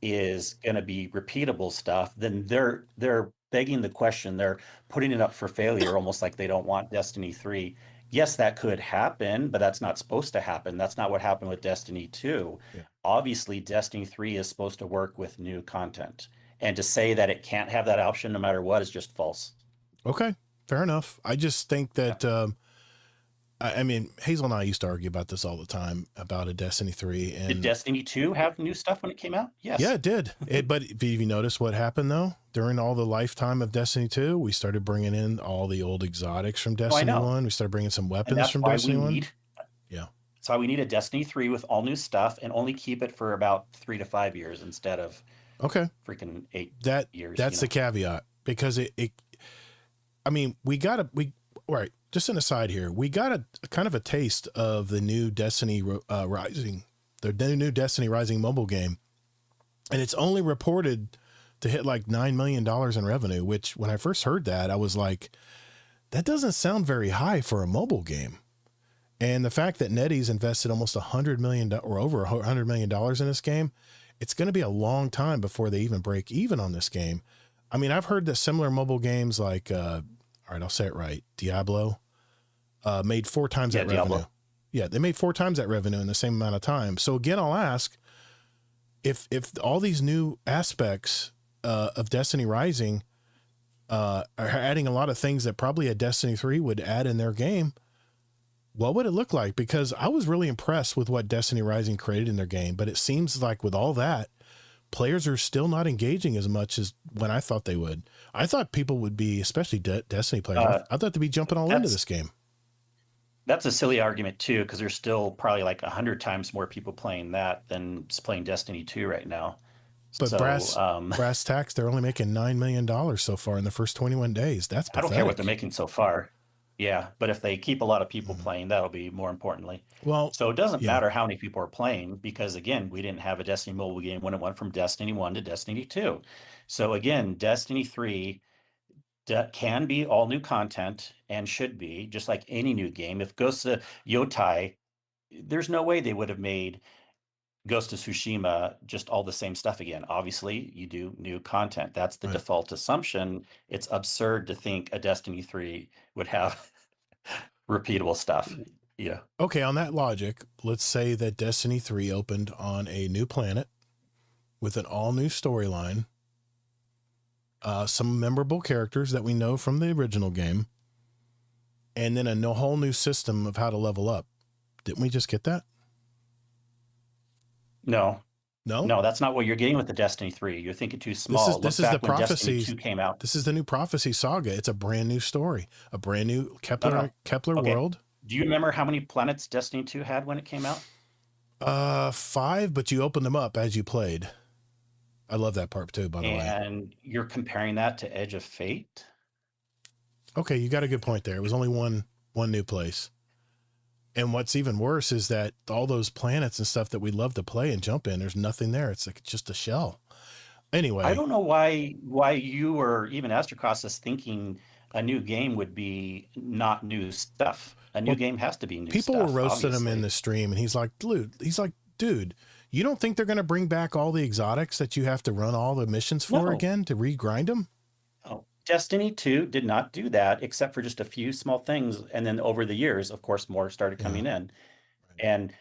Speaker 2: is going to be repeatable stuff, then they're begging the question. They're putting it up for failure, almost like they don't want Destiny 3. Yes, that could happen, but that's not supposed to happen. That's not what happened with Destiny 2. Yeah. Obviously, Destiny 3 is supposed to work with new content. And to say that it can't have that option no matter what is just false.
Speaker 1: Okay, fair enough. I just think that... I mean, Hazel and I used to argue about this all the time about a Destiny 3. And
Speaker 2: did Destiny 2 have new stuff when it came out? Yes.
Speaker 1: Yeah, it did. But have you noticed what happened, though? During all the lifetime of Destiny 2, we started bringing in all the old exotics from Destiny 1. We started bringing some weapons from Destiny 1. Yeah.
Speaker 2: That's why we need a Destiny 3 with all new stuff, and only keep it for about 3 to 5 years instead of freaking 8 years.
Speaker 1: That's the caveat, because I mean, right. Just an aside here, we got a kind of a taste of the new Destiny Rising, the new Destiny Rising mobile game, and it's only reported to hit like $9 million in revenue, which when I first heard that, I was like, that doesn't sound very high for a mobile game. And the fact that NetEase invested almost $100 million or over $100 million in this game, it's going to be a long time before they even break even on this game. I mean, I've heard that similar mobile games like, all right, I'll say it right, Diablo, made 4 times
Speaker 2: Yeah,
Speaker 1: that revenue.
Speaker 2: Diablo.
Speaker 1: Yeah, they made 4 times that revenue in the same amount of time. So again, I'll ask if all these new aspects of Destiny Rising are adding a lot of things that probably a Destiny 3 would add in their game, what would it look like? Because I was really impressed with what Destiny Rising created in their game, but it seems like with all that, players are still not engaging as much as when I thought they would. I thought people would be, especially Destiny players, I thought they'd be jumping all into this game.
Speaker 2: That's a silly argument too, because there's still probably like 100 times more people playing that than playing Destiny 2 right now.
Speaker 1: But
Speaker 2: So
Speaker 1: brass tacks, they're only making $9 million so far in the first 21 days. That's pathetic.
Speaker 2: I don't care what they're making so far. Yeah, but if they keep a lot of people playing, that'll be more importantly.
Speaker 1: Well,
Speaker 2: so it doesn't matter how many people are playing, because again, we didn't have a Destiny mobile game when it went from Destiny 1 to Destiny 2. So again, Destiny 3 can be all new content and should be, just like any new game. If Ghost of Yotai, there's no way they would have made Ghost of Tsushima just all the same stuff again. Obviously, you do new content. That's the default assumption. It's absurd to think a Destiny 3 would have repeatable stuff. Yeah.
Speaker 1: Okay, on that logic, let's say that Destiny 3 opened on a new planet with an all-new storyline, some memorable characters that we know from the original game, and then a whole new system of how to level up. Didn't we just get that?
Speaker 2: No, that's not what you're getting with the Destiny 3. You're thinking too small.
Speaker 1: This is the Prophecy.
Speaker 2: Destiny 2 came out.
Speaker 1: This is the new Prophecy saga. It's a brand new story, a brand new Kepler world.
Speaker 2: Do you remember how many planets Destiny 2 had when it came out?
Speaker 1: 5, but you opened them up as you played. I love that part too, by the way.
Speaker 2: And you're comparing that to Edge of Fate?
Speaker 1: Okay, you got a good point there. It was only one new place. And what's even worse is that all those planets and stuff that we love to play and jump in, there's nothing there. It's like just a shell. Anyway.
Speaker 2: I don't know why you or even Astrocross is thinking a new game would be not new stuff. A new game has to be new stuff.
Speaker 1: People were roasting him in the stream, and he's like, dude, you don't think they're going to bring back all the exotics that you have to run all the missions for again to regrind them?
Speaker 2: Oh, Destiny 2 did not do that, except for just a few small things. And then over the years, of course, more started coming in. And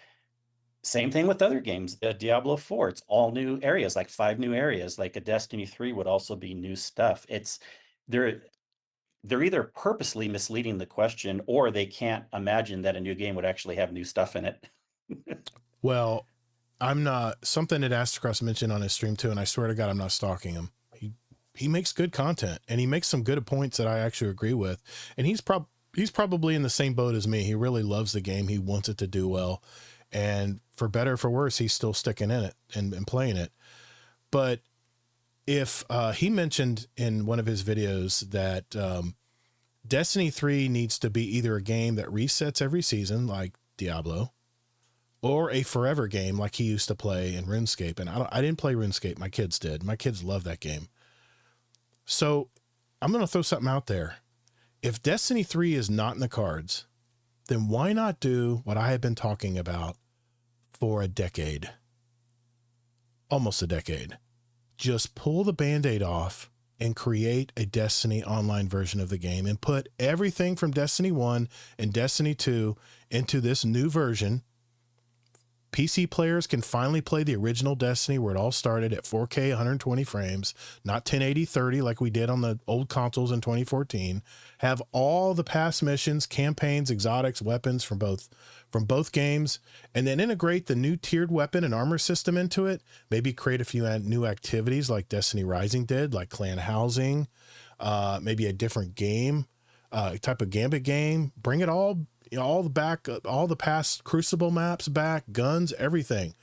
Speaker 2: same thing with other games. Diablo 4, it's all new areas, like 5 new areas. Like a Destiny 3 would also be new stuff. They're either purposely misleading the question, or they can't imagine that a new game would actually have new stuff in it.
Speaker 1: Well, I'm not, something that Astrocross mentioned on his stream too, and I swear to God, I'm not stalking him. He makes good content, and he makes some good points that I actually agree with. And he's probably in the same boat as me. He really loves the game. He wants it to do well. And for better or for worse, he's still sticking in it and playing it. But if he mentioned in one of his videos that Destiny 3 needs to be either a game that resets every season like Diablo, or a forever game like he used to play in RuneScape. And I didn't play RuneScape. My kids did. My kids love that game. So I'm going to throw something out there. If Destiny 3 is not in the cards, then why not do what I have been talking about for a decade? Almost a decade. Just pull the Band-Aid off and create a Destiny online version of the game and put everything from Destiny 1 and Destiny 2 into this new version. PC players can finally play the original Destiny where it all started at 4K 120 frames, not 1080 30 like we did on the old consoles in 2014. Have all the past missions, campaigns, exotics, weapons from both games, and then integrate the new tiered weapon and armor system into it. Maybe create a few new activities like Destiny Rising did, like clan housing, maybe a different game, type of Gambit game. Bring it all the past Crucible maps back, guns, everything.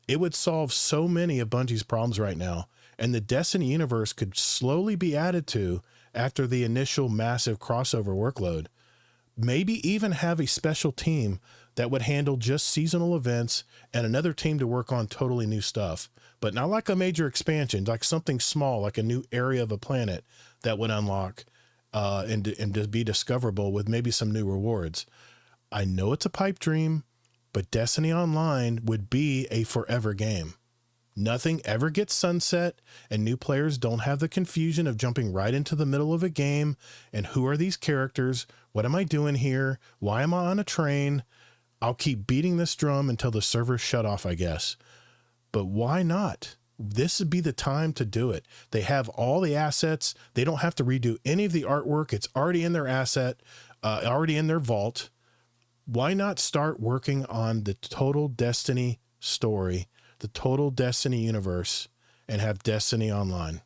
Speaker 1: It would solve so many of Bungie's problems right now. And the Destiny universe could slowly be added to after the initial massive crossover workload. Maybe even have a special team that would handle just seasonal events and another team to work on totally new stuff, but not like a major expansion, like something small, like a new area of a planet that would unlock and to be discoverable with maybe some new rewards. I know it's a pipe dream, but Destiny Online would be a forever game. Nothing ever gets sunset, and new players don't have the confusion of jumping right into the middle of a game. And who are these characters? What am I doing here? Why am I on a train? I'll keep beating this drum until the servers shut off, I guess. But why not? This would be the time to do it. They have all the assets. They don't have to redo any of the artwork. It's already in their asset, already in their vault. Why not start working on the total Destiny story, the total Destiny universe, and have Destiny Online?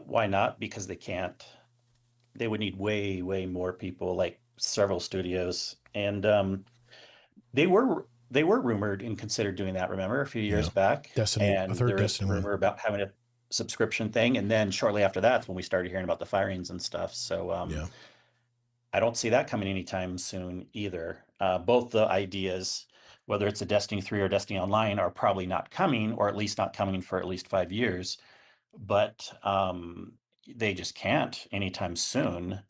Speaker 2: Why not? Because they can't. They would need way, way more people, like several studios. And they were rumored and considered doing that, remember, a few years back.
Speaker 1: Destiny,
Speaker 2: and
Speaker 1: there
Speaker 2: is rumor about having a subscription thing. And then shortly after that's when we started hearing about the firings and stuff. So I don't see that coming anytime soon either. Both the ideas, whether it's a Destiny 3 or Destiny Online, are probably not coming, or at least not coming for at least 5 years. But they just can't anytime soon.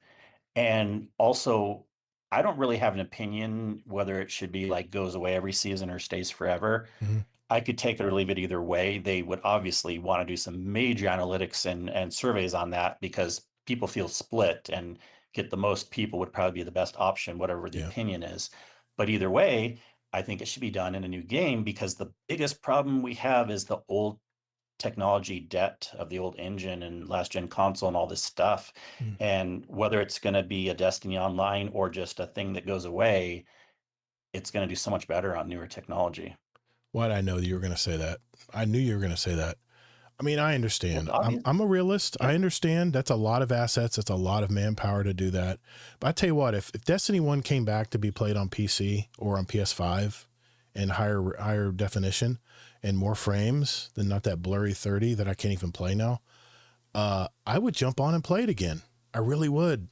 Speaker 2: And also, I don't really have an opinion whether it should be like goes away every season or stays forever.
Speaker 1: Mm-hmm.
Speaker 2: I could take it or leave it either way. They would obviously want to do some major analytics and surveys on that, because people feel split, and get the most people would probably be the best option, whatever the opinion is. But either way, I think it should be done in a new game, because the biggest problem we have is the old technology debt of the old engine and last gen console and all this stuff. And whether it's going to be a Destiny Online or just a thing that goes away, it's going to do so much better on newer technology.
Speaker 1: Why did I know that you were going to say that? I knew you were going to say that. I mean, I understand.
Speaker 2: Well,
Speaker 1: I'm a realist. I understand that's a lot of assets. It's a lot of manpower to do that. But I tell you what, if Destiny 1 came back to be played on PC or on PS5 in higher definition and more frames than not that blurry 30 that I can't even play now, I would jump on and play it again. I really would.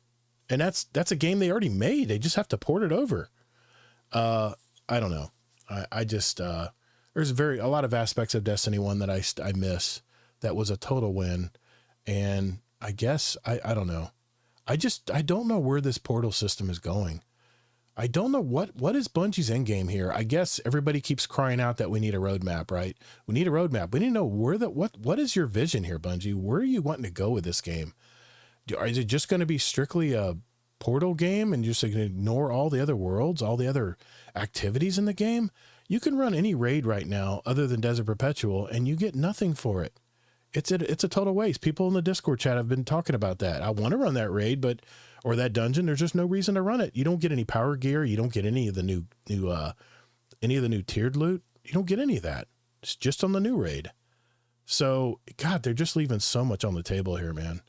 Speaker 1: And that's a game they already made. They just have to port it over. I don't know. I just, there's a lot of aspects of Destiny 1 that I miss. That was a total win. And I guess, I don't know. I don't know where this portal system is going. I don't know what is Bungie's end game here. I guess everybody keeps crying out that we need a roadmap, right? We need a roadmap. We need to know what is your vision here, Bungie? Where are you wanting to go with this game? Is it just going to be strictly a portal game and just going to ignore all the other worlds, all the other activities in the game? You can run any raid right now other than Desert Perpetual and you get nothing for it. It's a total waste. People in the Discord chat have been talking about that. I want to run that raid, or that dungeon. There's just no reason to run it. You don't get any power gear. You don't get any of the new tiered loot. You don't get any of that. It's just on the new raid. So God, they're just leaving so much on the table here, man.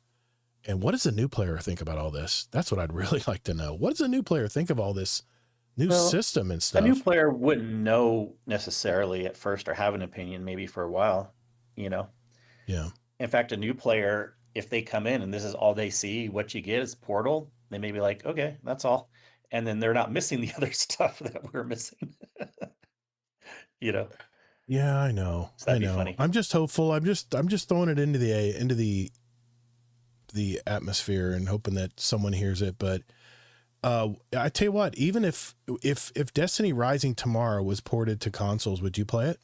Speaker 1: And what does a new player think about all this? That's what I'd really like to know. What does a new player think of all this new system and stuff?
Speaker 2: A new player wouldn't know necessarily at first, or have an opinion maybe for a while,
Speaker 1: Yeah.
Speaker 2: In fact, a new player, if they come in and this is all they see, what you get is Portal, they may be like, okay, that's all. And then they're not missing the other stuff that we're missing. Yeah,
Speaker 1: I know.
Speaker 2: So that'd be funny.
Speaker 1: I'm just hopeful. I'm just throwing it into the atmosphere and hoping that someone hears it. But I tell you what, even if Destiny Rising tomorrow was ported to consoles, would you play it?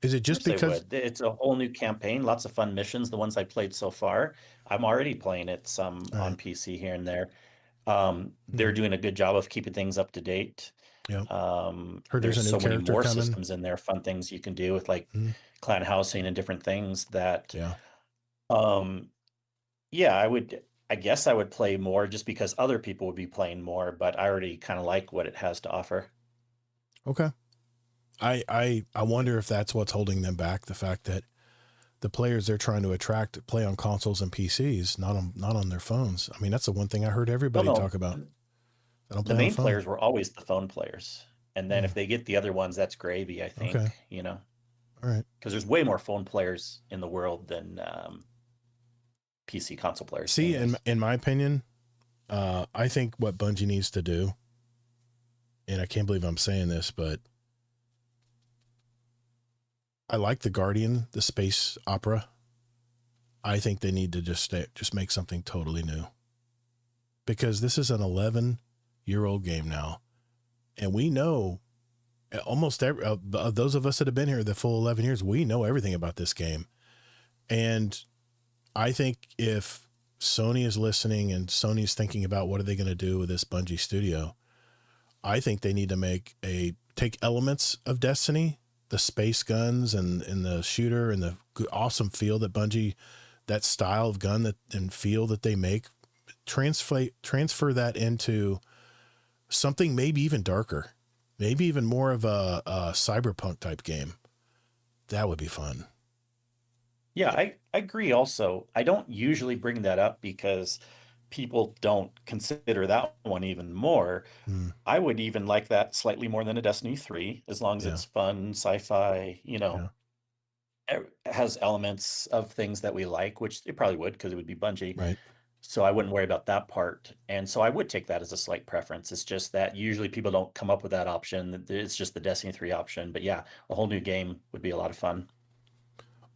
Speaker 1: Is it just because
Speaker 2: it's a whole new campaign, lots of fun missions, the ones I played so far? I'm already playing it some on PC here and there. They're doing a good job of keeping things up to date.
Speaker 1: Yeah.
Speaker 2: Heard there's so many more
Speaker 1: coming.
Speaker 2: systems in there, fun things you can do with like clan housing and different things that I guess I would play more just because other people would be playing more, but I already kind of like what it has to offer.
Speaker 1: Okay. I wonder if that's what's holding them back. The fact that the players they're trying to attract play on consoles and PCs, not on their phones. I mean, that's the one thing I heard everybody talk about.
Speaker 2: The main players were always the phone players. And then if they get the other ones, that's gravy, I think,
Speaker 1: Okay.
Speaker 2: All
Speaker 1: right.
Speaker 2: Because there's way more phone players in the world than PC console players.
Speaker 1: See, in my opinion, I think what Bungie needs to do, and I can't believe I'm saying this, but I like the Guardian, the space opera. I think they need to just make something totally new, because this is an 11-year-old game now. And we know almost every, those of us that have been here the full 11 years, we know everything about this game. And I think if Sony is listening and Sony's thinking about what are they going to do with this Bungie studio, I think they need to take elements of Destiny, the space guns and the shooter and the awesome feel that Bungie, that style of gun and feel that they make, transfer that into something maybe even darker, maybe even more of a cyberpunk type game. That would be fun.
Speaker 2: Yeah, I agree also. I don't usually bring that up because people don't consider that one even more. I would even like that slightly more than a Destiny 3, as long as it's fun, sci-fi, it has elements of things that we like, which it probably would because it would be Bungie.
Speaker 1: Right.
Speaker 2: So I wouldn't worry about that part. And so I would take that as a slight preference. It's just that usually people don't come up with that option. It's just the Destiny 3 option. But yeah, a whole new game would be a lot of fun.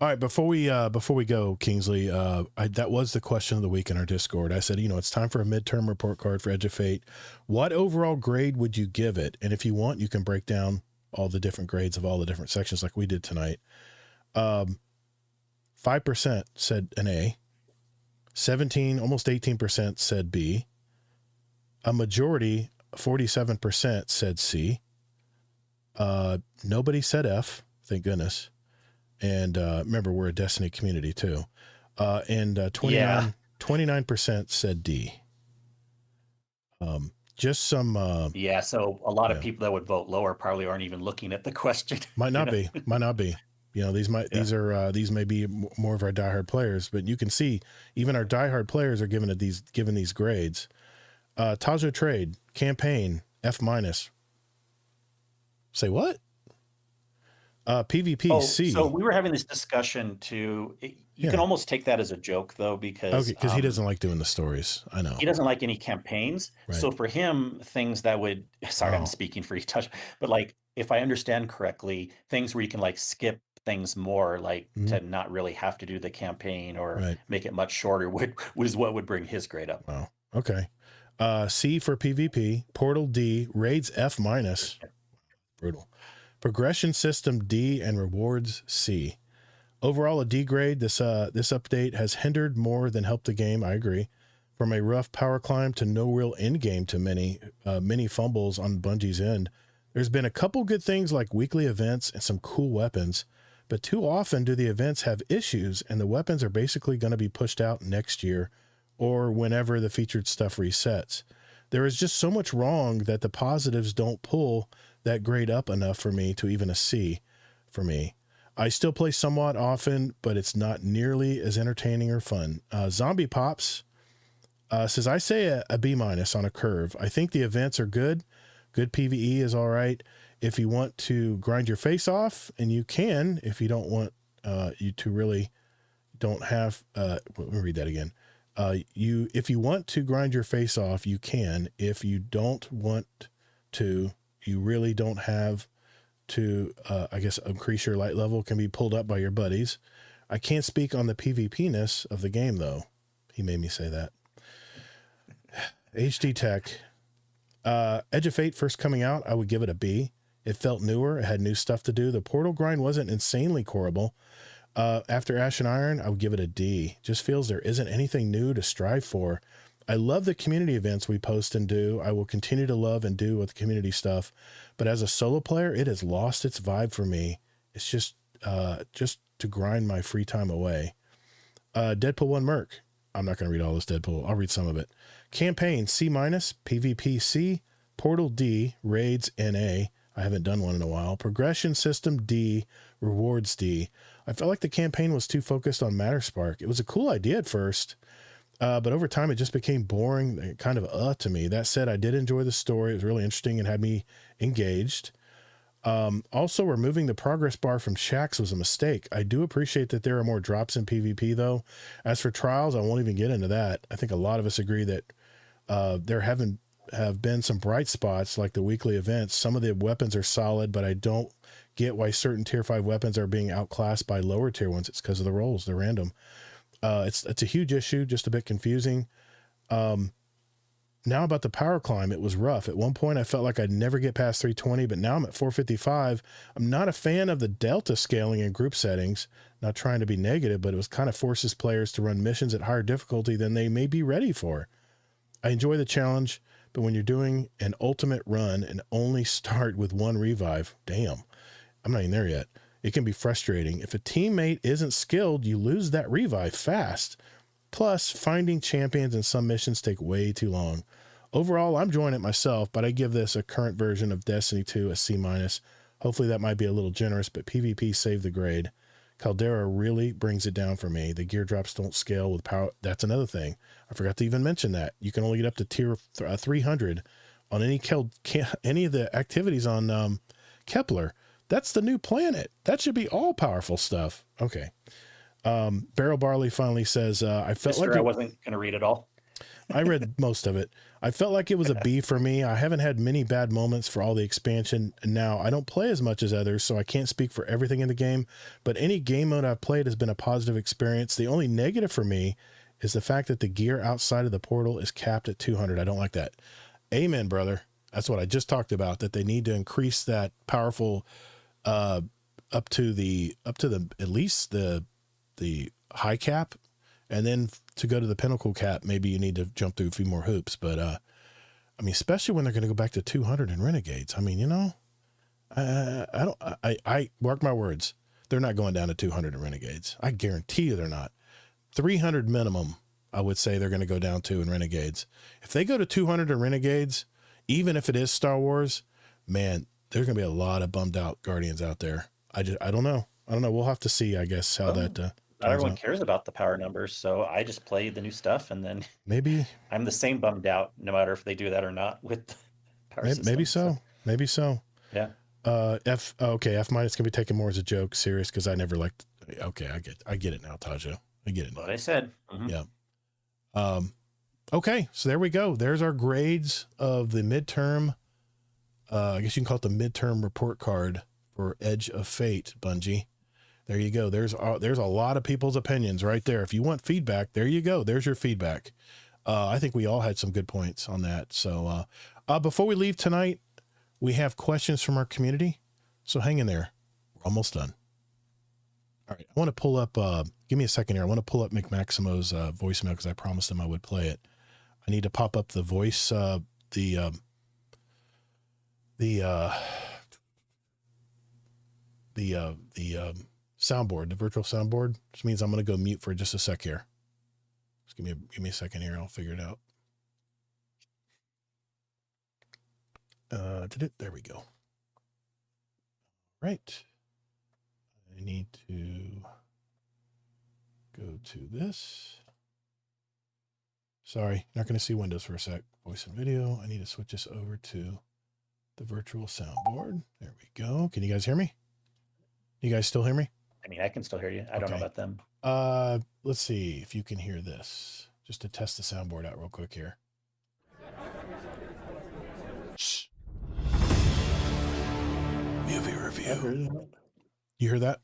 Speaker 1: All right, before we go, Kingsley, that was the question of the week in our Discord. I said, it's time for a midterm report card for Edge of Fate. What overall grade would you give it? And if you want, you can break down all the different grades of all the different sections like we did tonight. 5% said an A. 17, almost 18% said B. A majority, 47% said C. Nobody said F, thank goodness. And remember, we're a Destiny community too. And 29% said D. Just some.
Speaker 2: So a lot of people that would vote lower probably aren't even looking at the question.
Speaker 1: Might not be. These may be more of our diehard players, but you can see even our diehard players are given these grades. Tajo Trade campaign F-. Say what? PvP C.
Speaker 2: So we were having this discussion too. You can almost take that as a joke though, because
Speaker 1: he doesn't like doing the stories. I know
Speaker 2: he doesn't like any campaigns.
Speaker 1: Right.
Speaker 2: So for him, things that would, I'm speaking for you, Tajo, but like, if I understand correctly, things where you can like skip things more, like to not really have to do the campaign or make it much shorter was what would bring his grade up.
Speaker 1: Wow. Okay. C for PvP, Portal D, Raids F-. Brutal. Progression system D, and rewards C. Overall a D grade. This update has hindered more than helped the game. I agree. From a rough power climb to no real end game to many fumbles on Bungie's end. There's been a couple good things like weekly events and some cool weapons, but too often do the events have issues and the weapons are basically going to be pushed out next year or whenever the featured stuff resets. There is just so much wrong that the positives don't pull that grade up enough for me to even a C for me. I still play somewhat often, but it's not nearly as entertaining or fun. Zombie Pops says, I say a B- on a curve. I think the events are good. Good PvE is all right. If you want to grind your face off, and you can, if you don't want you to really don't have, let me read that again. If you want to grind your face off, you can. If you don't want to, you really don't have to, increase your light level, can be pulled up by your buddies. I can't speak on the PvP-ness of the game, though. He made me say that. HD Tech. Edge of Fate first coming out, I would give it a B. It felt newer. It had new stuff to do. The portal grind wasn't insanely horrible. After Ash and Iron, I would give it a D. Just feels there isn't anything new to strive for. I love the community events we post and do. I will continue to love and do with the community stuff. But as a solo player, it has lost its vibe for me. It's just to grind my free time away. Deadpool 1 Merc. I'm not going to read all this Deadpool. I'll read some of it. Campaign C-, PvP C, Portal D, Raids NA. I haven't done one in a while. Progression system D, rewards D. I felt like the campaign was too focused on Matterspark. It was a cool idea at first, but over time it just became boring, kind of to me. That said, I did enjoy the story. It was really interesting and had me engaged. Also, removing the progress bar from Shaxx was a mistake. I do appreciate that there are more drops in PvP, though. As for trials, I won't even get into that. I think a lot of us agree that there have been some bright spots, like the weekly events. Some of the weapons are solid, but I don't get why certain tier 5 weapons are being outclassed by lower tier ones. It's because of the rolls. They're random. It's a huge issue, just a bit confusing. now about the power climb, it was rough. At one point, I felt like I'd never get past 320, but now I'm at 455. I'm not a fan of the delta scaling in group settings. Not trying to be negative, but it was kind of forces players to run missions at higher difficulty than they may be ready for. I enjoy the challenge, but when you're doing an ultimate run and only start with one revive, damn, I'm not even there yet. It can be frustrating. If a teammate isn't skilled, you lose that revive fast. Plus, finding champions in some missions take way too long. Overall, I'm enjoying it myself, but I give this a current version of Destiny 2 a C-. Hopefully that might be a little generous, but PvP saved the grade. Caldera really brings it down for me. The gear drops don't scale with power. That's another thing. I forgot to even mention that. You can only get up to tier 300 on any of the activities on Kepler. That's the new planet. That should be all powerful stuff. Okay. Barrel Barley finally says, I felt
Speaker 2: Mister,
Speaker 1: like
Speaker 2: I wasn't going to read it all.
Speaker 1: I read most of it. I felt like it was a B for me. I haven't had many bad moments for all the expansion. And now I don't play as much as others, so I can't speak for everything in the game, but any game mode I've played has been a positive experience. The only negative for me is the fact that the gear outside of the portal is capped at 200. I don't like that. Amen, brother. That's what I just talked about, that they need to increase that powerful, up to the, at least the high cap. And then to go to the pinnacle cap, maybe you need to jump through a few more hoops. But, I mean, especially when they're going to go back to 200 in Renegades. I mean, you know, I mark my words. They're not going down to 200 in Renegades. I guarantee you they're not. 300 minimum, I would say they're going to go down to in Renegades. If they go to 200 in Renegades, even if it is Star Wars, man, there's going to be a lot of bummed out Guardians out there. I don't know. We'll have to see, I guess, how that,
Speaker 2: not everyone cares about the power numbers, so I just play the new stuff, and then
Speaker 1: maybe
Speaker 2: I'm the same bummed out, no matter if they do that or not with the power system.
Speaker 1: Maybe so.
Speaker 2: Yeah.
Speaker 1: F minus can be taken more as a joke, serious, because I never liked. Okay, I get it now, Tajo. I get it now.
Speaker 2: What I said. Mm-hmm.
Speaker 1: Yeah. Okay, so there we go. There's our grades of the midterm. I guess you can call it the midterm report card for Edge of Fate, Bungie. There you go. There's a lot of people's opinions right there. If you want feedback, there you go. There's your feedback. I think we all had some good points on that. So before we leave tonight, we have questions from our community. So hang in there. We're almost done. All right. I want to pull up, give me a second here. I want to pull up McMaximo's voicemail because I promised him I would play it. I need to pop up the voice, the soundboard, the virtual soundboard, which means I'm going to go mute for just a sec here. Just give me a second here. I'll figure it out. There we go. Right. I need to go to this. Sorry, not going to see Windows for a sec. Voice and video. I need to switch this over to the virtual soundboard. There we go. Can you guys hear me? You guys still hear me?
Speaker 2: I mean, I can still hear you. I don't know about them.
Speaker 1: Let's see if you can hear this. Just to test the soundboard out real quick here. Shh. Movie review. You hear that?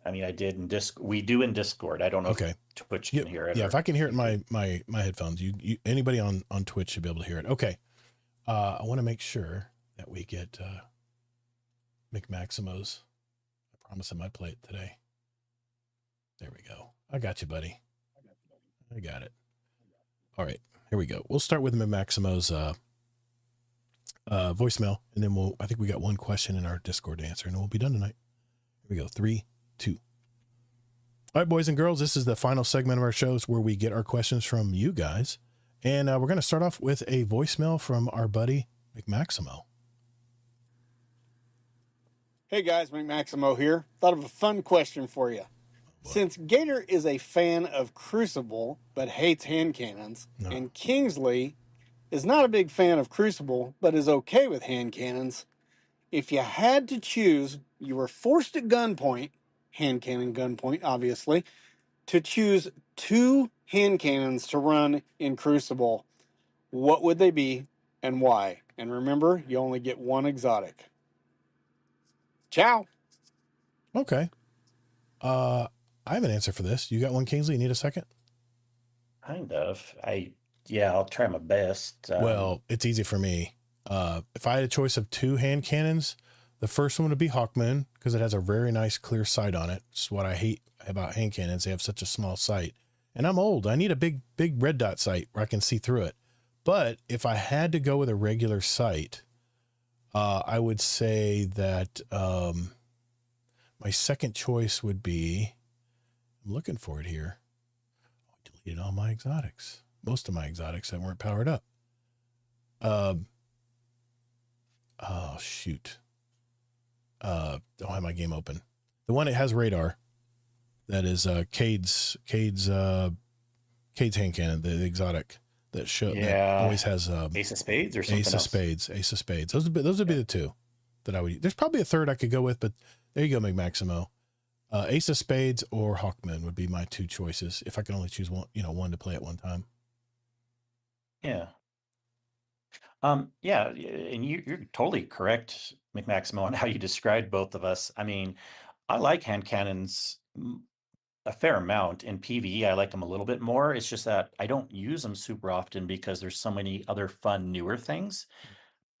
Speaker 2: I mean, I did in we do in Discord. I don't know if Twitch can hear it.
Speaker 1: Yeah, if I can hear it in my headphones, you anybody on Twitch should be able to hear it. Okay. I want to make sure that we get McMaximo's. I promised him I'd play it today. There we go. I got you, buddy. I got it. All right, here we go. We'll start with McMaximo's voicemail, and then I think we got one question in our Discord to answer, and we'll be done tonight. Here we go. 3, 2. All right, boys and girls, this is the final segment of our shows where we get our questions from you guys. And we're going to start off with a voicemail from our buddy McMaximo.
Speaker 3: Hey guys, McMaximo here. Thought of a fun question for you. Since Gator is a fan of Crucible but hates hand cannons, and Kingsley is not a big fan of Crucible but is okay with hand cannons, if you had to choose, you were forced at gunpoint, hand cannon gunpoint obviously, to choose 2 hand cannons to run in Crucible, what would they be and why? And remember, you only get 1 exotic. Ciao.
Speaker 1: Okay. I have an answer for this. You got one, Kingsley? You need a second?
Speaker 2: Kind of. I yeah, I'll try my best.
Speaker 1: Well, it's easy for me. If I had a choice of 2 hand cannons, the first one would be Hawkmoon because it has a very nice clear sight on it. It's what I hate about hand cannons. They have such a small sight. And I'm old. I need a big red dot sight where I can see through it. But if I had to go with a regular sight, I would say that my second choice would be, I'm looking for it here. I deleted all my exotics. Most of my exotics that weren't powered up. Oh, shoot. Don't have my game open. The one that has radar. That is Cade's hand cannon, the exotic that always has
Speaker 2: Ace of Spades or something
Speaker 1: Ace of
Speaker 2: else?
Speaker 1: Spades, Ace of Spades. Those would be the 2 that I would use. There's probably a third I could go with, but there you go, McMaximo. Ace of Spades or Hawkman would be my 2 choices if I can only choose one, one to play at one time.
Speaker 2: Yeah. Yeah, and you're totally correct, McMaximo, on how you described both of us. I mean, I like hand cannons a fair amount. In PvE, I like them a little bit more. It's just that I don't use them super often because there's so many other fun, newer things.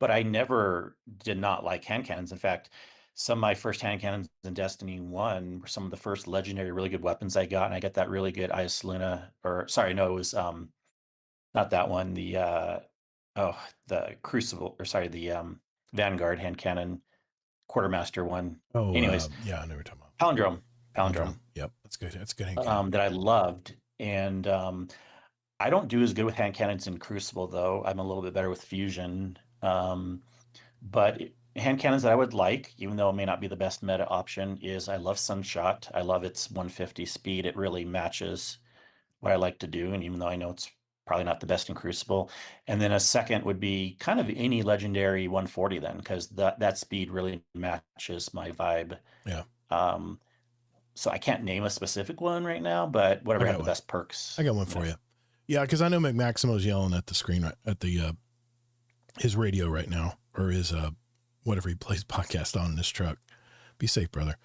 Speaker 2: But I never did not like hand cannons. In fact, some of my first hand cannons in Destiny 1 were some of the first legendary, really good weapons I got. And I got that really good Ice Luna, or sorry, no, it was not that one. The Crucible, or sorry, the Vanguard hand cannon quartermaster one.
Speaker 1: Oh,
Speaker 2: Anyways,
Speaker 1: yeah, I know what you're talking about.
Speaker 2: Palindrome.
Speaker 1: Yep, that's good. That's good hand cannon.
Speaker 2: That I loved. And I don't do as good with hand cannons in Crucible, though. I'm a little bit better with Fusion. But hand cannons that I would like, even though it may not be the best meta option, is I love Sunshot. I love its 150 speed. It really matches what I like to do. And even though I know it's probably not the best in Crucible. And then a second would be kind of any legendary 140 then, because that speed really matches my vibe.
Speaker 1: Yeah.
Speaker 2: So I can't name a specific one right now, but whatever had the
Speaker 1: one.
Speaker 2: best perks.
Speaker 1: I got one for you. Yeah, because I know McMaximo's yelling at the screen at the his radio right now, or his whatever he plays podcast on in this truck. Be safe, brother.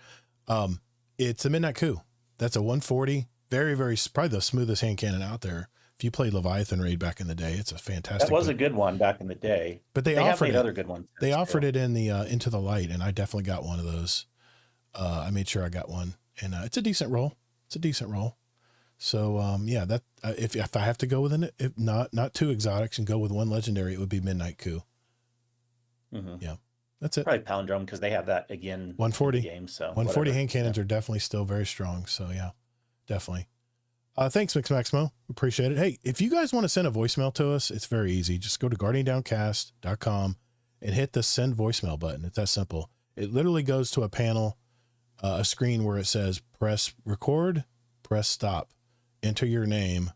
Speaker 1: It's a Midnight Coup. That's a 140. Very, very, probably the smoothest hand cannon out there. If you played Leviathan Raid back in the day, it's a fantastic.
Speaker 2: That was a good one back in the day.
Speaker 1: But they offered
Speaker 2: have made other good ones.
Speaker 1: They offered it in the Into the Light, and I definitely got one of those. I made sure I got one, and it's a decent roll. So yeah, that if I have to go with it, if not 2 exotics and go with 1 legendary, it would be Midnight Coup.
Speaker 2: Mm-hmm.
Speaker 1: Yeah, that's it.
Speaker 2: Probably Palindrome because they have that again.
Speaker 1: 140
Speaker 2: game. So
Speaker 1: 140 hand cannons are definitely still very strong. So yeah, definitely. Thanks, MixMaximo. Appreciate it. Hey, if you guys want to send a voicemail to us, it's very easy. Just go to guardiandowncast.com and hit the send voicemail button. It's that simple. It literally goes to a panel, a screen where it says press record, press stop, enter your name,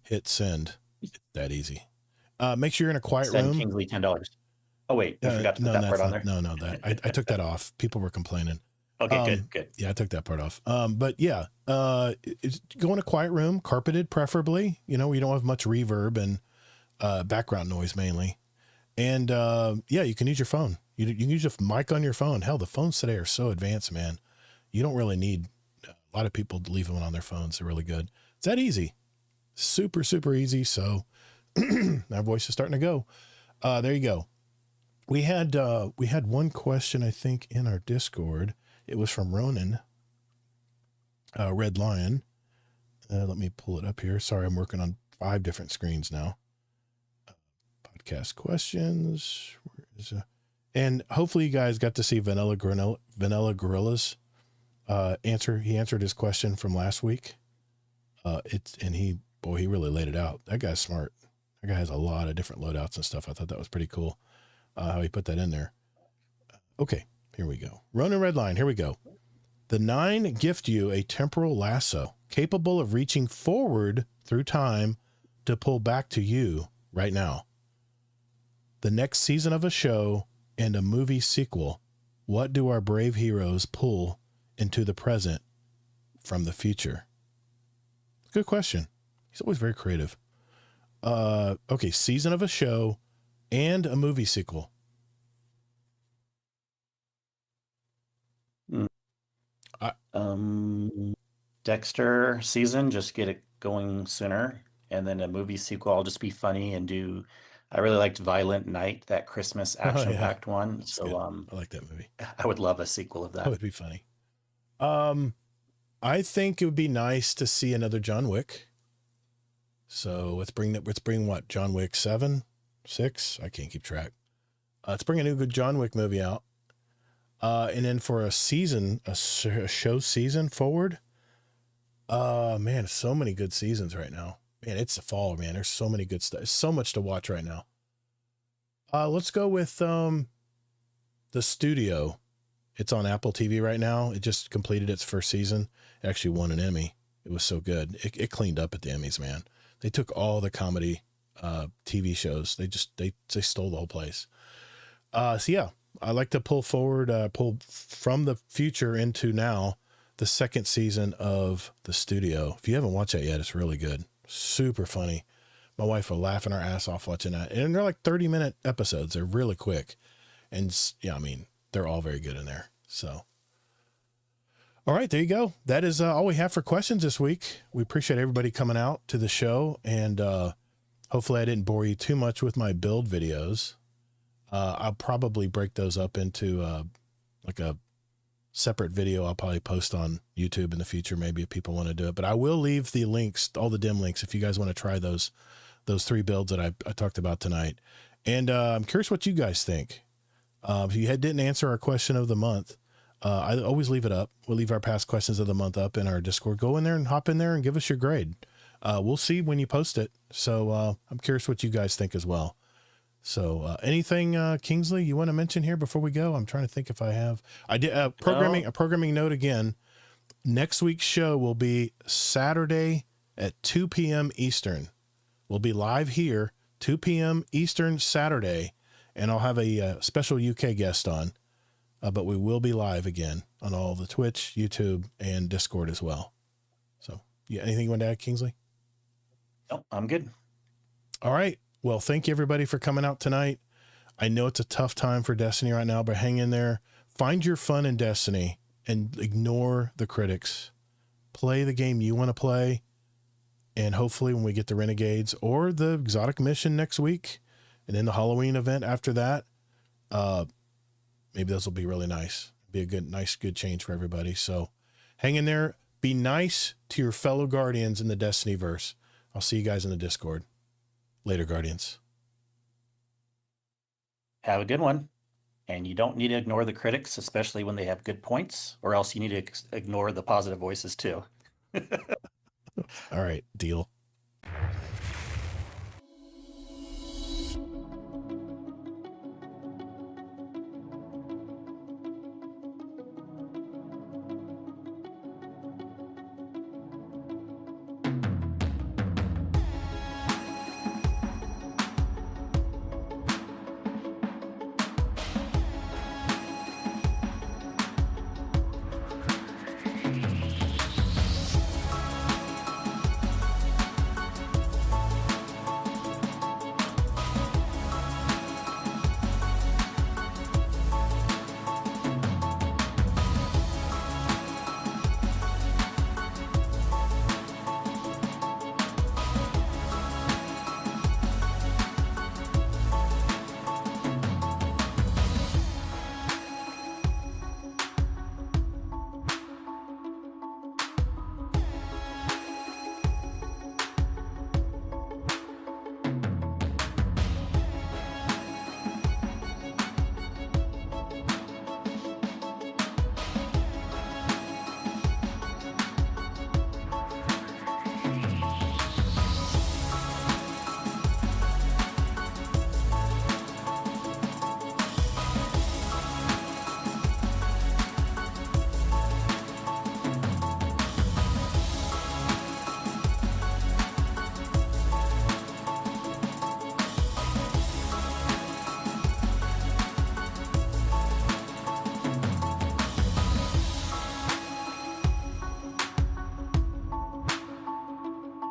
Speaker 1: hit send. It's that easy. Make sure you're in a quiet room.
Speaker 2: Send Kingsley $10. Oh wait, I forgot to put that part on there.
Speaker 1: No, I took that off. People were complaining.
Speaker 2: Okay, good.
Speaker 1: Yeah, I took that part off. But yeah, go in a quiet room, carpeted preferably, you don't have much reverb and background noise mainly. And yeah, you can use your phone. You can use a mic on your phone. Hell, the phones today are so advanced, man. You don't really need a lot of people to leave them on their phones. They're really good. It's that easy. Super, super easy. So our voice is starting to go. There you go. We had one question, I think, in our Discord. It was from Ronan, Red Lion. Let me pull it up here. Sorry, I'm working on 5 different screens now. Podcast questions. Where is and hopefully you guys got to see Vanilla Gorilla's answer. He answered his question from last week. He really laid it out. That guy's smart. That guy has a lot of different loadouts and stuff. I thought that was pretty cool. How he put that in there. Okay. Here we go. Ronan Redline. Here we go. The 9 gift you a temporal lasso capable of reaching forward through time to pull back to you right now. The next season of a show and a movie sequel. What do our brave heroes pull into the present from the future? Good question. He's always very creative. Okay. Season of a show and a movie sequel.
Speaker 2: Dexter season, just get it going sooner, and then a movie sequel, I'll just be funny and do. I really liked Violent Night, that Christmas action-packed one.
Speaker 1: That's
Speaker 2: So,
Speaker 1: good. I like that movie.
Speaker 2: I would love a sequel of
Speaker 1: That
Speaker 2: that.
Speaker 1: would be funny. I think it would be nice to see another John Wick. So let's bring what, John Wick 7, 6? I can't keep track. Let's bring a new good John Wick movie out. And then for a show season forward, man, so many good seasons right now. Man, it's the fall, man. There's so many good stuff. There's so much to watch right now. Let's go with The Studio. It's on Apple TV right now. It just completed its first season. It actually won an Emmy. It was so good. It cleaned up at the Emmys, man. They took all the comedy TV shows. They stole the whole place. So yeah, I like to pull from the future into now the second season of The Studio. If you haven't watched that yet, it's really good. Super funny. My wife was laughing her ass off watching that. And they're like 30-minute episodes. They're really quick. And yeah, I mean, they're all very good in there. So, all right, there you go. That is all we have for questions this week. We appreciate everybody coming out to the show. And hopefully I didn't bore you too much with my build videos. I'll probably break those up into like a separate video. I'll probably post on YouTube in the future, maybe, if people want to do it. But I will leave the links, all the dim links, if you guys want to try those 3 builds that I talked about tonight. And I'm curious what you guys think. If you didn't answer our question of the month, I always leave it up. We'll leave our past questions of the month up in our Discord. Go in there and hop in there and give us your grade. We'll see when you post it. So I'm curious what you guys think as well. So anything, Kingsley, you want to mention here before we go? I'm trying to think if I have. I did a programming note again. Next week's show will be Saturday at 2 p.m. Eastern. We'll be live here, 2 p.m. Eastern Saturday, and I'll have a special UK guest on. But we will be live again on all the Twitch, YouTube, and Discord as well. So, yeah, anything you want to add, Kingsley?
Speaker 2: No, I'm good.
Speaker 1: All right. Well, thank you everybody for coming out tonight. I know it's a tough time for Destiny right now, but hang in there. Find your fun in Destiny and ignore the critics. Play the game you want to play. And hopefully when we get the Renegades or the exotic mission next week and then the Halloween event after that, maybe those will be really nice. Be a good change for everybody. So hang in there. Be nice to your fellow Guardians in the Destiny verse. I'll see you guys in the Discord. Later, Guardians.
Speaker 2: Have a good one. And you don't need to ignore the critics, especially when they have good points, or else you need to ignore the positive voices too.
Speaker 1: All right, deal.